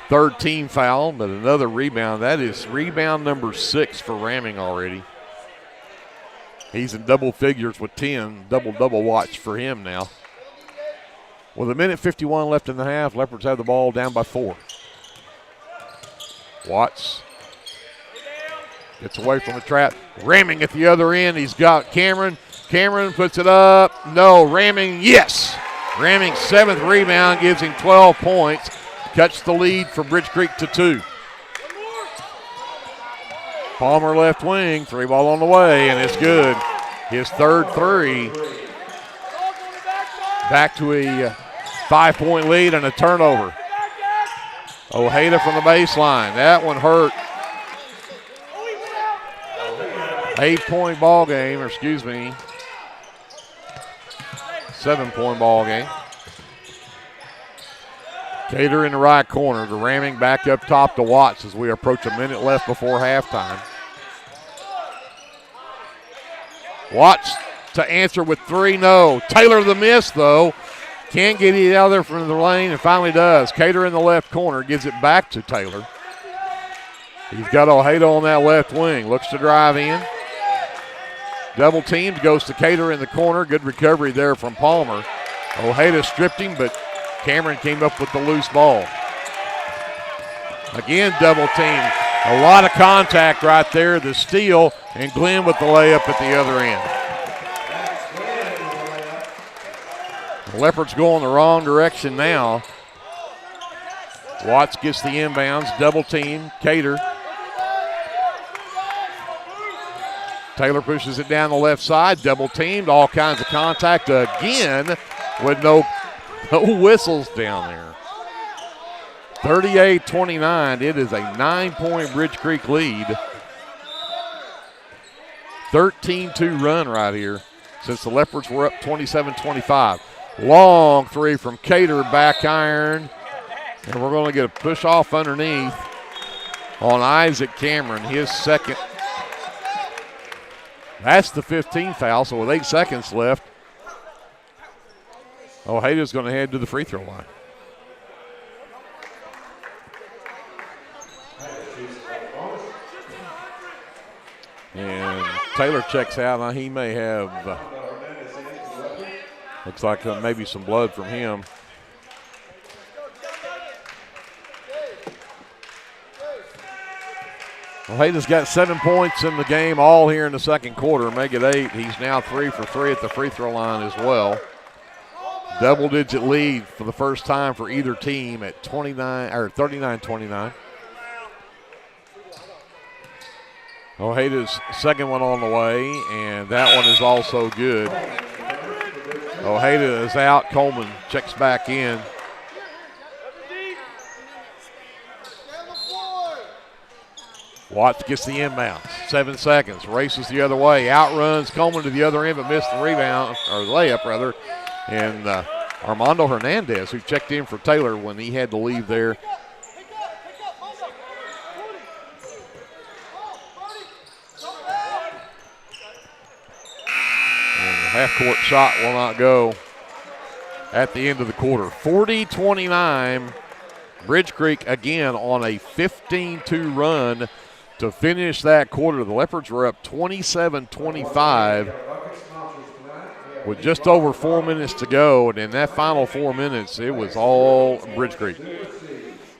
3rd team foul, but another rebound. That is rebound number 6 for Ramming already. He's in double figures with 10, double watch for him now. With 1:51 left in the half, Leopards have the ball down by 4. Watts gets away from the trap. Ramming at the other end. He's got Cameron. Cameron puts it up. No. Ramming, yes. Ramming's 7th rebound gives him 12 points. Cuts the lead for Bridge Creek to 2. Palmer left wing. 3-ball on the way, and it's good. His 3rd three. Back to a 5-point lead and a turnover. Ojeda from the baseline. That one hurt. 8-point ball game, 7-point ball game. Cater in the right corner. The Ramming back up top to Watts as we approach a minute left before halftime. Watts to answer with 3, no. Taylor the miss, though. Can't get it out there from the lane and finally does. Cater in the left corner gives it back to Taylor. He's got Ojeda on that left wing. Looks to drive in. Double teamed, goes to Cater in the corner. Good recovery there from Palmer. Ojeda stripped him, but Cameron came up with the loose ball. Again, double teamed. A lot of contact right there. The steal, and Glenn with the layup at the other end. The Leopards going the wrong direction now. Watts gets the inbounds, double team, Cater. Taylor pushes it down the left side, double teamed, all kinds of contact again with no whistles down there. 38-29, it is a 9-point Bridge Creek lead. 13-2 run right here since the Leopards were up 27-25. Long three from Cater, back iron. And we're going to get a push off underneath on Isaac Cameron, his second. That's the 15th foul, so with 8 seconds left, Ojeda's going to head to the free throw line. And Taylor checks out. Now he may have, looks like maybe some blood from him. Ojeda's got 7 points in the game, all here in the second quarter. Make it 8. He's now 3 for 3 at the free throw line as well. Double-digit lead for the first time for either team at 39-29. Ojeda's second one on the way, and that one is also good. Ojeda is out. Coleman checks back in. Watts gets the inbound. 7 seconds. Races the other way. Outruns Coleman to the other end, but missed the rebound, or layup rather. And Armando Hernandez, who checked in for Taylor when he had to leave there. And the half-court shot will not go at the end of the quarter. 40-29. Bridge Creek again on a 15-2 run to finish that quarter. The Leopards were up 27-25 with just over 4 minutes to go. And in that final 4 minutes, it was all Bridge Creek.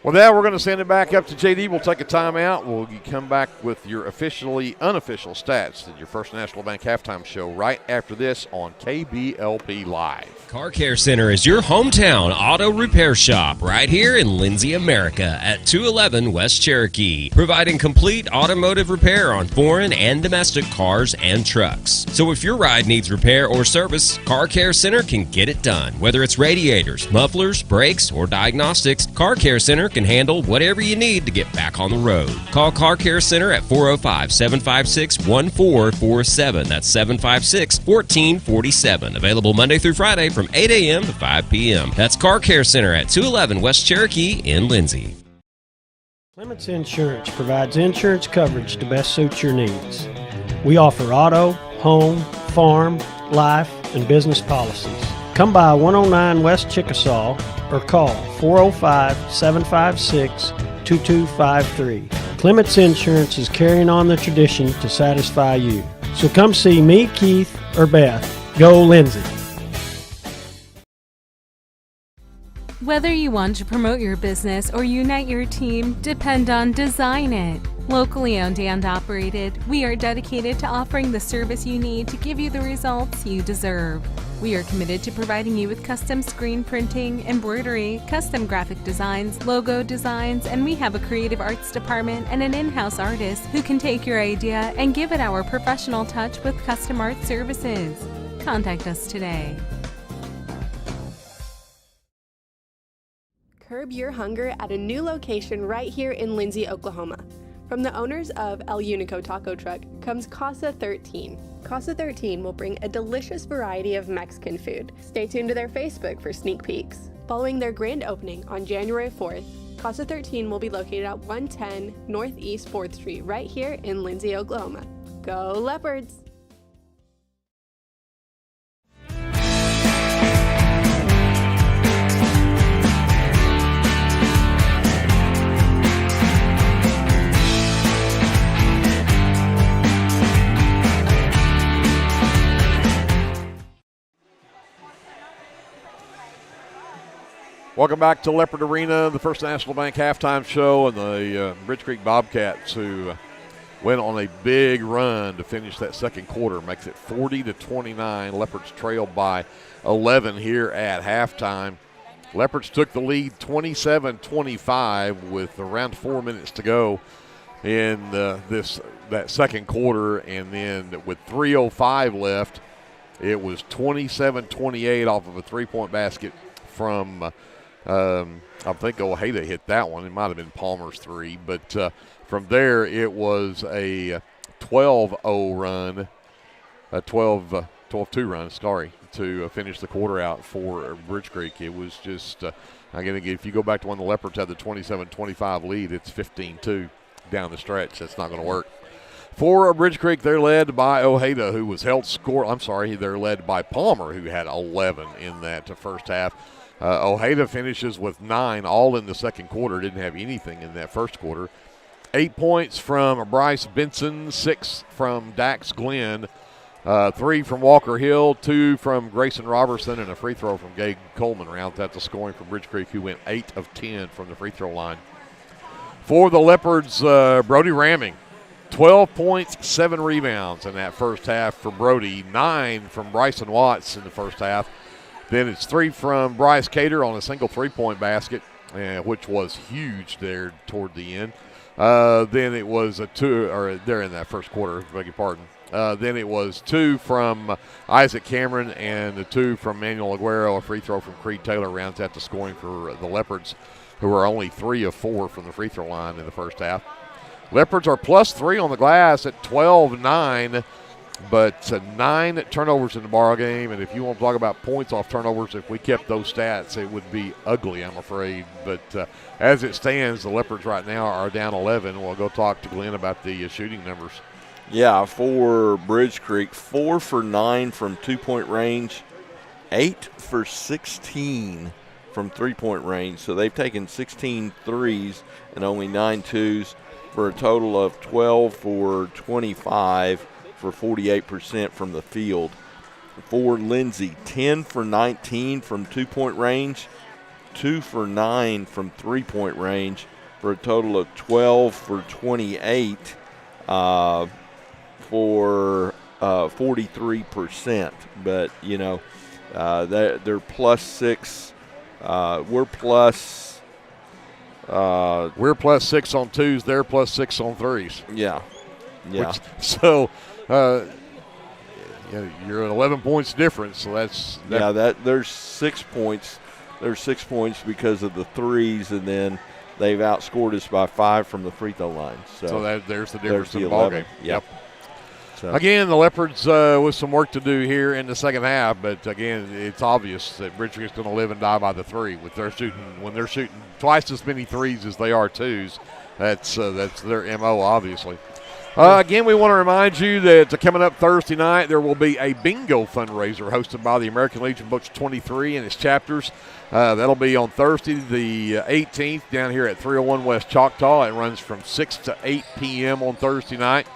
With that, we're going to send it back up to JD. We'll take a timeout. We'll come back with your officially unofficial stats at your First National Bank halftime show right after this on KBLP Live. Car Care Center is your hometown auto repair shop right here in Lindsay, America at 211 West Cherokee, providing complete automotive repair on foreign and domestic cars and trucks. So if your ride needs repair or service, Car Care Center can get it done. Whether it's radiators, mufflers, brakes, or diagnostics, Car Care Center can handle whatever you need to get back on the road. Call Car Care Center at 405-756-1447. That's 756-1447. Available Monday through Friday from 8 a.m. to 5 p.m. That's Car Care Center at 211 West Cherokee in Lindsay. Clements Insurance provides insurance coverage to best suit your needs. We offer auto, home, farm, life, and business policies. Come by 109 West Chickasaw or call 405-756-2253. Clements Insurance is carrying on the tradition to satisfy you. So come see me, Keith, or Beth. Go Lindsay. Whether you want to promote your business or unite your team, depend on Design It. Locally owned and operated, we are dedicated to offering the service you need to give you the results you deserve. We are committed to providing you with custom screen printing, embroidery, custom graphic designs, logo designs, and we have a creative arts department and an in-house artist who can take your idea and give it our professional touch with custom art services. Contact us today. Curb your hunger at a new location right here in Lindsay, Oklahoma. From the owners of El Unico Taco Truck comes Casa 13. Casa 13 will bring a delicious variety of Mexican food. Stay tuned to their Facebook for sneak peeks. Following their grand opening on January 4th, Casa 13 will be located at 110 Northeast 4th Street right here in Lindsay, Oklahoma. Go Leopards! Welcome back to Leopard Arena, the First National Bank halftime show, and the Bridge Creek Bobcats, who went on a big run to finish that second quarter, makes it 40-29. Leopards trail by 11 here at halftime. Leopards took the lead 27-25 with around 4 minutes to go in that second quarter, and then with 3:05 left, it was 27-28 off of a three-point basket from I think Ojeda hit that one. It might have been Palmer's three. But from there, it was a 12-0 run, a 12-2 run, to finish the quarter out for Bridge Creek. It was just, again, if you go back to when the Leopards had the 27-25 lead, it's 15-2 down the stretch. That's not going to work. For Bridge Creek, they're led by Ojeda, who was they're led by Palmer, who had 11 in that first half. Ojeda finishes with 9, all in the second quarter. Didn't have anything in that first quarter. 8 points from Bryce Benson, 6 from Dax Glenn, 3 from Walker Hill, 2 from Grayson Robertson, and a free throw from Gabe Coleman rounds out the scoring for Bridge Creek, who went 8 of 10 from the free throw line. For the Leopards, Brody Ramming, 12 points, 7 rebounds in that first half for Brody, 9 from Bryson Watts in the first half. Then it's 3 from Bryce Cater on a single three-point basket, which was huge there toward the end. Then it was a 2, or they're in that first quarter, beg your pardon. Then it was 2 from Isaac Cameron and the 2 from Manuel Aguero. A free throw from Creed Taylor rounds out the scoring for the Leopards, who are only 3 of 4 from the free throw line in the first half. Leopards are +3 on the glass at 12-9, but 9 turnovers in the ball game. And if you want to talk about points off turnovers, if we kept those stats, it would be ugly, I'm afraid. But as it stands, the Leopards right now are down 11. We'll go talk to Glenn about the shooting numbers. Yeah, for Bridge Creek, 4 for 9 from 2-point range, 8 for 16 from 3-point range. So they've taken 16 threes and only 9 twos for a total of 12 for 25 for 48% from the field. For Lindsay, 10 for 19 from 2-point range, 2 for 9 from 3-point range for a total of 12 for 28 for 43%. But, you know, they're +6. We're +6 on twos. They're +6 on threes. Yeah. So you're at 11 points difference. So there's 6 points. There's 6 points because of the threes, and then they've outscored us by 5 from the free throw line. So there's the difference in the ballgame. Yep. So. Again, the Leopards with some work to do here in the second half, but again, it's obvious that Bridge Creek's going to live and die by the three. When they're shooting twice as many threes as they are twos, that's their MO, obviously. Again, we want to remind you that coming up Thursday night, there will be a bingo fundraiser hosted by the American Legion Books 23 and its chapters. That'll be on Thursday, the 18th, down here at 301 West Choctaw. It runs from 6 to 8 p.m. on Thursday night.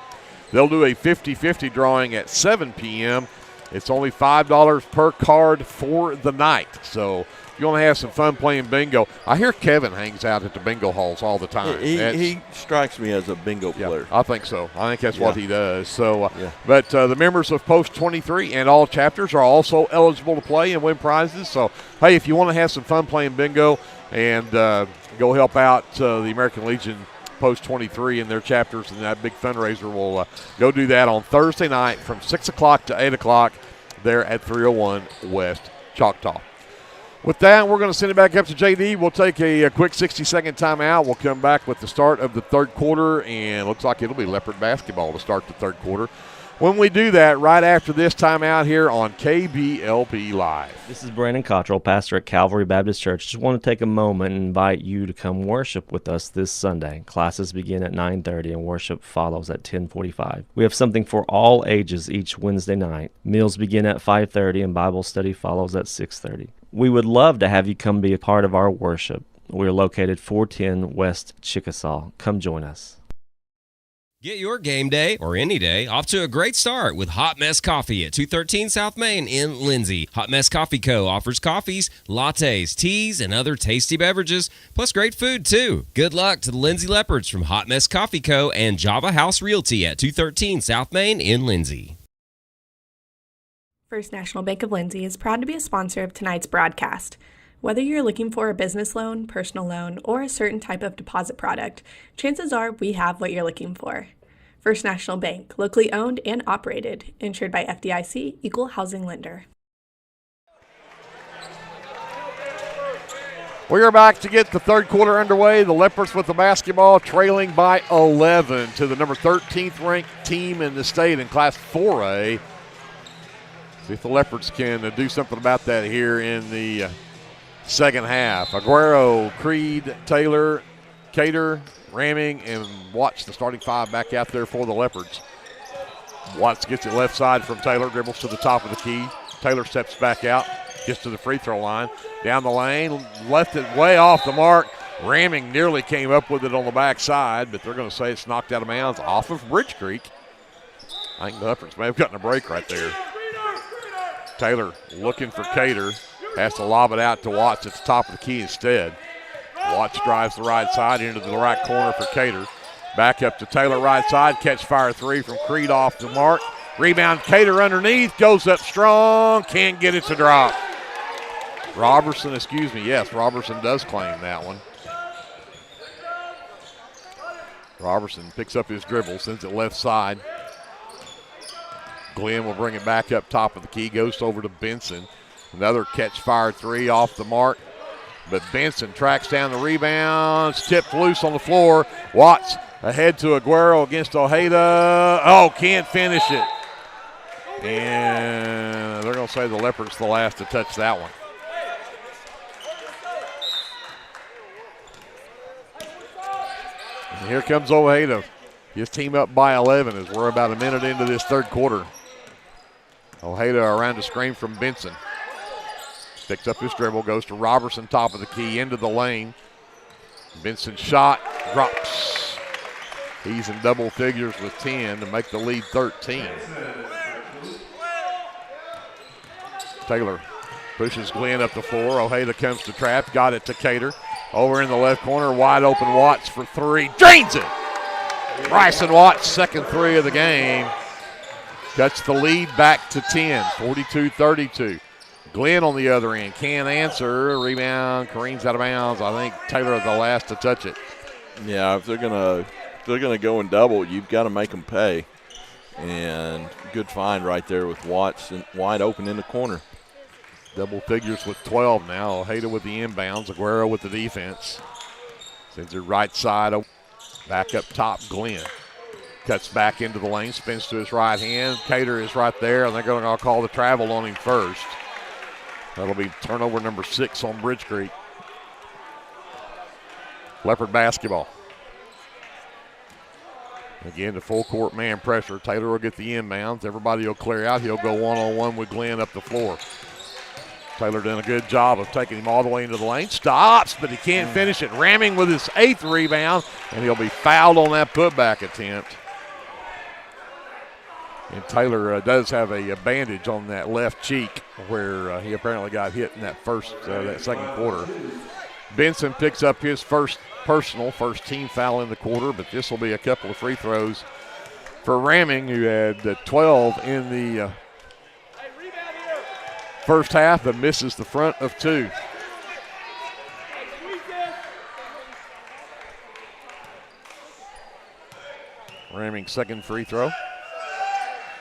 They'll do a 50-50 drawing at 7 p.m. It's only $5 per card for the night. So if you want to have some fun playing bingo, I hear Kevin hangs out at the bingo halls all the time. He strikes me as a bingo player. I think so. I think that's what he does. So, But the members of Post 23 and all chapters are also eligible to play and win prizes. So, hey, if you want to have some fun playing bingo and go help out the American Legion Post 23 and their chapters, and that big fundraiser will go do that on Thursday night from 6 o'clock to 8 o'clock there at 301 West Choctaw. With that, we're going to send it back up to JD. We'll take a quick 60-second timeout. We'll come back with the start of the third quarter, and looks like it'll be Leopard basketball to start the third quarter. When we do that, right after this timeout here on KBLP Live. This is Brandon Cottrell, pastor at Calvary Baptist Church. Just want to take a moment and invite you to come worship with us this Sunday. Classes begin at 9:30 and worship follows at 10:45. We have something for all ages each Wednesday night. Meals begin at 5:30 and Bible study follows at 6:30. We would love to have you come be a part of our worship. We're located 410 West Chickasaw. Come join us. Get your game day, or any day, off to a great start with Hot Mess Coffee at 213 South Main in Lindsay. Hot Mess Coffee Co. offers coffees, lattes, teas, and other tasty beverages, plus great food, too. Good luck to the Lindsay Leopards from Hot Mess Coffee Co. and Java House Realty at 213 South Main in Lindsay. First National Bank of Lindsay is proud to be a sponsor of tonight's broadcast. Whether you're looking for a business loan, personal loan, or a certain type of deposit product, chances are we have what you're looking for. First National Bank, locally owned and operated, insured by FDIC, Equal Housing Lender. We are back to get the third quarter underway. The Leopards with the basketball trailing by 11 to the number 13th ranked team in the state in Class 4A. See if the Leopards can do something about that here in the second half. Aguero, Creed, Taylor, Cater, Ramming, and Watts, the starting five, back out there for the Leopards. Watts gets it left side from Taylor, dribbles to the top of the key. Taylor steps back out, gets to the free throw line. Down the lane, left it way off the mark. Ramming nearly came up with it on the backside, but they're going to say it's knocked out of bounds off of Bridge Creek. I think the Leopards may have gotten a break right there. Taylor looking for Cater. Has to lob it out to Watts at the top of the key instead. Watts drives the right side into the right corner for Cater. Back up to Taylor right side. Catch fire three from Creed off the mark. Rebound Cater underneath. Goes up strong. Can't get it to drop. Robertson does claim that one. Robertson picks up his dribble, sends it left side. Glenn will bring it back up top of the key, goes over to Benson. Another catch-fire three off the mark. But Benson tracks down the rebounds, tipped loose on the floor. Watts ahead to Aguero against Ojeda. Oh, can't finish it. And they're going to say the Leopards the last to touch that one. And here comes Ojeda. His team up by 11 as we're about a minute into this third quarter. Ojeda around a screen from Benson. Picks up his dribble, goes to Robertson, top of the key, into the lane. Benson shot, drops. He's in double figures with 10 to make the lead 13. Taylor pushes Glenn up the floor. Ojeda comes to trap, got it to Cater. Over in the left corner, wide open Watts for three. Drains it! Bryson Watts, second three of the game. Cuts the lead back to 10, 42-32. Glenn on the other end can't answer. Rebound, careens out of bounds. I think Taylor the last to touch it. Yeah, if they're gonna go and double, you've got to make them pay. And good find right there with Watts wide open in the corner. Double figures with 12 now. Ojeda with the inbounds. Aguero with the defense. Sends it right side. Back up top, Glenn. Cuts back into the lane, spins to his right hand. Cater is right there, and they're going to call the travel on him first. That'll be turnover number 6 on Bridge Creek. Leopard basketball. Again, the full court man pressure. Taylor will get the inbounds. Everybody will clear out. He'll go one-on-one with Glenn up the floor. Taylor done a good job of taking him all the way into the lane. Stops, but he can't finish it. Ramming with his 8th rebound, and he'll be fouled on that putback attempt. And Taylor does have a bandage on that left cheek where he apparently got hit in that second quarter. Benson picks up his first team foul in the quarter, but this will be a couple of free throws for Ramming, who had 12 in the first half, but misses the front of 2. Ramming's second free throw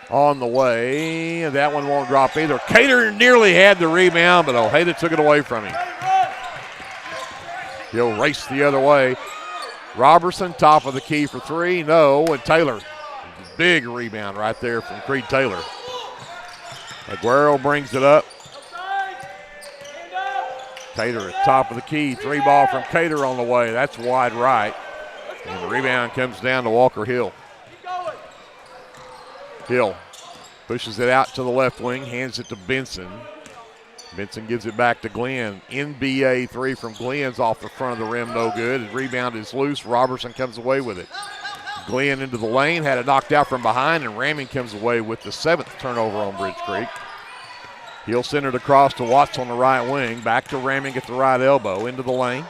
on the way. That one won't drop either. Cater nearly had the rebound, but Ojeda took it away from him. He'll race the other way. Robertson, top of the key for 3. No, and Taylor. Big rebound right there from Creed Taylor. Aguero brings it up. Cater at top of the key. 3 ball from Cater on the way. That's wide right. And the rebound comes down to Walker Hill. Hill pushes it out to the left wing, hands it to Benson. Benson gives it back to Glenn. NBA 3 from Glenn's off the front of the rim, no good. His rebound is loose. Robertson comes away with it. Glenn into the lane, had it knocked out from behind, and Ramming comes away with the 7th turnover on Bridge Creek. He'll send it across to Watts on the right wing. Back to Ramming at the right elbow, into the lane.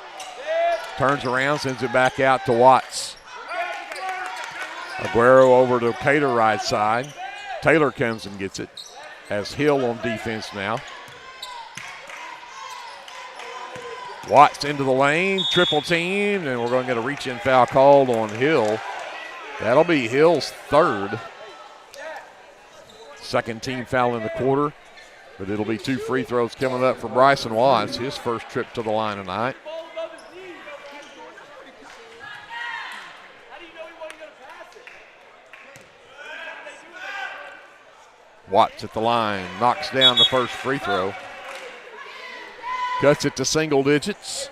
Turns around, sends it back out to Watts. Aguero over to Cater right side. Taylor comes and gets it. Has Hill on defense now. Watts into the lane, triple teamed, and we're going to get a reach-in foul called on Hill. That'll be Hill's 3rd. Second team foul in the quarter, but it'll be 2 free throws coming up for Bryson Watts, his first trip to the line tonight. Watts at the line, knocks down the first free throw. Cuts it to single digits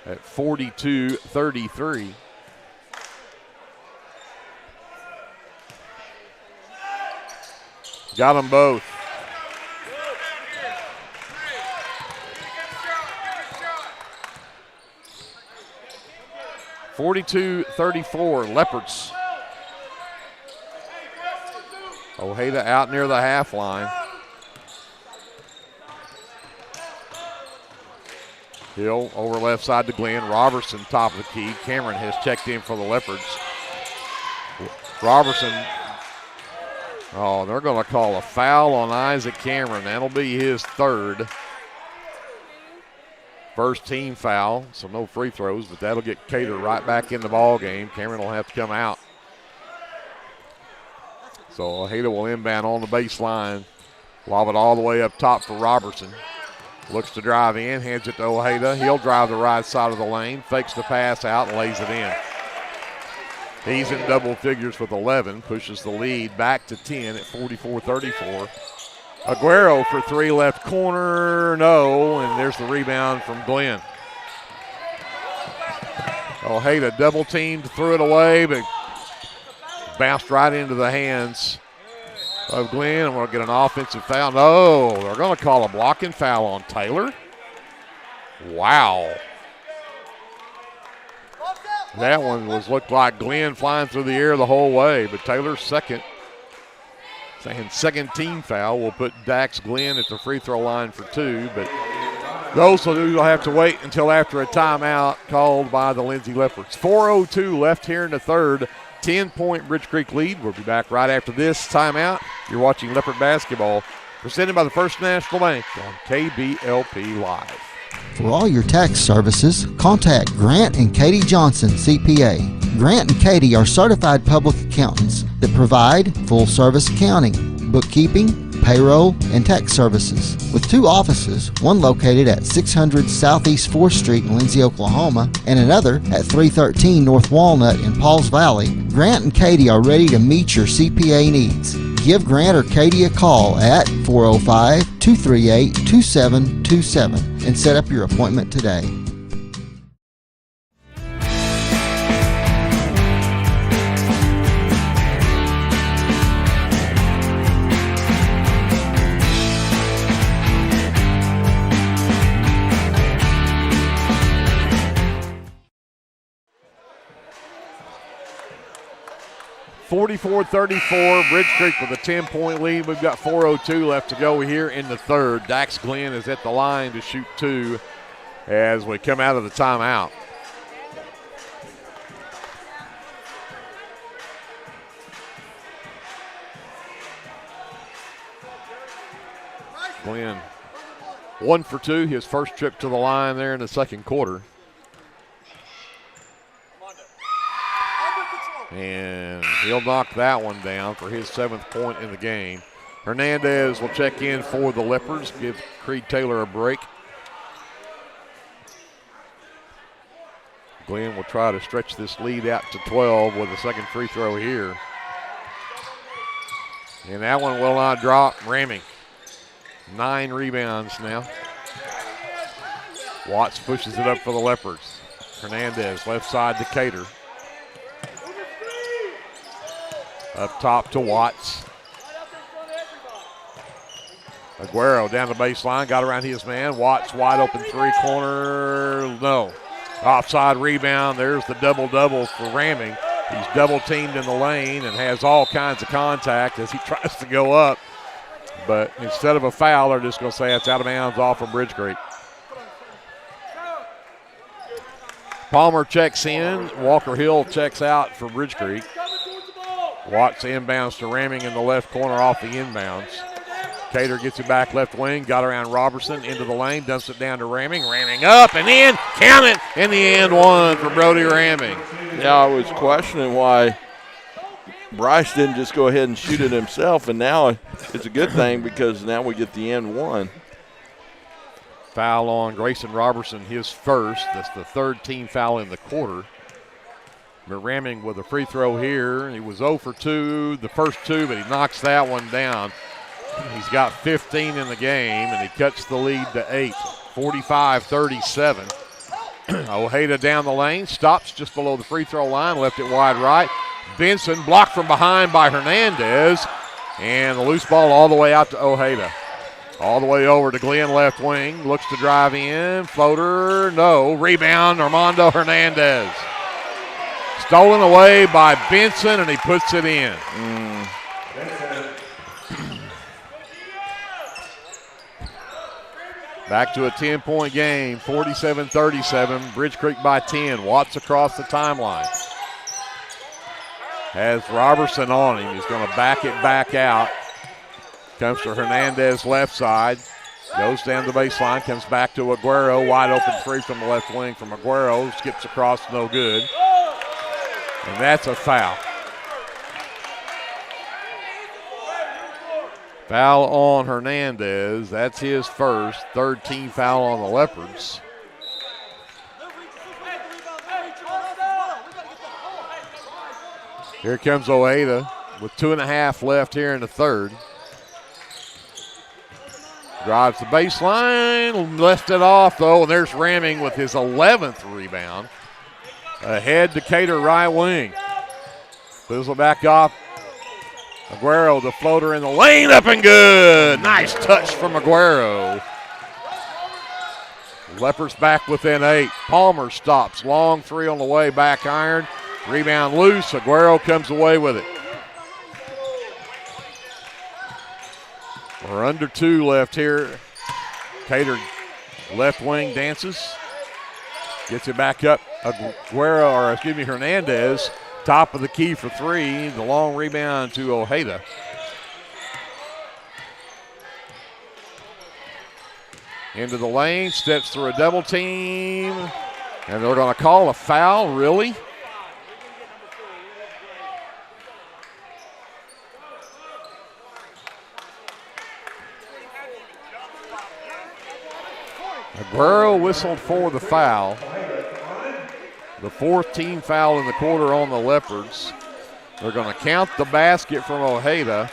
at 42-33. Got them both. (42-34) Leopards. Ojeda out near the half line. Hill over left side to Glenn. Robertson top of the key. Cameron has checked in for the Leopards. Robertson. Oh, they're going to call a foul on Isaac Cameron. That'll be his 3rd. First team foul, so no free throws, but that'll get Cater right back in the ball game. Cameron will have to come out. So Ojeda will inbound on the baseline. Lob it all the way up top for Robertson. Looks to drive in, hands it to Ojeda. He'll drive the right side of the lane, fakes the pass out, and lays it in. He's in double figures with 11, pushes the lead back to 10 at 44-34. Aguero for three, left corner, no, and there's the rebound from Glenn. Ojeda double teamed, threw it away, but bounced right into the hands of Glenn, and we'll get an offensive foul. No, they're going to call a blocking foul on Taylor. Wow. That one looked like Glenn flying through the air the whole way, but Taylor's second team foul will put Dax Glenn at the free throw line for two, but those will have to wait until after a timeout called by the Lindsay Leopards. 4:02 left here in the third. 10-point Bridge Creek lead. We'll be back right after this timeout. You're watching Leopard basketball, presented by the First National Bank on KBLP Live. For all your tax services, contact Grant and Katie Johnson, CPA. Grant and Katie are certified public accountants that provide full-service accounting, bookkeeping, payroll, and tax services. With two offices, one located at 600 Southeast 4th Street in Lindsay, Oklahoma, and another at 313 North Walnut in Pauls Valley, Grant and Katie are ready to meet your CPA needs. Give Grant or Katie a call at 405-238-2727 and set up your appointment today. (44-34), Bridge Creek with a 10-point lead. We've got 4:02 left to go here in the third. Dax Glenn is at the line to shoot two as we come out of the timeout. Glenn 1 for 2, his first trip to the line there in the second quarter. And he'll knock that one down for his 7th point in the game. Hernandez will check in for the Leopards, give Creed Taylor a break. Glenn will try to stretch this lead out to 12 with a second free throw here. And that one will not drop. Ramming. 9 rebounds now. Watts pushes it up for the Leopards. Hernandez left side to Cater. Up top to Watts. Aguero down the baseline, got around his man. Watts wide open three-corner, no. Offside rebound, there's the double-double for Ramming. He's double-teamed in the lane and has all kinds of contact as he tries to go up. But instead of a foul, they're just going to say it's out of bounds off of Bridge Creek. Palmer checks in. Walker Hill checks out for Bridge Creek. Watts inbounds to Ramming in the left corner off the inbounds. Cater gets it back left wing, got around Robertson into the lane, dumps it down to Ramming. Ramming up and in, count it, and the and one for Brody Ramming. Yeah, I was questioning why Bryce didn't just go ahead and shoot it himself, and now it's a good thing because now we get the and one. Foul on Grayson Robertson, his first. That's the third team foul in the quarter. But Ramming with a free throw here. He was 0 for 2, the first two, but he knocks that one down. He's got 15 in the game, and he cuts the lead to 8, 45-37. Ojeda down the lane, stops just below the free throw line, left it wide right. Benson blocked from behind by Hernandez, and the loose ball all the way out to Ojeda. All the way over to Glenn left wing, looks to drive in, floater, no. Rebound, Armando Hernandez. Stolen away by Benson, and he puts it in. Back to a 10-point game, 47-37. Bridge Creek by 10. Watts across the timeline. Has Robertson on him. He's going to back it back out. Comes to Hernandez left side. Goes down the baseline, comes back to Aguero. Wide open three from the left wing from Aguero. Skips across, no good. And that's a foul. Foul on Hernandez. That's his first. Third team foul on the Leopards. Here comes Ojeda with 2.5 left here in the third. Drives the baseline, left it off though, and there's Ramming with his 11th rebound. Ahead to Cater right wing. Fizzle back off. Aguero, the floater in the lane, up and good. Nice touch from Aguero. Leopards back within 8. Palmer stops. Long three on the way, back iron. Rebound loose. Aguero comes away with it. We're under 2 left here. Cater left wing dances. Gets it back up. Hernandez. Top of the key for 3. The long rebound to Ojeda. Into the lane. Steps through a double team. And they're going to call a foul, really? Aguero whistled for the foul. The 4th team foul in the quarter on the Leopards. They're going to count the basket from Ojeda.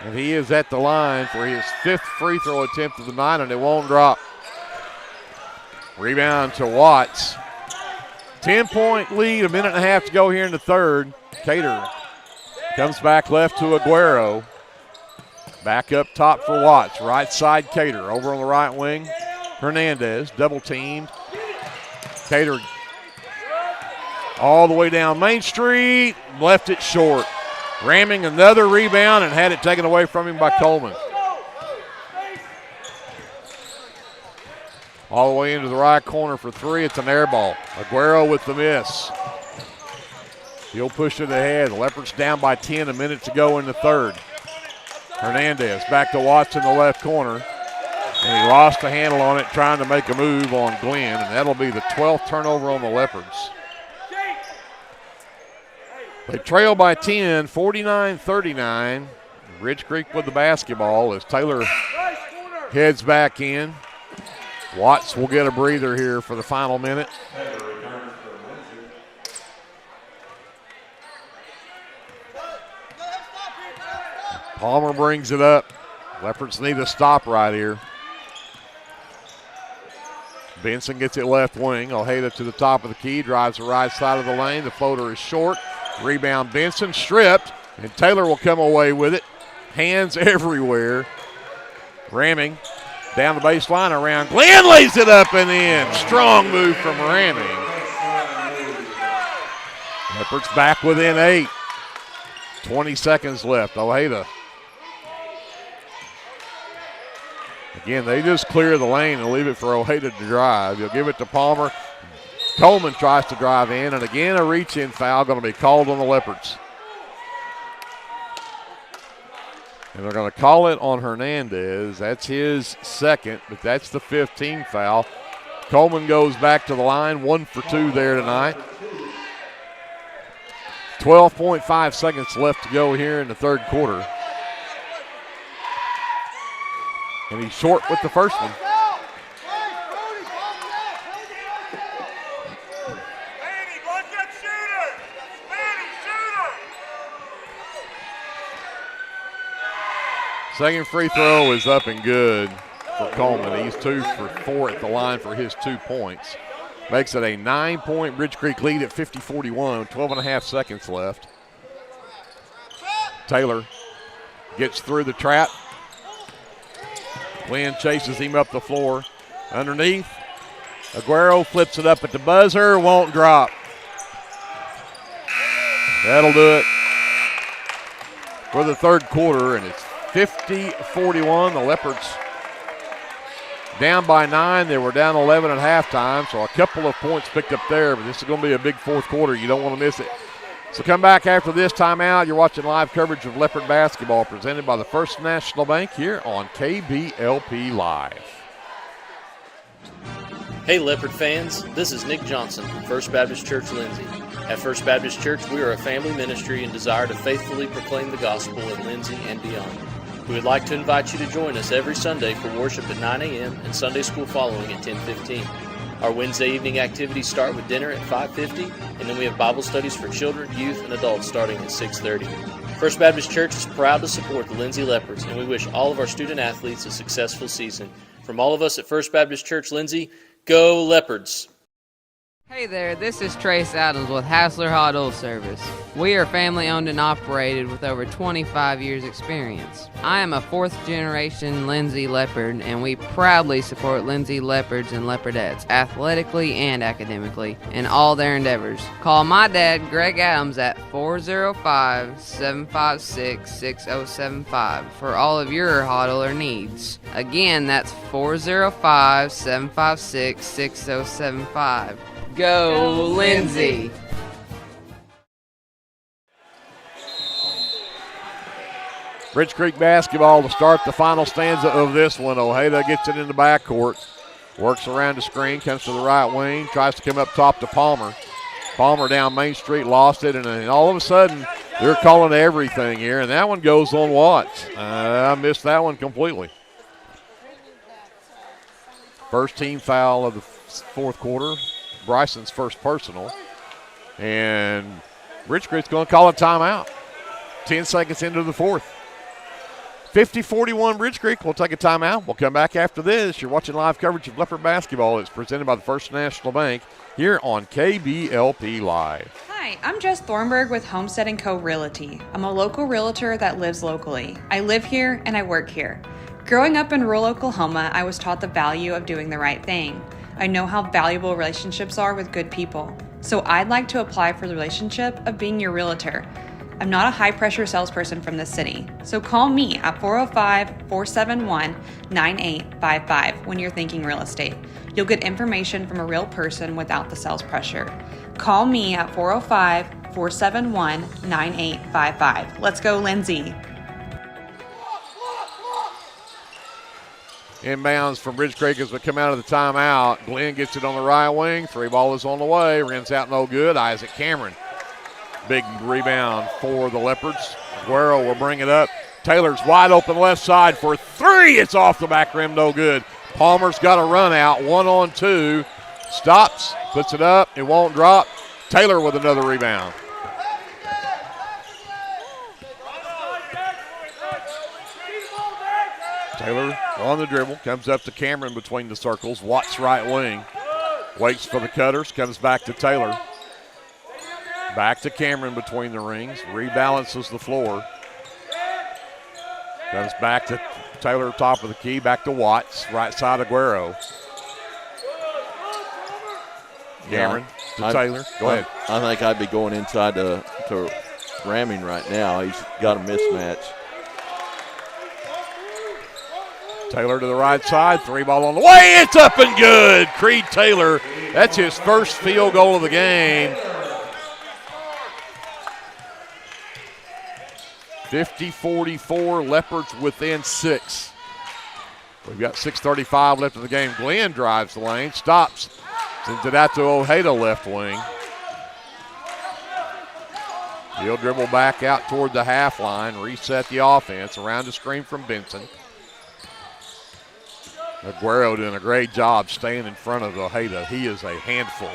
And he is at the line for his 5th free throw attempt of the night, and it won't drop. Rebound to Watts. 10-point lead, 1.5 minutes to go here in the third. Cater comes back left to Aguero. Back up top for Watts. Right side, Cater. Over on the right wing, Hernandez. Double teamed. Cater all the way down Main Street. Left it short. Ramming another rebound and had it taken away from him by Coleman. All the way into the right corner for 3. It's an air ball. Aguero with the miss. He'll push it ahead. Leopards down by 10, 1 minute to go in the third. Hernandez back to Watts in the left corner. And he lost the handle on it trying to make a move on Glenn. And that'll be the 12th turnover on the Leopards. They trail by 10, 49-39. Bridge Creek with the basketball as Taylor heads back in. Watts will get a breather here for the final minute. Palmer brings it up. Leopards need a stop right here. Benson gets it left wing. Ojeda to the top of the key, drives the right side of the lane. The floater is short. Rebound Benson, stripped, and Taylor will come away with it. Hands everywhere. Ramming down the baseline around. Glenn lays it up and in. Strong move from Ramming. Leopards back within 8. 20 seconds left. Ojeda. Again, they just clear the lane and leave it for Ojeda to drive. He'll give it to Palmer. Coleman tries to drive in, and again a reach-in foul going to be called on the Leopards. And they're going to call it on Hernandez. That's his second, but that's the 15th foul. Coleman goes back to the line, 1 for 2 there tonight. 12.5 seconds left to go here in the third quarter. And he's short with the first one. Second free throw is up and good for Coleman. He's 2 for 4 at the line for his 2 points. Makes it a 9-point Bridge Creek lead at 50-41, 12.5 seconds left. Taylor gets through the trap. Glenn chases him up the floor. Underneath, Aguero flips it up at the buzzer, won't drop. That'll do it for the third quarter, and it's 50-41. The Leopards down by 9. They were down 11 at halftime, so a couple of points picked up there, but this is going to be a big fourth quarter. You don't want to miss it. So come back after this timeout. You're watching live coverage of Leopard basketball presented by the First National Bank here on KBLP Live. Hey Leopard fans, this is Nick Johnson from First Baptist Church Lindsay. At First Baptist Church, we are a family ministry and desire to faithfully proclaim the gospel in Lindsay and beyond. We would like to invite you to join us every Sunday for worship at 9 a.m. and Sunday school following at 10:15. Our Wednesday evening activities start with dinner at 5:50, and then we have Bible studies for children, youth, and adults starting at 6:30. First Baptist Church is proud to support the Lindsay Leopards, and we wish all of our student athletes a successful season. From all of us at First Baptist Church Lindsay, go Leopards! Hey there, this is Trace Adams with Hassler Hot Oil Service. We are family owned and operated with over 25 years experience. I am a 4th generation Lindsay Leopard, and we proudly support Lindsay Leopards and Leopardettes athletically and academically in all their endeavors. Call my dad, Greg Adams, at 405-756-6075 for all of your hot oiler needs. Again, that's 405-756-6075. Go Lindsay! Bridge Creek basketball to start the final stanza of this one. Ojeda gets it in the backcourt. Works around the screen, comes to the right wing, tries to come up top to Palmer. Palmer down Main Street, lost it, and then all of a sudden they're calling everything here, and that one goes on Watts. I missed that one completely. First team foul of the fourth quarter. Bryson's first personal. And Bridge Creek's going to call a timeout. 10 seconds into the fourth. 50-41 Bridge Creek. We'll take a timeout. We'll come back after this. You're watching live coverage of Leopard basketball. It's presented by the First National Bank here on KBLP Live. Hi, I'm Jess Thornburg with Homestead & Co. Realty. I'm a local realtor that lives locally. I live here and I work here. Growing up in rural Oklahoma, I was taught the value of doing the right thing. I know how valuable relationships are with good people. So I'd like to apply for the relationship of being your realtor. I'm not a high-pressure salesperson from the city, so call me at 405-471-9855 when you're thinking real estate. You'll get information from a real person without the sales pressure. Call me at 405-471-9855. Let's go, Lindsay. Inbounds from Bridge Creek as we come out of the timeout. Glenn gets it on the right wing. 3 ball is on the way. Rims out no good. Isaac Cameron. Big rebound for the Leopards. Guerrero will bring it up. Taylor's wide open left side for 3. It's off the back rim, no good. Palmer's got a run out. 1-on-2. Stops, puts it up. It won't drop. Taylor with another rebound. Taylor on the dribble, comes up to Cameron between the circles. Watts right wing. Waits for the cutters, comes back to Taylor. Back to Cameron between the rings. Rebalances the floor. Comes back to Taylor, top of the key. Back to Watts, right side of Guerrero. Cameron to Taylor. Go ahead. I think I'd be going inside to Ramming right now. He's got a mismatch. Taylor to the right side, 3 ball on the way, it's up and good. Creed Taylor, that's his first field goal of the game. 50-44, Leopards within 6. We've got 6:35 left in the game. Glenn drives the lane, stops, sends it out to Ojeda left wing. He'll dribble back out toward the half line, reset the offense around the screen from Benson. Aguero doing a great job staying in front of Ojeda. He is a handful.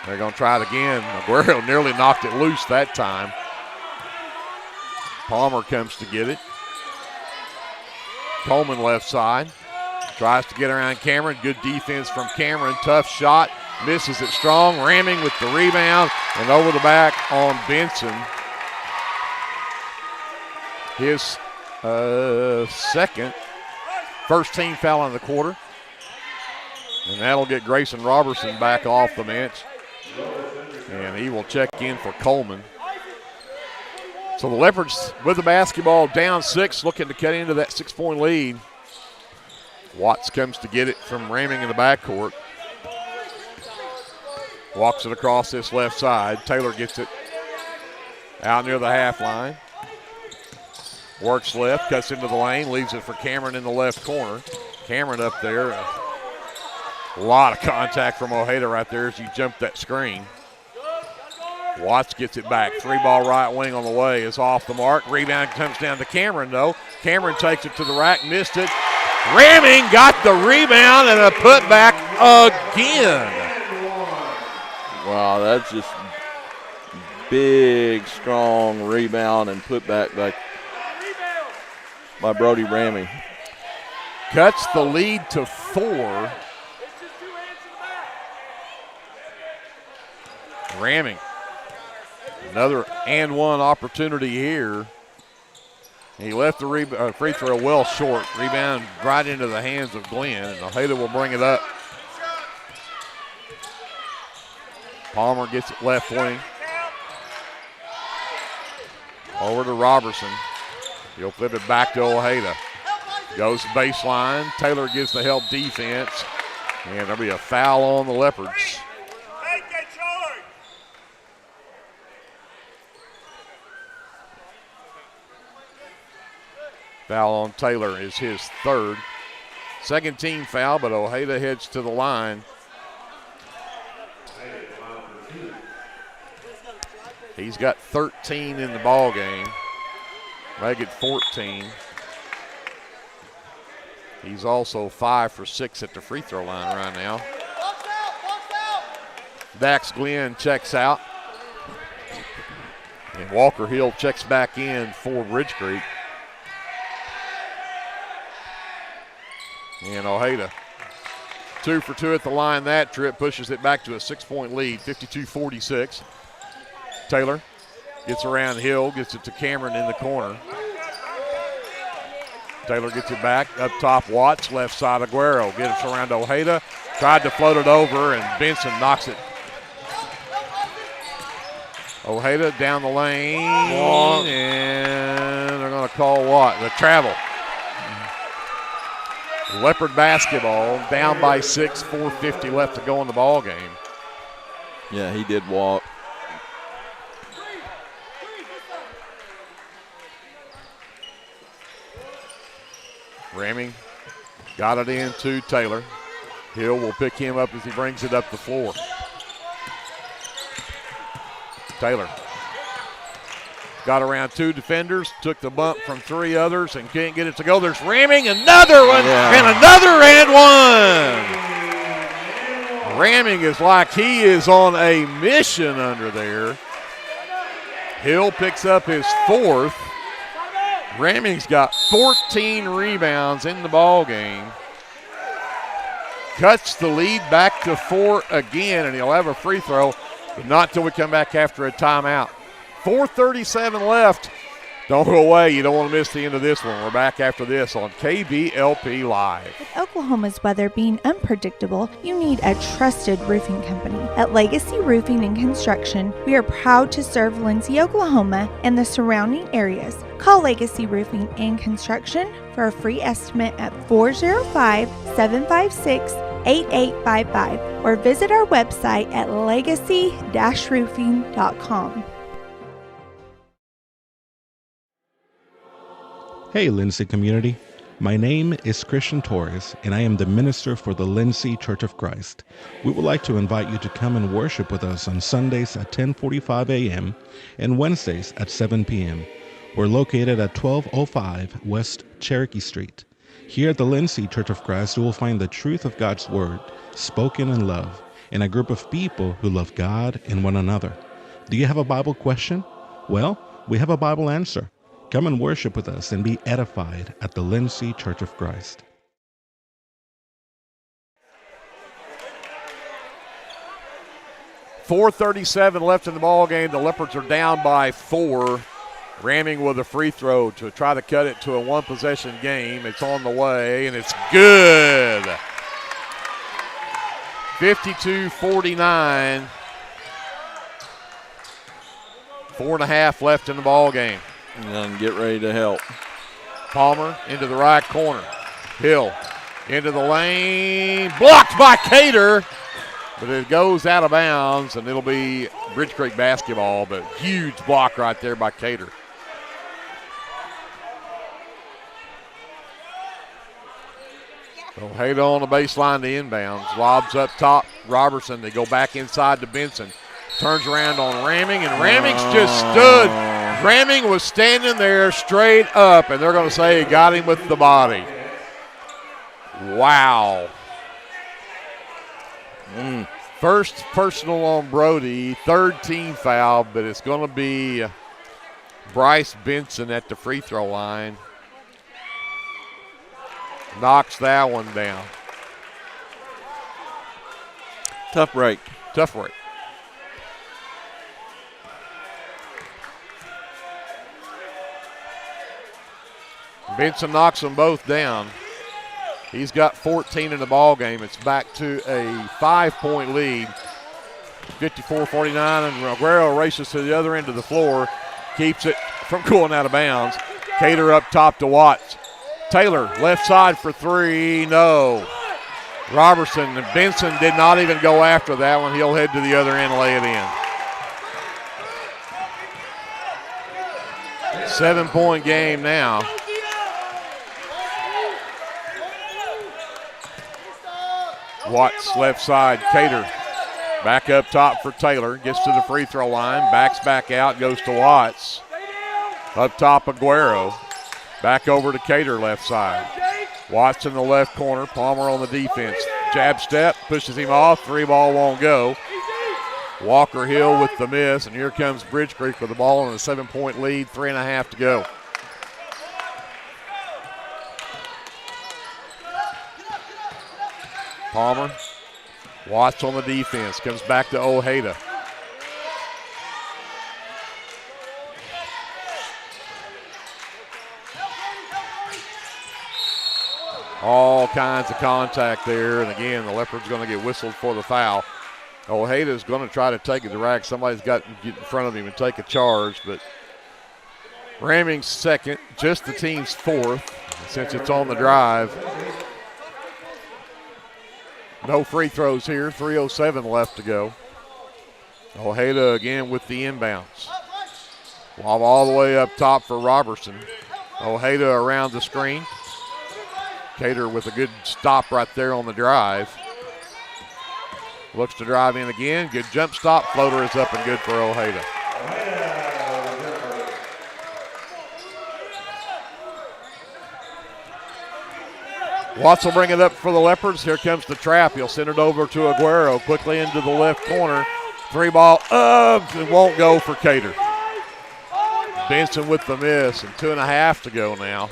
They're going to try it again. Aguero nearly knocked it loose that time. Palmer comes to get it. Coleman left side. Tries to get around Cameron. Good defense from Cameron. Tough shot. Misses it strong. Ramming with the rebound. And over the back on Benson. His first team foul in the quarter. And that'll get Grayson Robertson back off the bench. And he will check in for Coleman. So the Leopards with the basketball down 6, looking to cut into that 6-point lead. Watts comes to get it from Ramming in the backcourt. Walks it across this left side. Taylor gets it Out near the half line. Works left, cuts into the lane, leaves it for Cameron in the left corner. Cameron up there. A lot of contact from Ojeda right there as he jumped that screen. Watts gets it back. 3-ball right wing on the way is off the mark. Rebound comes down to Cameron, though. Cameron takes it to the rack, missed it. Ramming got the rebound and a putback again. Wow, that's just big, strong rebound and putback by Brody Ramming. Cuts the lead to 4. Ramming. Another and one opportunity here. He left the free throw well short. Rebound right into the hands of Glenn, and Ojeda will bring it up. Palmer gets it left wing. Over to Robertson. He'll flip it back to Ojeda. Goes baseline. Taylor gets the help defense. And there'll be a foul on the Leopards. Foul on Taylor is his third. Second team foul, but Ojeda heads to the line. He's got 13 in the ball game. Make it 14. He's also 5 for 6 at the free throw line right now. Dax Glenn checks out. And Walker Hill checks back in for Bridge Creek. And Ojeda, 2 for 2 at the line that trip, pushes it back to a 6-point lead, 52-46. Taylor gets around Hill, gets it to Cameron in the corner. Taylor gets it back, up top Watts, left side Aguero. Gets around Ojeda, tried to float it over, and Benson knocks it. Ojeda down the lane, and they're going to call what? The travel. Leopard basketball, down by 6, 4:50 left to go in the ball game. Yeah, he did walk. Ramming got it in to Taylor. Hill will pick him up as he brings it up the floor. Taylor got around 2 defenders, took the bump from 3 others, and can't get it to go. There's Ramming, another one, and another and one. Ramming is like he is on a mission under there. Hill picks up his 4th. Ramming's got 14 rebounds in the ball game. Cuts the lead back to 4 again, and he'll have a free throw, but not till we come back after a timeout. 4:37 left. Don't go away. You don't want to miss the end of this one. We're back after this on KBLP Live. With Oklahoma's weather being unpredictable, you need a trusted roofing company. At Legacy Roofing and Construction, we are proud to serve Lindsay, Oklahoma, and the surrounding areas. Call Legacy Roofing and Construction for a free estimate at 405-756-8855 or visit our website at legacy-roofing.com. Hey Lindsay community, my name is Christian Torres and I am the minister for the Lindsay Church of Christ. We would like to invite you to come and worship with us on Sundays at 10:45 a.m. and Wednesdays at 7 p.m. We're located at 1205 West Cherokee Street. Here at the Lindsay Church of Christ, you will find the truth of God's Word, spoken in love, and a group of people who love God and one another. Do you have a Bible question? Well, we have a Bible answer. Come and worship with us and be edified at the Lindsay Church of Christ. .437 left in the ball game. The Leopards are down by 4. Ramming with a free throw to try to cut it to a one-possession game. It's on the way, and it's good. 52-49. 4.5 left in the ball game. And get ready to help. Palmer into the right corner. Hill into the lane. Blocked by Cater. But it goes out of bounds, and it'll be Bridge Creek basketball, but huge block right there by Cater. Ojeda on the baseline to inbounds. Lobs up top. Robertson. They go back inside to Benson. Turns around on Ramming, and Ramming's just stood. Ramming was standing there straight up, and they're going to say he got him with the body. Wow. First personal on Brody. Third team foul, but it's going to be Bryce Benson at the free throw line. Knocks that one down. Tough break. Tough break. Benson knocks them both down. He's got 14 in the ball game. It's back to a 5-point lead. 54-49, and Aguero races to the other end of the floor. Keeps it from going out of bounds. Cater up top to Watts. Taylor, left side for three, no. Robertson and Benson did not even go after that one. He'll head to the other end and lay it in. 7-point game now. Watts left side, Cater. Back up top for Taylor, gets to the free throw line, backs back out, goes to Watts. Up top, Aguero. Back over to Cater left side. Watts in the left corner, Palmer on the defense. Jab step, pushes him off, three ball won't go. Walker Hill with the miss, and here comes Bridge Creek with the ball on a 7-point lead, 3.5 to go. Palmer, Watts on the defense, comes back to Ojeda. All kinds of contact there, and again, the Leopards going to get whistled for the foul. Ojeda's going to try to take a direct. Somebody's got to get in front of him and take a charge, but Ramming's second, just the team's fourth, since it's on the drive. No free throws here, 3:07 left to go. Ojeda again with the inbounds. Lob all the way up top for Robertson. Ojeda around the screen. Cater with a good stop right there on the drive. Looks to drive in again. Good jump stop. Floater is up and good for Ojeda. Watts will bring it up for the Leopards. Here comes the trap. He'll send it over to Aguero. Quickly into the left corner. Three ball up. It won't go for Cater. Benson with the miss, and 2.5 to go now.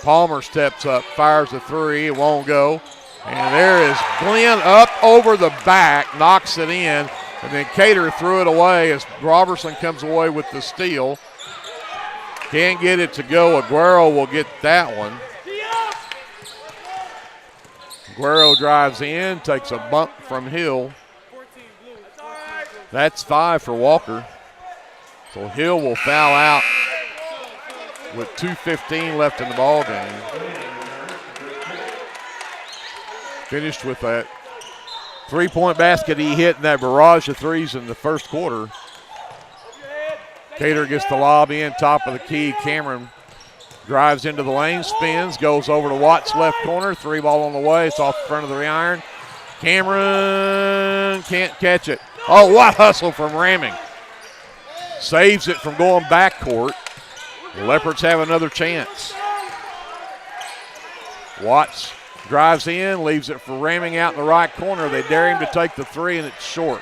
Palmer steps up, fires a three. It won't go. And there is Glenn up over the back, knocks it in. And then Cater threw it away as Robertson comes away with the steal. Can't get it to go. Aguero will get that one. Aguero drives in, takes a bump from Hill. That's 5 for Walker. So Hill will foul out with 2:15 left in the ball game. Finished with that 3-point basket he hit in that barrage of threes in the first quarter. Cater gets the lob in, top of the key. Cameron drives into the lane, spins, goes over to Watts' left corner. Three ball on the way. It's off the front of the iron. Cameron can't catch it. Oh, what hustle from Ramming. Saves it from going backcourt. The Leopards have another chance. Watts drives in, leaves it for Ramming out in the right corner. They dare him to take the three, and it's short.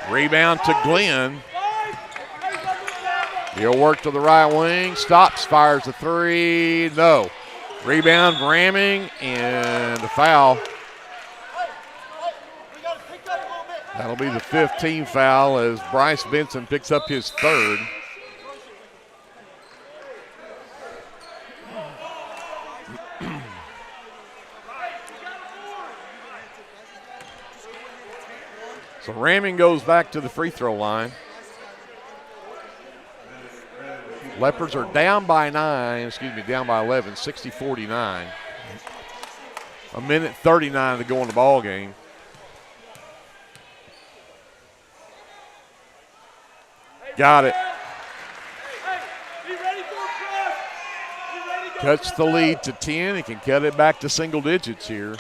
Rebound to Glenn. He'll work to the right wing, stops, fires a three, no. Rebound, Ramming, and a foul. That'll be the 15th foul as Bryce Benson picks up his third. So Ramming goes back to the free throw line. Leopards are down by 11, 60-49. A minute 39 to go in the ball game. Got it. Cuts the lead to 10. He can cut it back to single digits here.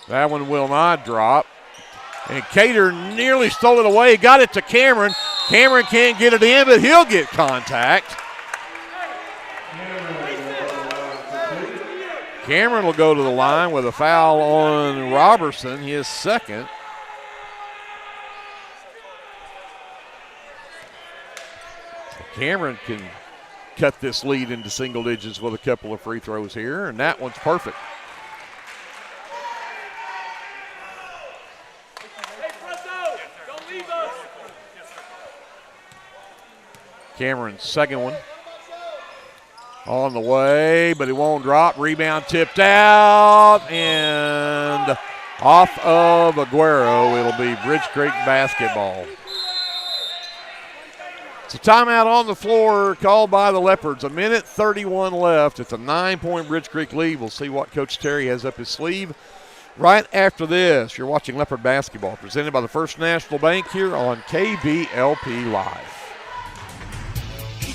That one will not drop. And Cater nearly stole it away. Got it to Cameron. Cameron can't get it in, but he'll get contact. Cameron will go to the line with a foul on Robertson, his second. Cameron can cut this lead into single digits with a couple of free throws here, and that one's perfect. Cameron's second one on the way, but it won't drop. Rebound tipped out and off of Aguero. It'll be Bridge Creek basketball. It's a timeout on the floor called by the Leopards. 1:31 left. It's a 9-point Bridge Creek lead. We'll see what Coach Terry has up his sleeve right after this. You're watching Leopard basketball presented by the First National Bank here on KBLP Live.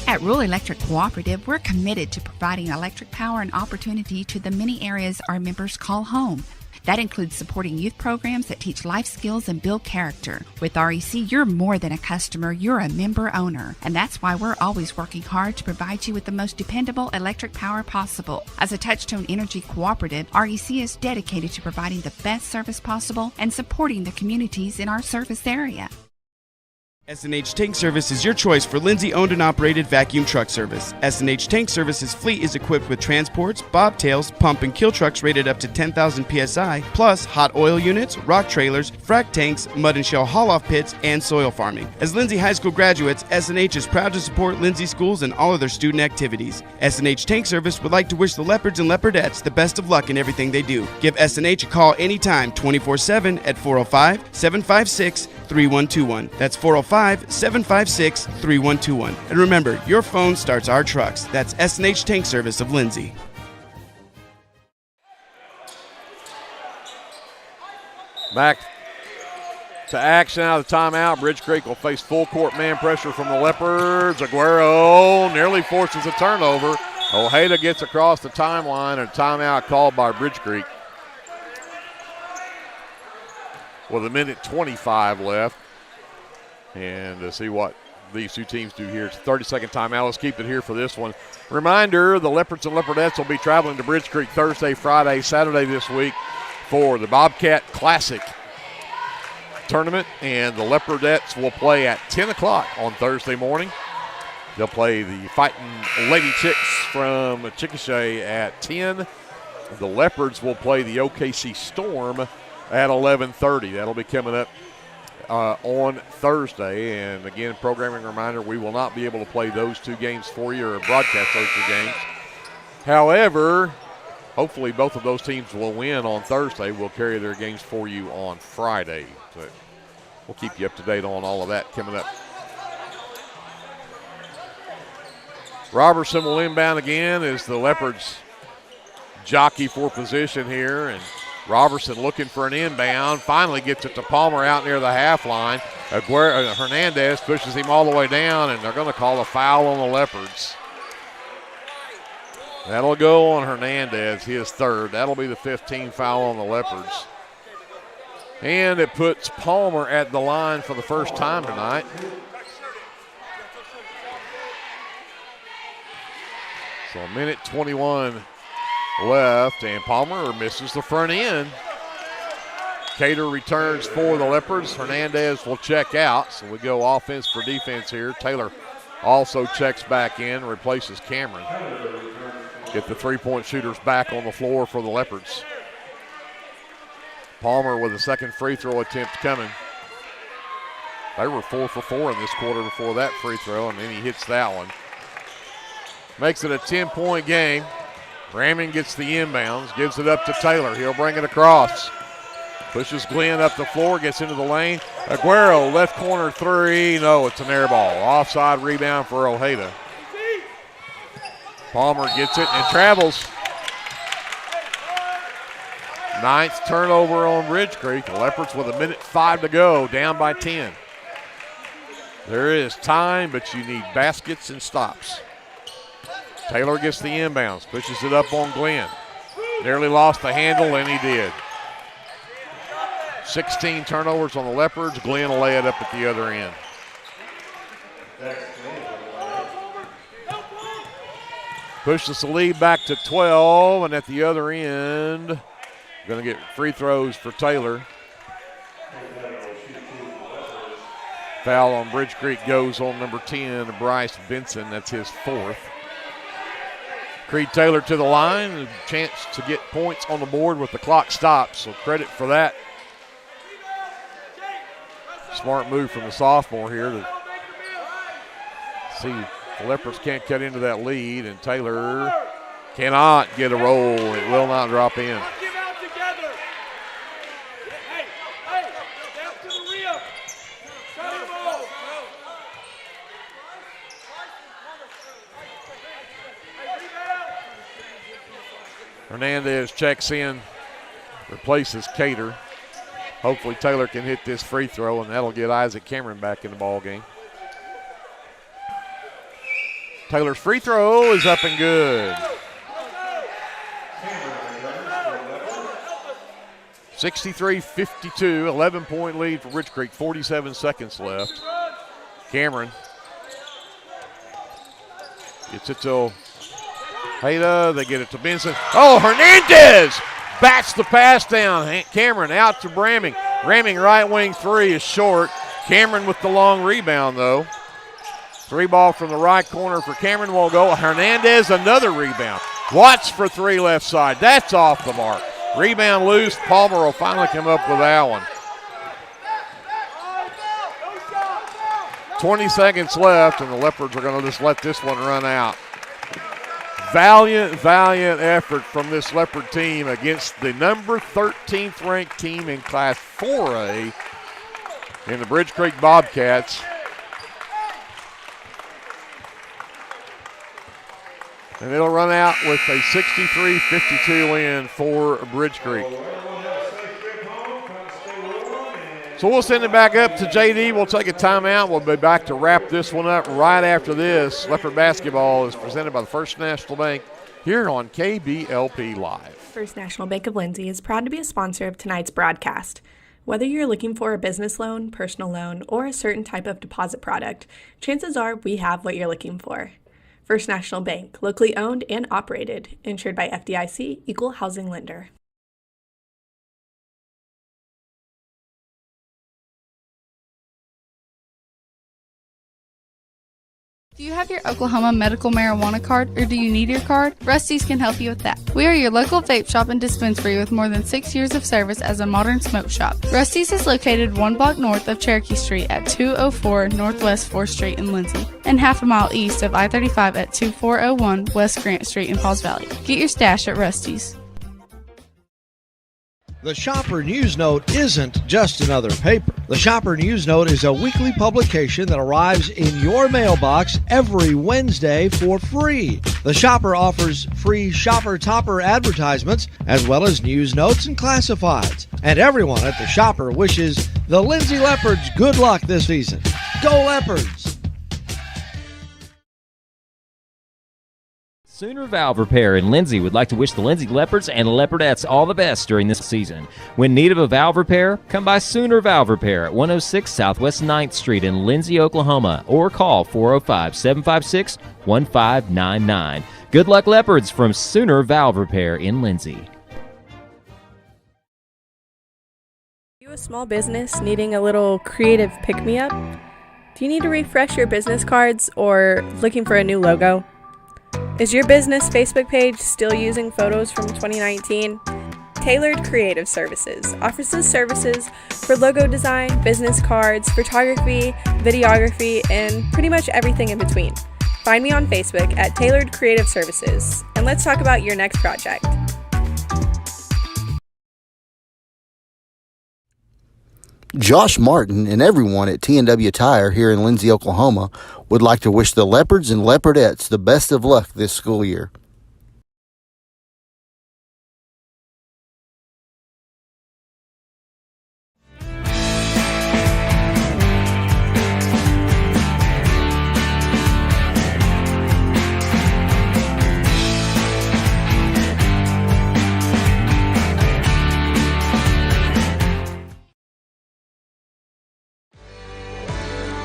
At Rural Electric Cooperative, we're committed to providing electric power and opportunity to the many areas our members call home. That includes supporting youth programs that teach life skills and build character. With REC, you're more than a customer, you're a member owner. And that's why we're always working hard to provide you with the most dependable electric power possible. As a Touchstone Energy Cooperative, REC is dedicated to providing the best service possible and supporting the communities in our service area. S&H Tank Service is your choice for Lindsay owned and operated vacuum truck service. S&H Tank Service's fleet is equipped with transports, bobtails, pump and kill trucks rated up to 10,000 psi, plus hot oil units, rock trailers, frac tanks, mud and shell haul-off pits, and soil farming. As Lindsay High School graduates, S&H is proud to support Lindsay schools and all of their student activities. S&H Tank Service would like to wish the Leopards and Leopardettes the best of luck in everything they do. Give S&H a call anytime, 24/7 at 405-756-3121. That's 405-756-3121. And remember, your phone starts our trucks. That's S&H Tank Service of Lindsay. Back to action out of the timeout. Bridge Creek will face full court man pressure from the Leopards. Aguero nearly forces a turnover. Ojeda gets across the timeline, and a timeout called by Bridge Creek. With 1:25 left. And to see what these two teams do here. It's a 30-second timeout. Let's keep it here for this one. Reminder, the Leopards and Leopardettes will be traveling to Bridge Creek Thursday, Friday, Saturday this week for the Bobcat Classic tournament. And the Leopardettes will play at 10 o'clock on Thursday morning. They'll play the Fighting Lady Chicks from Chickasha at 10. The Leopards will play the OKC Storm at 11:30. That'll be coming up on Thursday. And again, programming reminder, we will not be able to play those two games for you or broadcast those two games. However, hopefully both of those teams will win on Thursday. We'll carry their games for you on Friday. So we'll keep you up to date on all of that coming up. Robertson will inbound again as the Leopards jockey for position here, and Robertson looking for an inbound, finally gets it to Palmer out near the half line. Hernandez pushes him all the way down, and they're going to call a foul on the Leopards. That'll go on Hernandez, his third. That'll be the 15th foul on the Leopards. And it puts Palmer at the line for the first time tonight. So 1:21 left, and Palmer misses the front end. Cater returns for the Leopards. Hernandez will check out, so we go offense for defense here. Taylor also checks back in, replaces Cameron. Get the three-point shooters back on the floor for the Leopards. Palmer with a second free throw attempt coming. They were 4 for 4 in this quarter before that free throw, and then he hits that one. Makes it a 10-point game. Ramming gets the inbounds, gives it up to Taylor. He'll bring it across. Pushes Glenn up the floor, gets into the lane. Aguero, left corner three. No, it's an air ball. Offside rebound for Ojeda. Palmer gets it and travels. Ninth turnover on Bridge Creek. The Leopards with 1:05 to go, down by 10. There is time, but you need baskets and stops. Taylor gets the inbounds, pushes it up on Glenn. Nearly lost the handle, and he did. 16 turnovers on the Leopards. Glenn will lay it up at the other end. Pushes the lead back to 12, and at the other end, going to get free throws for Taylor. Foul on Bridge Creek goes on number 10, Bryce Benson. That's his fourth. Creed Taylor to the line, a chance to get points on the board with the clock stopped, so credit for that. Smart move from the sophomore here to see the Leopards can't cut into that lead, and Taylor cannot get a roll. It will not drop in. Hernandez checks in, replaces Cater. Hopefully Taylor can hit this free throw, and that'll get Isaac Cameron back in the ball game. Taylor's free throw is up and good. 63-52, 11-point lead for Bridge Creek, 47 seconds left. Cameron gets it to Hayda, they get it to Benson. Oh, Hernandez bats the pass down. Cameron out to Bramming. Bramming right wing three is short. Cameron with the long rebound though. Three ball from the right corner for Cameron will go. Hernandez another rebound. Watts for three left side. That's off the mark. Rebound loose. Palmer will finally come up with that one. 20 seconds left, and the Leopards are going to just let this one run out. Valiant effort from this Leopard team against the number 13th ranked team in Class 4A in the Bridge Creek Bobcats. And it'll run out with a 63-52 win for Bridge Creek. So we'll send it back up to JD. We'll take a timeout. We'll be back to wrap this one up right after this. Leopard basketball is presented by the First National Bank here on KBLP Live. First National Bank of Lindsay is proud to be a sponsor of tonight's broadcast. Whether you're looking for a business loan, personal loan, or a certain type of deposit product, chances are we have what you're looking for. First National Bank, locally owned and operated, insured by FDIC, Equal Housing Lender. Do you have your Oklahoma medical marijuana card, or do you need your card? Rusty's can help you with that. We are your local vape shop and dispensary with more than 6 years of service as a modern smoke shop. Rusty's is located 1 block north of Cherokee Street at 204 Northwest 4th Street in Lindsay, and half a mile east of I-35 at 2401 West Grant Street in Pauls Valley. Get your stash at Rusty's. The Shopper News Note isn't just another paper. The Shopper News Note is a weekly publication that arrives in your mailbox every Wednesday for free. The Shopper offers free Shopper Topper advertisements as well as news notes and classifieds. And everyone at the Shopper wishes the Lindsay Leopards good luck this season. Go Leopards! Sooner Valve Repair in Lindsay would like to wish the Lindsay Leopards and Leopardettes all the best during this season. When need of a valve repair, come by Sooner Valve Repair at 106 Southwest 9th Street in Lindsay, Oklahoma, or call 405-756-1599. Good luck, Leopards, from Sooner Valve Repair in Lindsay. Are you a small business needing a little creative pick-me-up? Do you need to refresh your business cards or looking for a new logo? Is your business Facebook page still using photos from 2019? Tailored Creative Services offers services for logo design, business cards, photography, videography, and pretty much everything in between. Find me on Facebook at Tailored Creative Services, and let's talk about your next project. Josh Martin and everyone at T&W Tire here in Lindsay, Oklahoma would like to wish the Leopards and Leopardettes the best of luck this school year.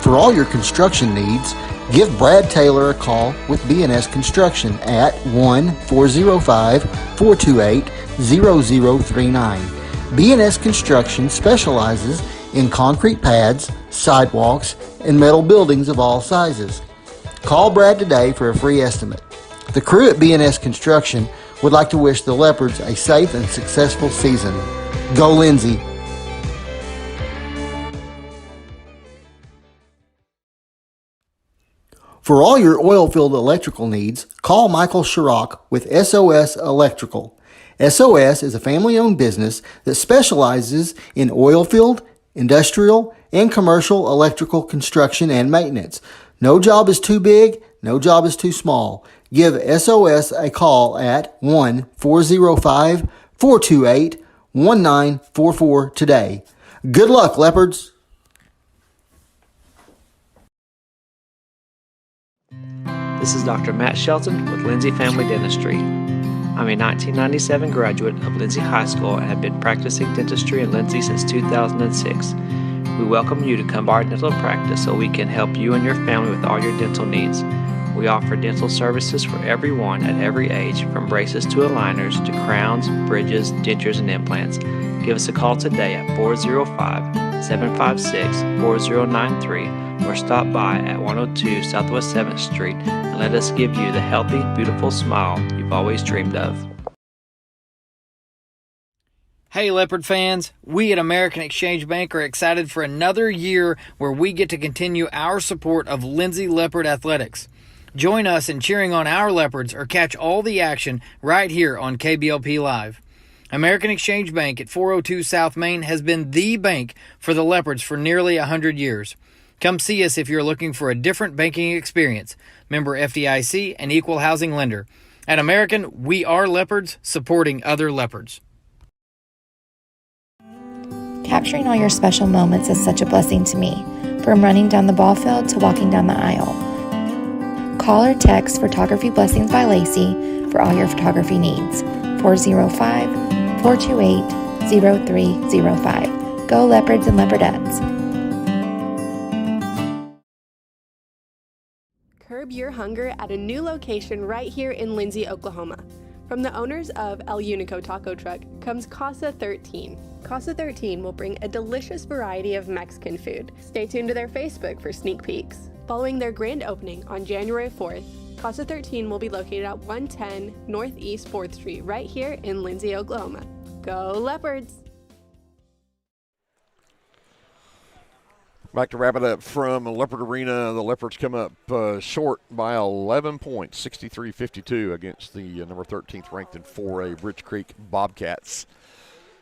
For all your construction needs, give Brad Taylor a call with B&S Construction at 1-405-428-0039. B&S Construction specializes in concrete pads, sidewalks, and metal buildings of all sizes. Call Brad today for a free estimate. The crew at B&S Construction would like to wish the Leopards a safe and successful season. Go Lindsay! For all your oil-filled electrical needs, call Michael Sharrock with SOS Electrical. SOS is a family-owned business that specializes in oil-filled, industrial, and commercial electrical construction and maintenance. No job is too big, no job is too small. Give SOS a call at 1-405-428-1944 today. Good luck, Leopards! This is Dr. Matt Shelton with Lindsay Family Dentistry. I'm a 1997 graduate of Lindsay High School and have been practicing dentistry in Lindsay since 2006. We welcome you to come to our dental practice so we can help you and your family with all your dental needs. We offer dental services for everyone at every age, from braces to aligners to crowns, bridges, dentures, and implants. Give us a call today at 405-756-4093 or stop by at 102 Southwest 7th Street and let us give you the healthy, beautiful smile you've always dreamed of. Hey Leopard fans, we at American Exchange Bank are excited for another year where we get to continue our support of Lindsay Leopard Athletics. Join us in cheering on our Leopards or catch all the action right here on KBLPlive. American Exchange Bank at 402 South Main has been the bank for the Leopards for nearly 100 years. Come see us if you're looking for a different banking experience. Member FDIC and equal housing lender. At American, we are Leopards supporting other Leopards. Capturing all your special moments is such a blessing to me, from running down the ball field to walking down the aisle. Call or text Photography Blessings by Lacey for all your photography needs. 405-428-0305. Go Leopards and Leopardettes! Curb your hunger at a new location right here in Lindsay, Oklahoma. From the owners of El Unico Taco Truck comes Casa 13. Casa 13 will bring a delicious variety of Mexican food. Stay tuned to their Facebook for sneak peeks. Following their grand opening on January 4th, Casa 13 will be located at 110 Northeast 4th Street right here in Lindsay, Oklahoma. Go Leopards! Back to wrap it up from Leopard Arena. The Leopards come up short by 11 points, 63-52 against the number 13th ranked in 4A Bridge Creek Bobcats.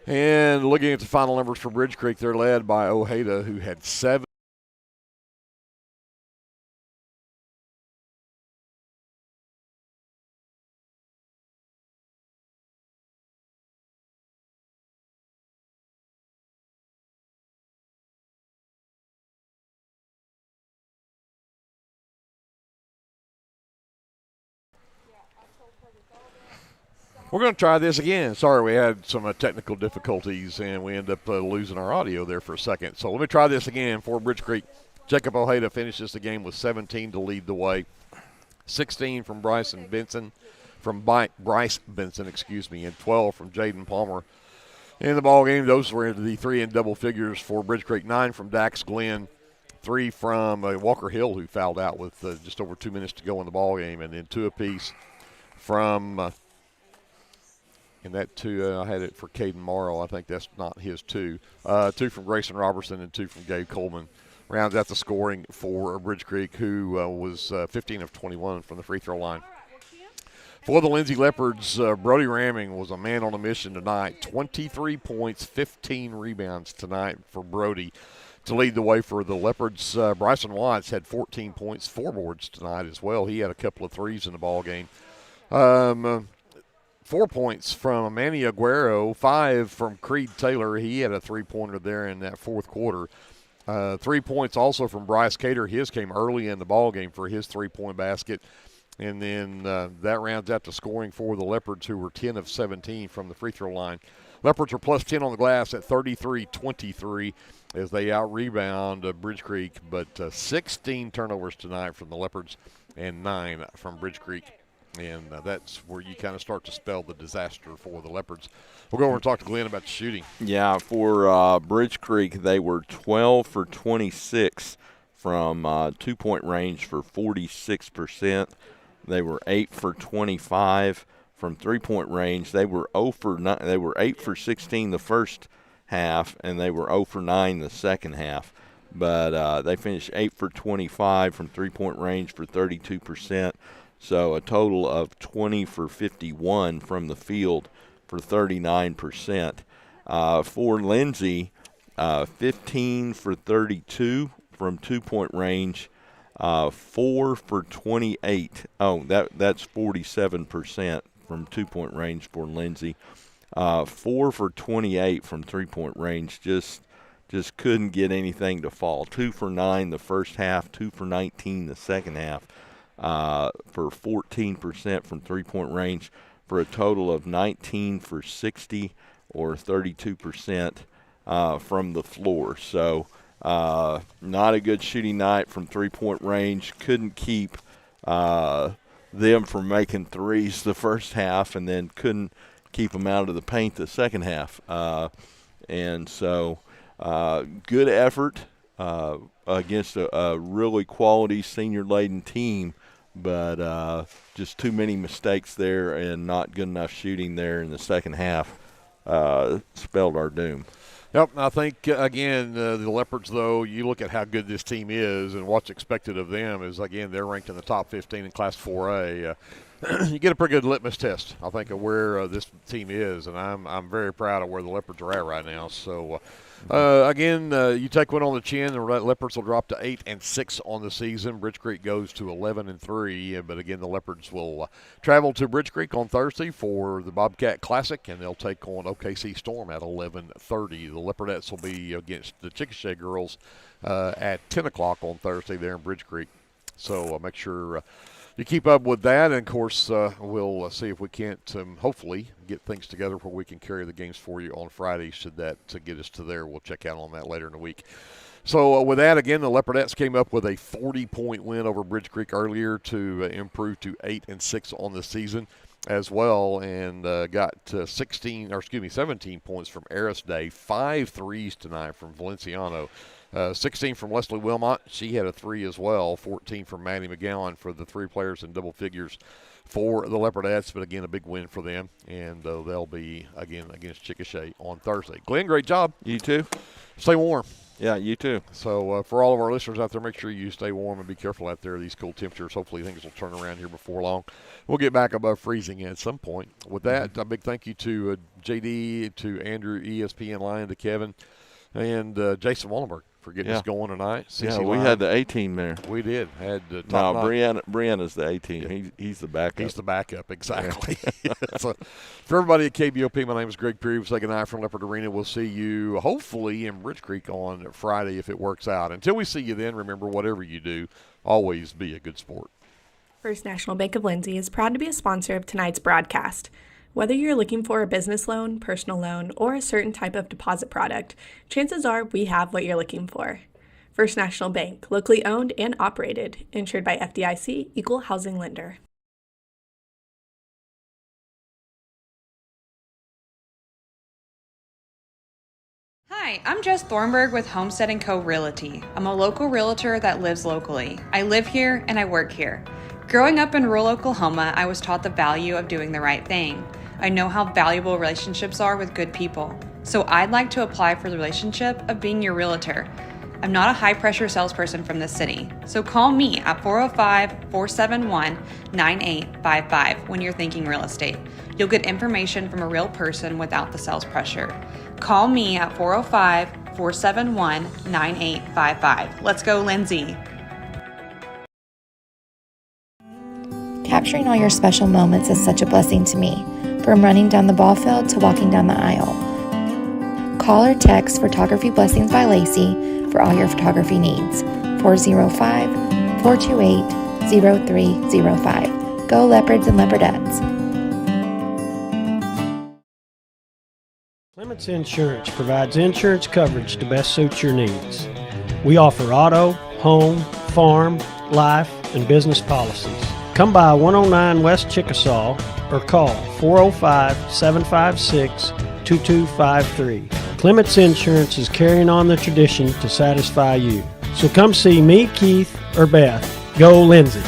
And looking at the final numbers for Bridge Creek, they're led by Ojeda, who had 7. We're going to try this again. Sorry, we had some technical difficulties, and we end up losing our audio there for a second. So let me try this again for Bridge Creek. Jacob Ojeda finishes the game with 17 to lead the way. 16 from Bryce Benson, and 12 from Jaden Palmer. In the ball game, those were the 3 in double figures for Bridge Creek. 9 from Dax Glenn, 3 from Walker Hill, who fouled out with just over 2 minutes to go in the ball game, and then 2 apiece from and that 2, I had it for Caden Morrow. I think that's not his 2. 2 from Grayson Robertson and 2 from Gabe Coleman. Rounds out the scoring for Bridge Creek, who was 15 of 21 from the free throw line. For the Lindsay Leopards, Brody Ramming was a man on a mission tonight. 23 points, 15 rebounds tonight for Brody to lead the way for the Leopards. Bryson Watts had 14 points, 4 boards tonight as well. He had a couple of threes in the ball game. 4 points from Manny Aguero, 5 from Creed Taylor. He had a three-pointer there in that fourth quarter. 3 points also from Bryce Cater. His came early in the ball game for his three-point basket. And then that rounds out the scoring for the Leopards, who were 10 of 17 from the free throw line. Leopards are plus 10 on the glass at 33-23 as they out-rebound Bridge Creek, but 16 turnovers tonight from the Leopards and 9 from Bridge Creek. And that's where you kind of start to spell the disaster for the Leopards. We'll go over and talk to Glenn about the shooting. Yeah, for Bridge Creek, they were 12 for 26 from 2-point range for 46%. They were 8 for 25 from 3-point range. They were 8 for 16 the first half, and they were 0 for 9 the second half. But they finished 8 for 25 from 3-point range for 32%. So a total of 20 for 51 from the field for 39%. For Lindsay, 15 for 32 from 2-point range, 4 for 28. Oh, that's 47% from 2-point range for Lindsay. 4 for 28 from 3-point range. Just couldn't get anything to fall. 2 for 9 the first half, 2 for 19 the second half. For 14% from 3-point range, for a total of 19 for 60 or 32% from the floor. So not a good shooting night from 3-point range. Couldn't keep them from making threes the first half, and then couldn't keep them out of the paint the second half. And so good effort against a really quality senior-laden team, but just too many mistakes there and not good enough shooting there in the second half spelled our doom. Yep, I think, again, the Leopards, though, you look at how good this team is and what's expected of them is, again, they're ranked in the top 15 in Class 4A. You get a pretty good litmus test, I think, of where this team is, and I'm very proud of where the Leopards are at right now. So, again, you take one on the chin, the Leopards will drop to 8-6 on the season. Bridge Creek goes to 11-3, but again, the Leopards will travel to Bridge Creek on Thursday for the Bobcat Classic, and they'll take on OKC Storm at 11:30. The Leopardettes will be against the Chickasha girls at 10 o'clock on Thursday there in Bridge Creek. So make sure you keep up with that, and of course we'll see if we can't hopefully get things together where we can carry the games for you on Friday. Should that get us to there, we'll check out on that later in the week. So with that, again, the Leopardettes came up with a 40-point win over Bridge Creek earlier to improve to 8-6 on the season as well, and got 17 points from Eris Day, 5 threes tonight from Valenciano. 16 from Leslie Wilmot. She had a 3 as well. 14 from Maddie McGowan for the 3 players in double figures for the Leopardettes. But, again, a big win for them. And they'll be, again, against Chickasha on Thursday. Glenn, great job. You too. Stay warm. Yeah, you too. So, for all of our listeners out there, make sure you stay warm and be careful out there. These cool temperatures. Hopefully things will turn around here before long. We'll get back above freezing at some point. With that, a big thank you to JD, to Andrew, ESPN Lion, to Kevin, and Jason Wallenberg for getting us going tonight. Yeah, we had the A-team there. We did. Had top Brianna's the A-team. Yeah. He's the backup. He's the backup, exactly. Yeah. So, for everybody at KBLP, my name is Greg Peary. We'll say goodnight from Leopard Arena. We'll see you, hopefully, in Bridge Creek on Friday if it works out. Until we see you then, remember, whatever you do, always be a good sport. First National Bank of Lindsay is proud to be a sponsor of tonight's broadcast. Whether you're looking for a business loan, personal loan, or a certain type of deposit product, chances are we have what you're looking for. First National Bank, locally owned and operated, insured by FDIC, Equal Housing Lender. Hi, I'm Jess Thornburg with Homestead & Co. Realty. I'm a local realtor that lives locally. I live here and I work here. Growing up in rural Oklahoma, I was taught the value of doing the right thing. I know how valuable relationships are with good people. So I'd like to apply for the relationship of being your realtor. I'm not a high-pressure salesperson from the city, so call me at 405-471-9855 when you're thinking real estate. You'll get information from a real person without the sales pressure. Call me at 405-471-9855. Let's go, Lindsay. Capturing all your special moments is such a blessing to me, from running down the ball field to walking down the aisle. Call or text Photography Blessings by Lacey for all your photography needs. 405-428-0305. Go Leopards and Leopardettes. Clements Insurance provides insurance coverage to best suit your needs. We offer auto, home, farm, life, and business policies. Come by 109 West Chickasaw or call 405-756-2253. Clements Insurance is carrying on the tradition to satisfy you. So come see me, Keith, or Beth. Go Lindsay.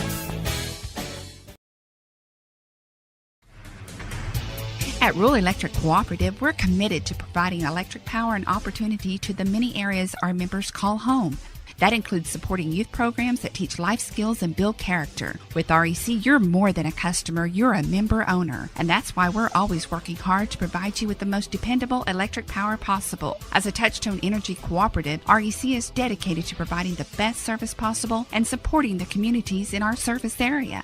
At Rural Electric Cooperative, we're committed to providing electric power and opportunity to the many areas our members call home. That includes supporting youth programs that teach life skills and build character. With REC, you're more than a customer, you're a member owner. And that's why we're always working hard to provide you with the most dependable electric power possible. As a Touchstone Energy cooperative, REC is dedicated to providing the best service possible and supporting the communities in our service area.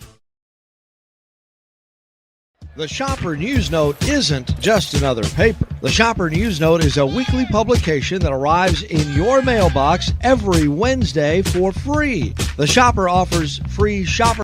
The Shopper News Note isn't just another paper. The Shopper News Note is a weekly publication that arrives in your mailbox every Wednesday for free. The Shopper offers free shopper